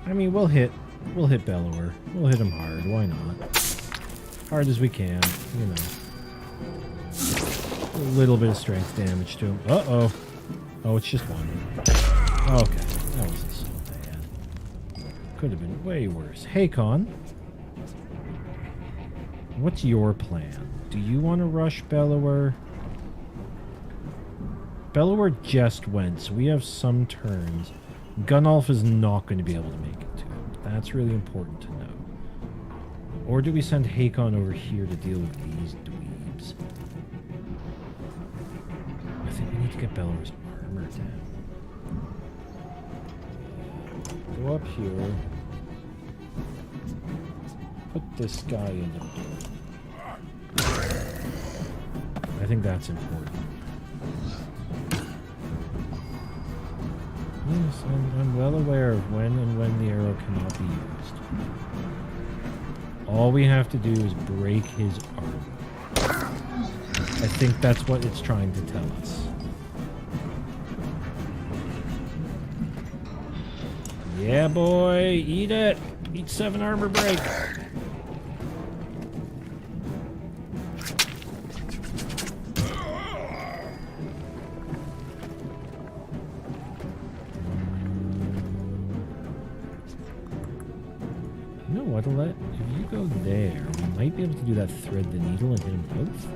I mean, we'll hit Bellower. We'll hit him hard. Why not? Hard as we can, you know. A little bit of strength damage to him. Uh-oh. Oh, it's just one. Okay, that wasn't so bad. Could have been way worse. Hey, Con. What's your plan? Do you want to rush Bellower? Bellower just went, so we have some turns. Gunnulf is not going to be able to make it to him. That's really important to know. Or do we send Hakon over here to deal with these dweebs? I think we need to get Bellower's armor down. Go up here. Put this guy in the door. I think that's important. Yes, I'm well aware of when and when the arrow cannot be used. All we have to do is break his armor. I think that's what it's trying to tell us. Yeah, boy, eat it. Eat 7 armor break. You know what, if you go there, we might be able to do that thread the needle and hit them both.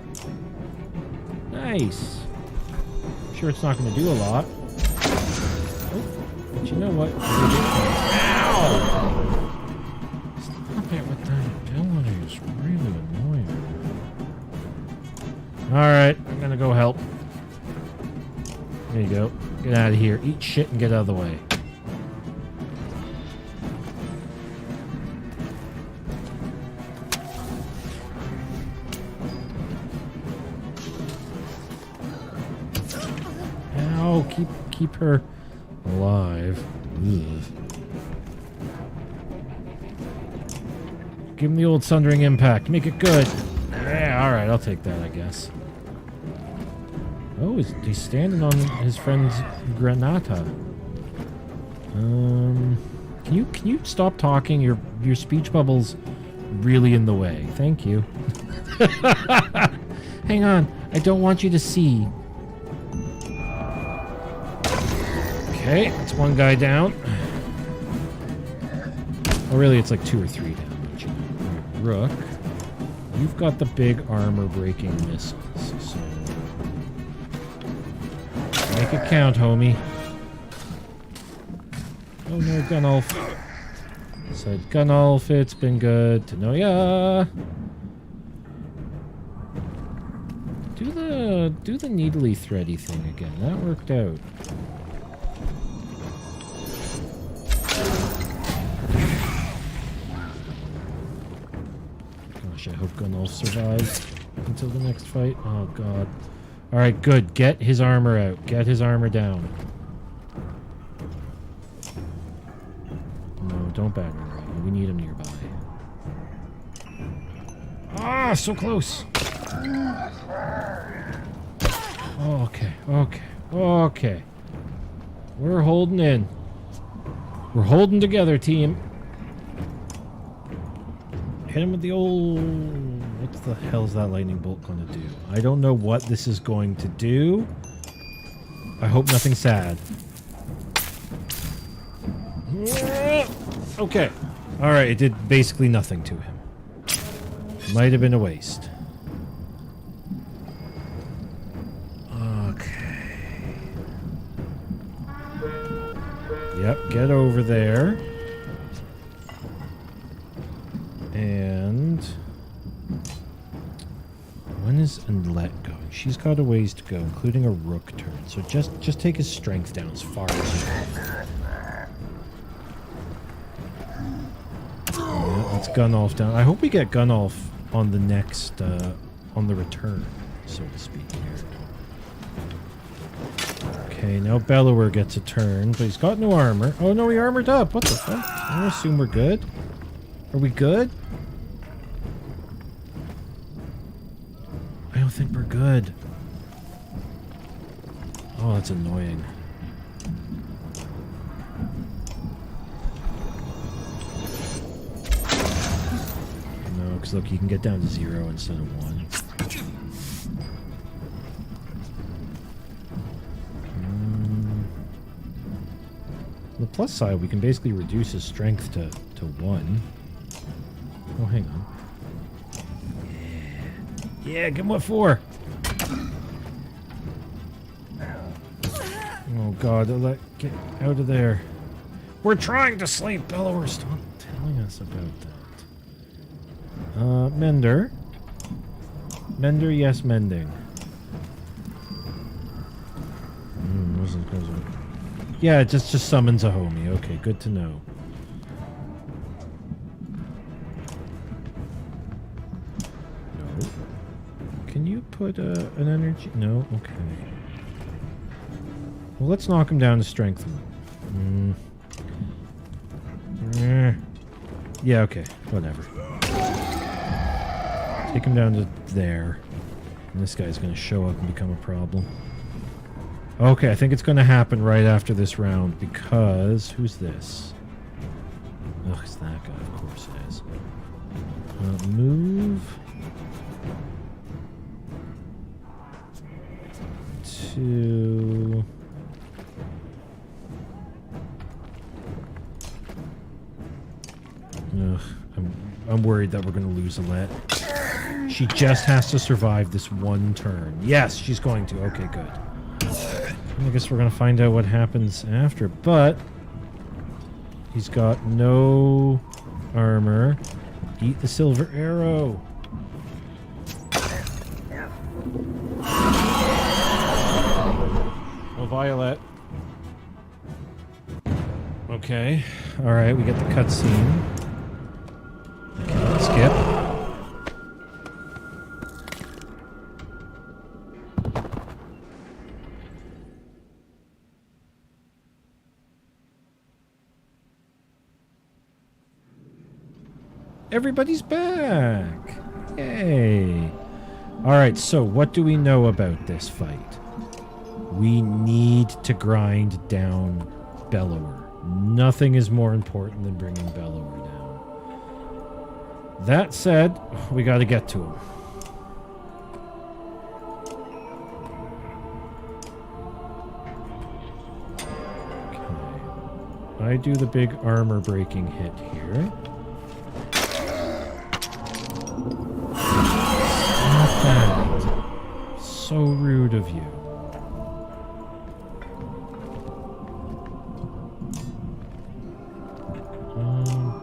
Nice. I'm sure it's not going to do a lot. Oh, but you know what? Ow! Stop it with that ability. It's really annoying. Alright, I'm going to go help. There you go. Get out of here. Eat shit and get out of the way. Ow, keep her alive. Ugh. Give him the old Sundering Impact. Make it good. Yeah, alright, I'll take that, I guess. Oh, he's standing on his friend's Granata. Can you stop talking? Your speech bubble's really in the way. Thank you. Hang on. I don't want you to see. Okay, that's one guy down. Oh, really, it's like 2 or 3 down. But you know. Rook, you've got the big armor-breaking missiles, so make it count, homie. Oh no, Gunnulf. Said Gunnulf, it's been good to know ya. Do the needly thready thing again. That worked out. Gosh, I hope Gunnulf survives until the next fight. Oh god. Alright, good. Get his armor out. Get his armor down. No, don't batter him. We need him nearby. Ah, so close. Okay. We're holding in. We're holding together, team. Hit him with the old... What the hell is that lightning bolt going to do? I don't know what this is going to do. I hope nothing sad. Okay. Alright, it did basically nothing to him. Might have been a waste. Okay. Yep, get over there. And... when is Unlet going? She's got a ways to go, including a rook turn. So just take his strength down as far as you can. Yeah, that's Gunnulf down. I hope we get Gunnulf on the next, on the return, so to speak. Here. Okay, now Bellower gets a turn, but he's got no armor. Oh no, he armored up. What the fuck? I assume we're good. Are we good? I don't think we're good. Oh, that's annoying. No, because look, you can get down to 0 instead of 1. On the plus side, we can basically reduce his strength to 1. Oh, hang on. Yeah, give him what for? Oh god, get out of there. We're trying to sleep, Bellower. Stop telling us about that. Mender. Mender, yes, mending. Yeah, it just summons a homie. Okay, good to know. No. Can you put an energy? No? Okay. Well, let's knock him down to strength. Yeah, okay. Whatever. Take him down to there. And this guy's going to show up and become a problem. Okay, I think it's going to happen right after this round because... Who's this? Ugh, it's that guy. Of course it is. Move... to... Ugh, I'm worried that we're going to lose Alette. She just has to survive this one turn. Yes, she's going to. Okay, good. I guess we're going to find out what happens after, but he's got no armor. Eat the silver arrow. Oh, Violet. Okay. Alright, we get the cutscene. Okay, skip. Everybody's back! Yay! Alright, so what do we know about this fight? We need to grind down Bellower. Nothing is more important than bringing Bellower down. That said, we gotta get to him. Okay. I do the big armor breaking hit here. So rude of you.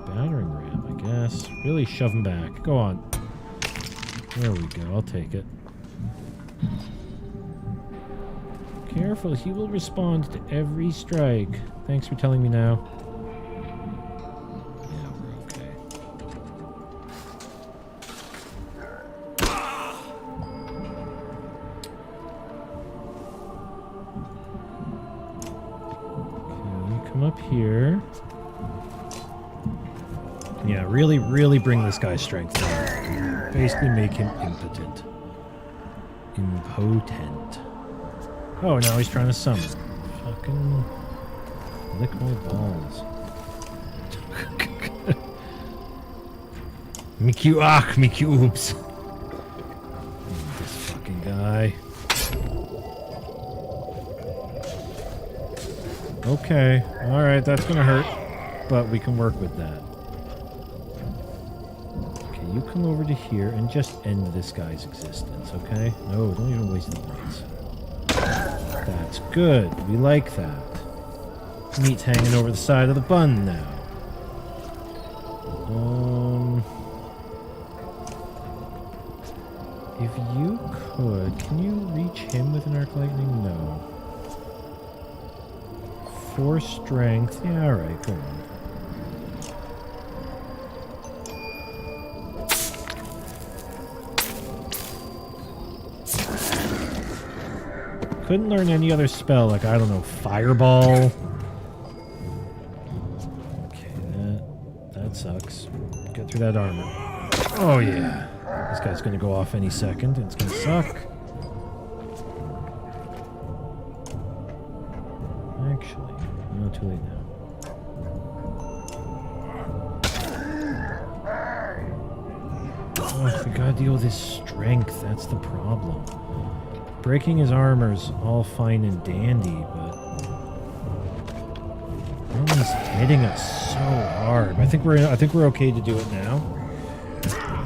Battering ram, I guess. Really shove him back. Go on. There we go. I'll take it. Careful, he will respond to every strike. Thanks for telling me now. Yeah, we're okay. Come up here. Yeah, really bring this guy's strength down. Basically make him impotent. Impotent. Oh, now he's trying to summon. Fucking lick my balls. Me cubes. This fucking guy. Okay, alright, that's gonna hurt, but we can work with that. Okay, you come over to here and just end this guy's existence, okay? No, don't even waste the points. That's good, we like that. Meat's hanging over the side of the bun now. If you could, can you reach him with an arc lightning? No. 4 strength. Yeah, alright, go on. couldn't learn any other spell, like, I don't know, Fireball. Okay, that sucks. Get through that armor. Oh, yeah. This guy's gonna go off any second, and it's gonna suck. Actually, no, too late now. Oh, we gotta deal with his strength. That's the problem. Breaking his armor's all fine and dandy, but he's hitting us so hard. I think we're okay to do it now.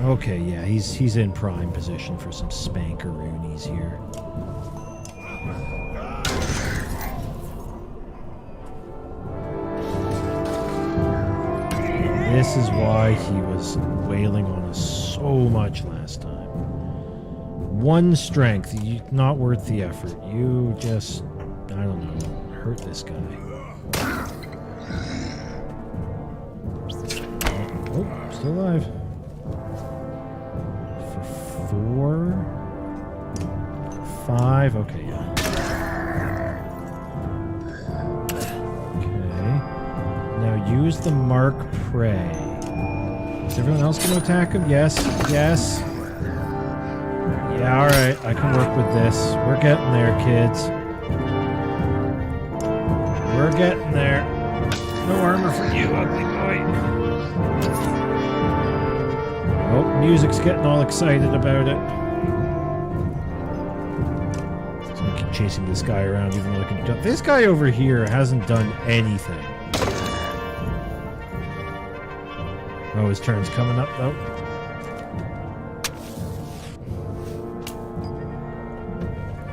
Okay, yeah, he's in prime position for some spankaroonies here. This is why he was wailing on us so much last time. One strength, not worth the effort. You just, I don't know, hurt this guy. Oh, still alive. For 4, 5, okay, yeah. Now use the mark prey. Is everyone else going to attack him? Yes. Yes. Yeah, alright. I can work with this. We're getting there, kids. We're getting there. No armor for you, ugly boy. Oh, music's getting all excited about it. So I keep chasing this guy around even though I can jump. This guy over here hasn't done anything. Oh, his turn's coming up, though.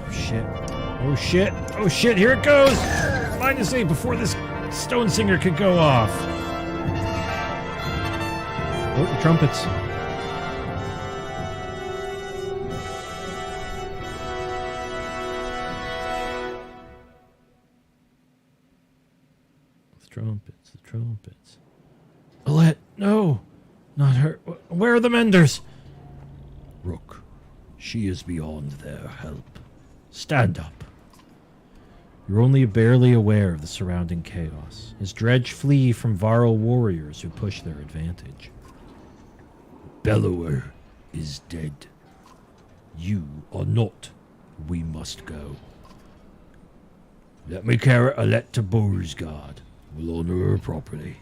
Oh, shit. Oh, shit. Oh, shit. Here it goes. -8 before this stone singer could go off. Oh, the trumpets. The trumpets. The trumpets. Alette, no! Not her. Where are the menders? Rook, she is beyond their help. Stand up. You're only barely aware of the surrounding chaos, as Dredge flee from Varl warriors who push their advantage. Bellower is dead. You are not. We must go. Let me carry Alette to Borsgard. We'll honor her properly.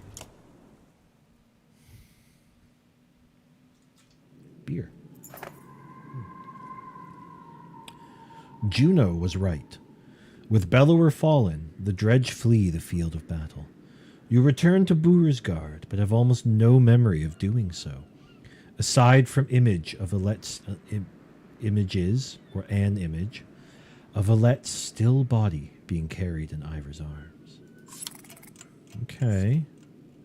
Beer. Juno was right. With Bellower fallen, the Dredge flee the field of battle. You return to Borsgard, but have almost no memory of doing so, aside from images of Alette's still body being carried in Ivor's arms. Okay.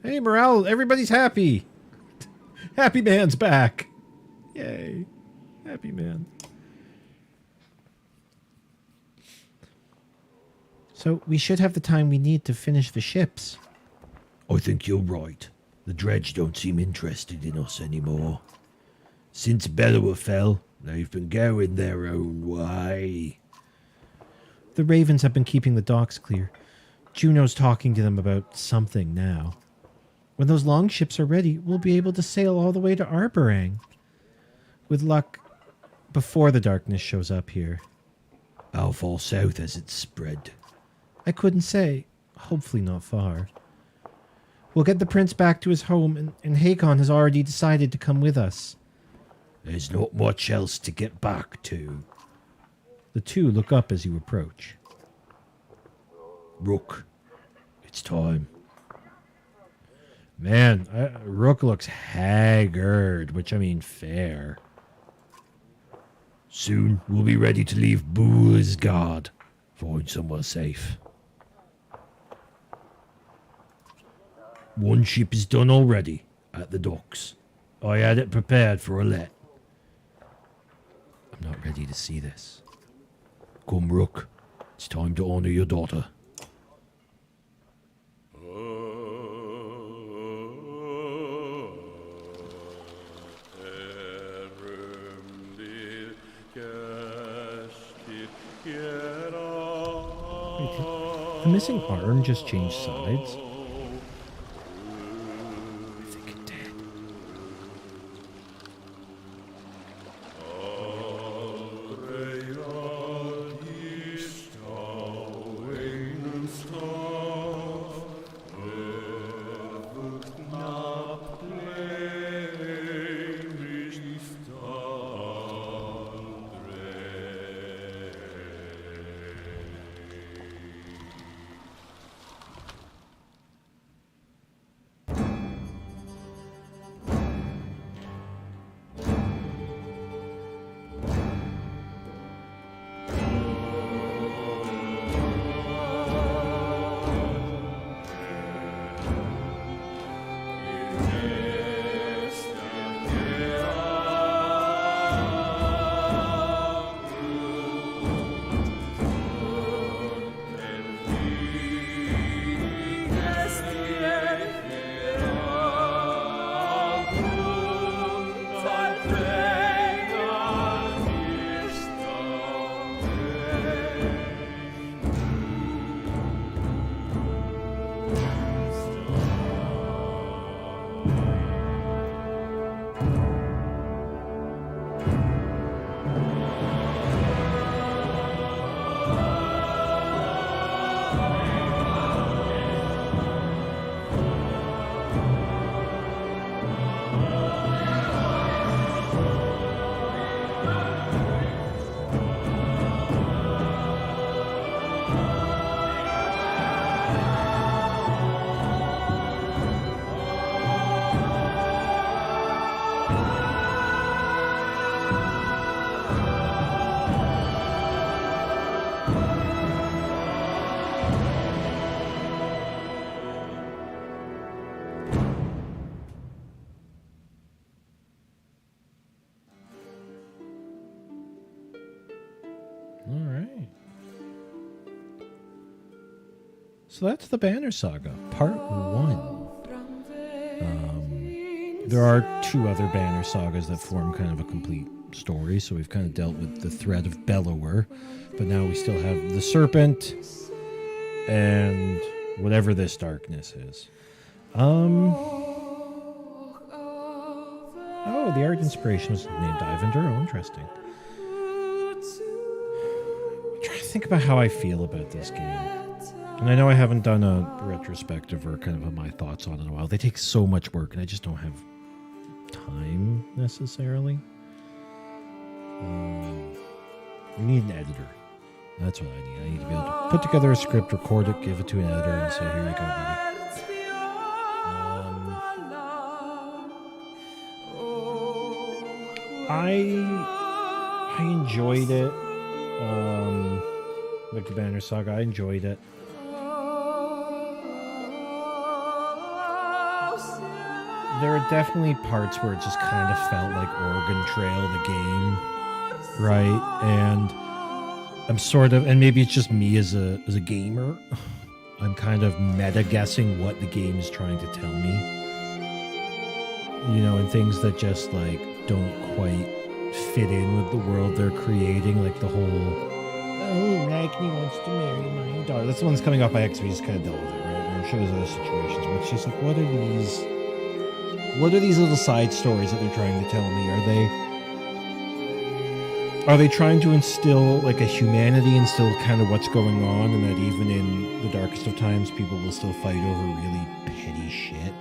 Hey, morale! Everybody's happy. Happy man's back. Yay. Happy man. So we should have the time we need to finish the ships. I think you're right. The Dredge don't seem interested in us anymore. Since Bellower fell, they've been going their own way. The Ravens have been keeping the docks clear. Juno's talking to them about something now. When those longships are ready, we'll be able to sail all the way to Arborang. With luck, before the darkness shows up here. How far south has it spread? I couldn't say. Hopefully not far. We'll get the prince back to his home, and Hakon has already decided to come with us. There's not much else to get back to. The two look up as you approach. Rook, it's time. Man, Rook looks haggard, which I mean fair. Soon we'll be ready to leave Borsgard. Find somewhere safe. One ship is done already, at the docks. I had it prepared for Alette. I'm not ready to see this. Come, Rook. It's time to honor your daughter. Get The missing arm just changed sides. I think it did. All right. So that's the Banner Saga, Part 1. There are 2 other Banner Sagas that form kind of a complete story, so we've kind of dealt with the threat of Bellower, but now we still have the Serpent and whatever this darkness is. Oh, the art inspiration was named Ivan Duro. Interesting. I'm trying to think about how I feel about this game. And I know I haven't done a retrospective or kind of my thoughts on it in a while. They take so much work, and I just don't have time necessarily. We need an editor. That's what I need. I need to be able to put together a script, record it, give it to an editor, and say, here you go, buddy. I enjoyed it. Like the Banner Saga, I enjoyed it. There are definitely parts where it just kind of felt like Oregon Trail, the game, right? And I'm sort of, and maybe it's just me as a gamer, I'm kind of meta guessing what the game is trying to tell me. You know, and things that just like don't quite fit in with the world they're creating, like the whole, oh, Ragni wants to marry my daughter. That's the one that's coming off by X. We just kind of dealt with it, right? And I'm sure there's other situations where it's just like, what are these little side stories that they're trying to tell me? Are they trying to instill like a humanity and still kind of what's going on, and that even in the darkest of times people will still fight over really petty shit?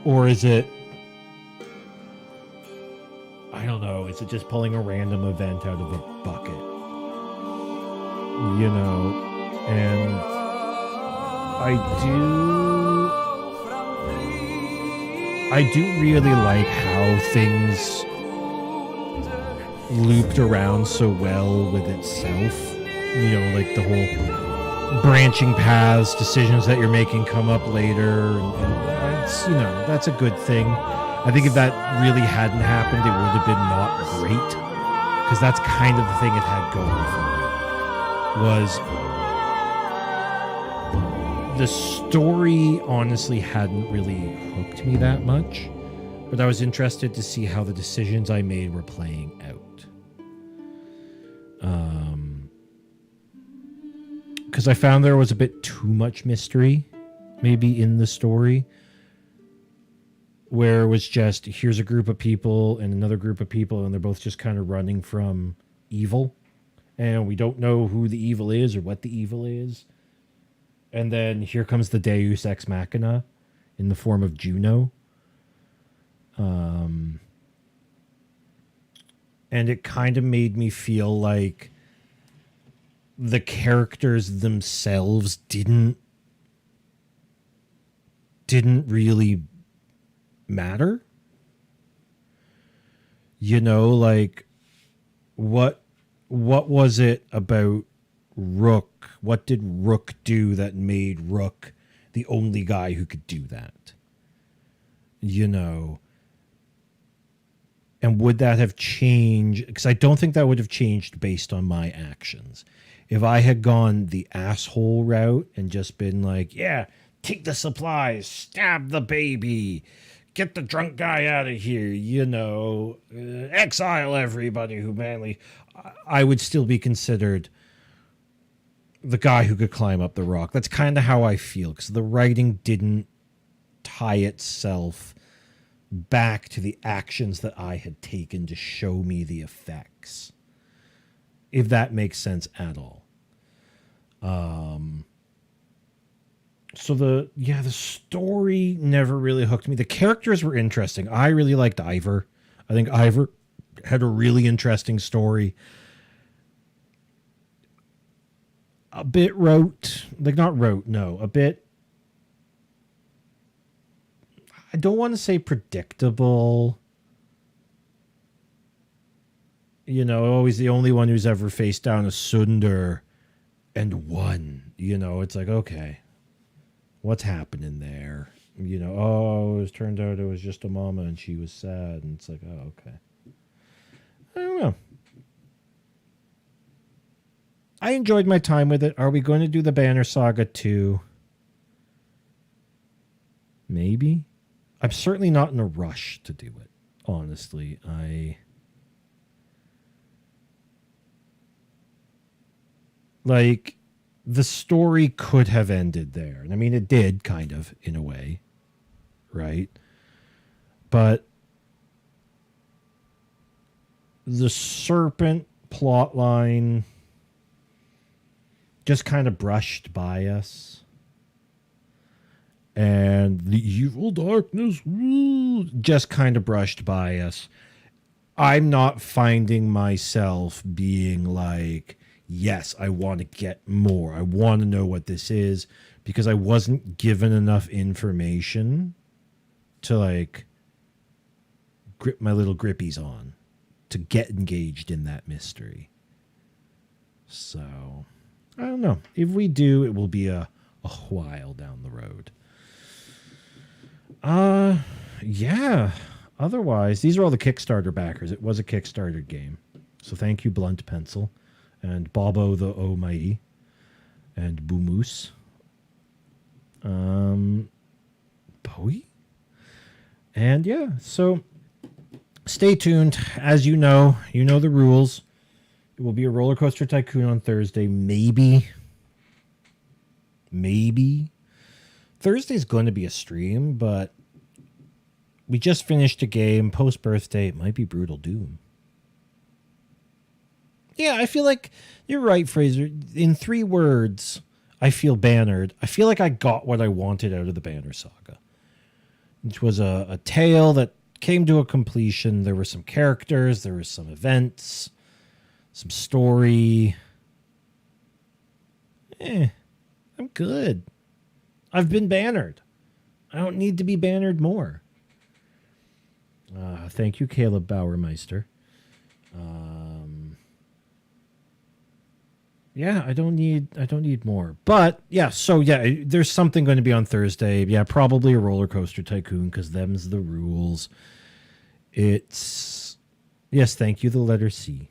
Or is it, I don't know, is it just pulling a random event out of a bucket? You know, and I do really like how things looped around so well with itself. You know, like the whole branching paths, decisions that you're making come up later. And it's, you know, that's a good thing. I think if that really hadn't happened, it would have been not great. Because that's kind of the thing it had going for it. Was the story honestly hadn't really hooked me that much, but I was interested to see how the decisions I made were playing out. because I found there was a bit too much mystery, maybe in the story, where it was just here's a group of people and another group of people, and they're both just kind of running from evil, and we don't know who the evil is or what the evil is. And then here comes the Deus Ex Machina in the form of Juno. And it kind of made me feel like the characters themselves didn't really matter. You know, like what was it about Rook? What did Rook do that made Rook the only guy who could do that? You know, and would that have changed? Because I don't think that would have changed based on my actions. If I had gone the asshole route and just been like, yeah, take the supplies, stab the baby, get the drunk guy out of here, you know, exile everybody who manly, I would still be considered the guy who could climb up the rock. That's kind of how I feel, because the writing didn't tie itself back to the actions that I had taken to show me the effects, if that makes sense at all. So the story never really hooked me. The characters were interesting. I really liked Ivor. I think Ivor had a really interesting story. A bit a bit, I don't want to say predictable. You know, always the only one who's ever faced down a Sunder and won. You know, it's like, okay, what's happening there? You know, oh, it turned out it was just a mama and she was sad. And it's like, oh, okay. I don't know. I enjoyed my time with it. Are we going to do the Banner Saga 2? Maybe. I'm certainly not in a rush to do it, honestly. Like, the story could have ended there. And I mean, it did, kind of, in a way. Right? But the serpent plotline just kind of brushed by us. And the evil darkness just kind of brushed by us. I'm not finding myself being like, yes, I want to get more. I want to know what this is, because I wasn't given enough information to like grip my little grippies on to get engaged in that mystery. So I don't know. If we do, it will be a while down the road. Yeah. Otherwise, these are all the Kickstarter backers. It was a Kickstarter game. So thank you, Blunt Pencil, and Bobo the Almighty, and Boomoose. Bowie? And yeah, so stay tuned. As you know the rules. It will be a Roller Coaster Tycoon on Thursday. Maybe. Thursday's going to be a stream, but we just finished a game post-birthday. It might be Brutal Doom. Yeah, I feel like you're right, Fraser. In 3 words, I feel bannered. I feel like I got what I wanted out of the Banner Saga, which was a tale that came to a completion. There were some characters, there were some events, some story. I'm good. I've been bannered. I don't need to be bannered more. Thank you, Caleb Bauermeister. Yeah, I don't need more. But yeah, so yeah, there's something going to be on Thursday. Yeah, probably a Roller Coaster Tycoon, because them's the rules. It's yes, thank you, the letter C.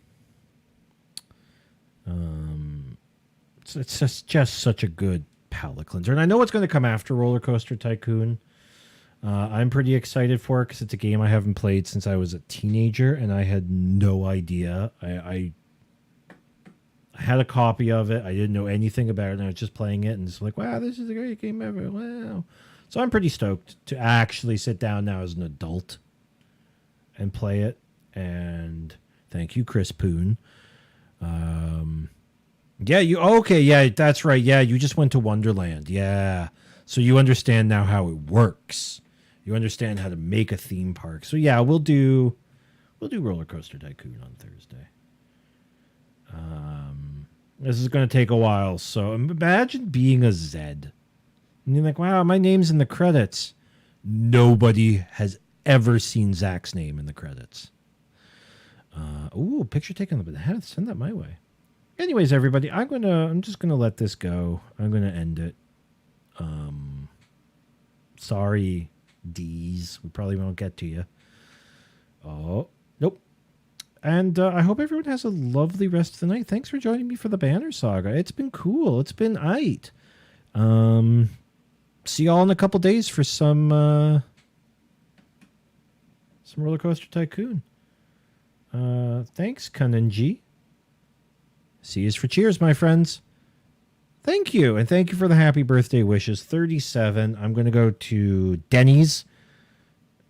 It's just such a good palate cleanser, and I know what's going to come after Roller Coaster Tycoon. I'm pretty excited for it because it's a game I haven't played since I was a teenager, and I had no idea. I I had a copy of it. I didn't know anything about it, and I was just playing it, and it's like, wow, this is a great game ever. Wow. So I'm pretty stoked to actually sit down now as an adult and play it. And thank you, Chris Poon. Yeah, yeah, that's right. Yeah, you just went to Wonderland. Yeah. So you understand now how it works. You understand how to make a theme park. So yeah, we'll do Roller Coaster Tycoon on Thursday. This is going to take a while. So imagine being a Zed. And you're like, wow, my name's in the credits. Nobody has ever seen Zach's name in the credits. Picture taken of it. Send that my way. Anyways, everybody, I'm just gonna let this go. I'm gonna end it. Sorry, D's. We probably won't get to you. Oh, nope. And I hope everyone has a lovely rest of the night. Thanks for joining me for the Banner Saga. It's been cool. It's been aight. See y'all in a couple days for some Roller Coaster Tycoon. Thanks, Kananji. See yous for cheers, my friends. Thank you, and thank you for the happy birthday wishes. 37. I'm going to go to Denny's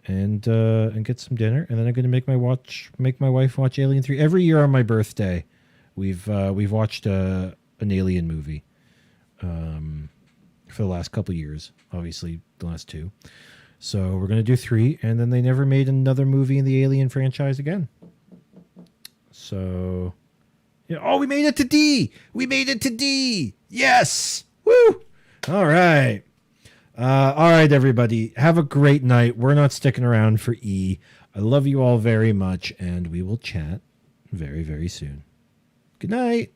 and get some dinner, and then I'm going to make my wife watch Alien 3. Every year on my birthday, we've watched an Alien movie. For the last couple years, obviously the last 2. So we're going to do 3, and then they never made another movie in the Alien franchise again. So, yeah. Oh, we made it to D. We made it to D. Yes. Woo. All right. All right, everybody. Have a great night. We're not sticking around for E. I love you all very much, and we will chat very, very soon. Good night.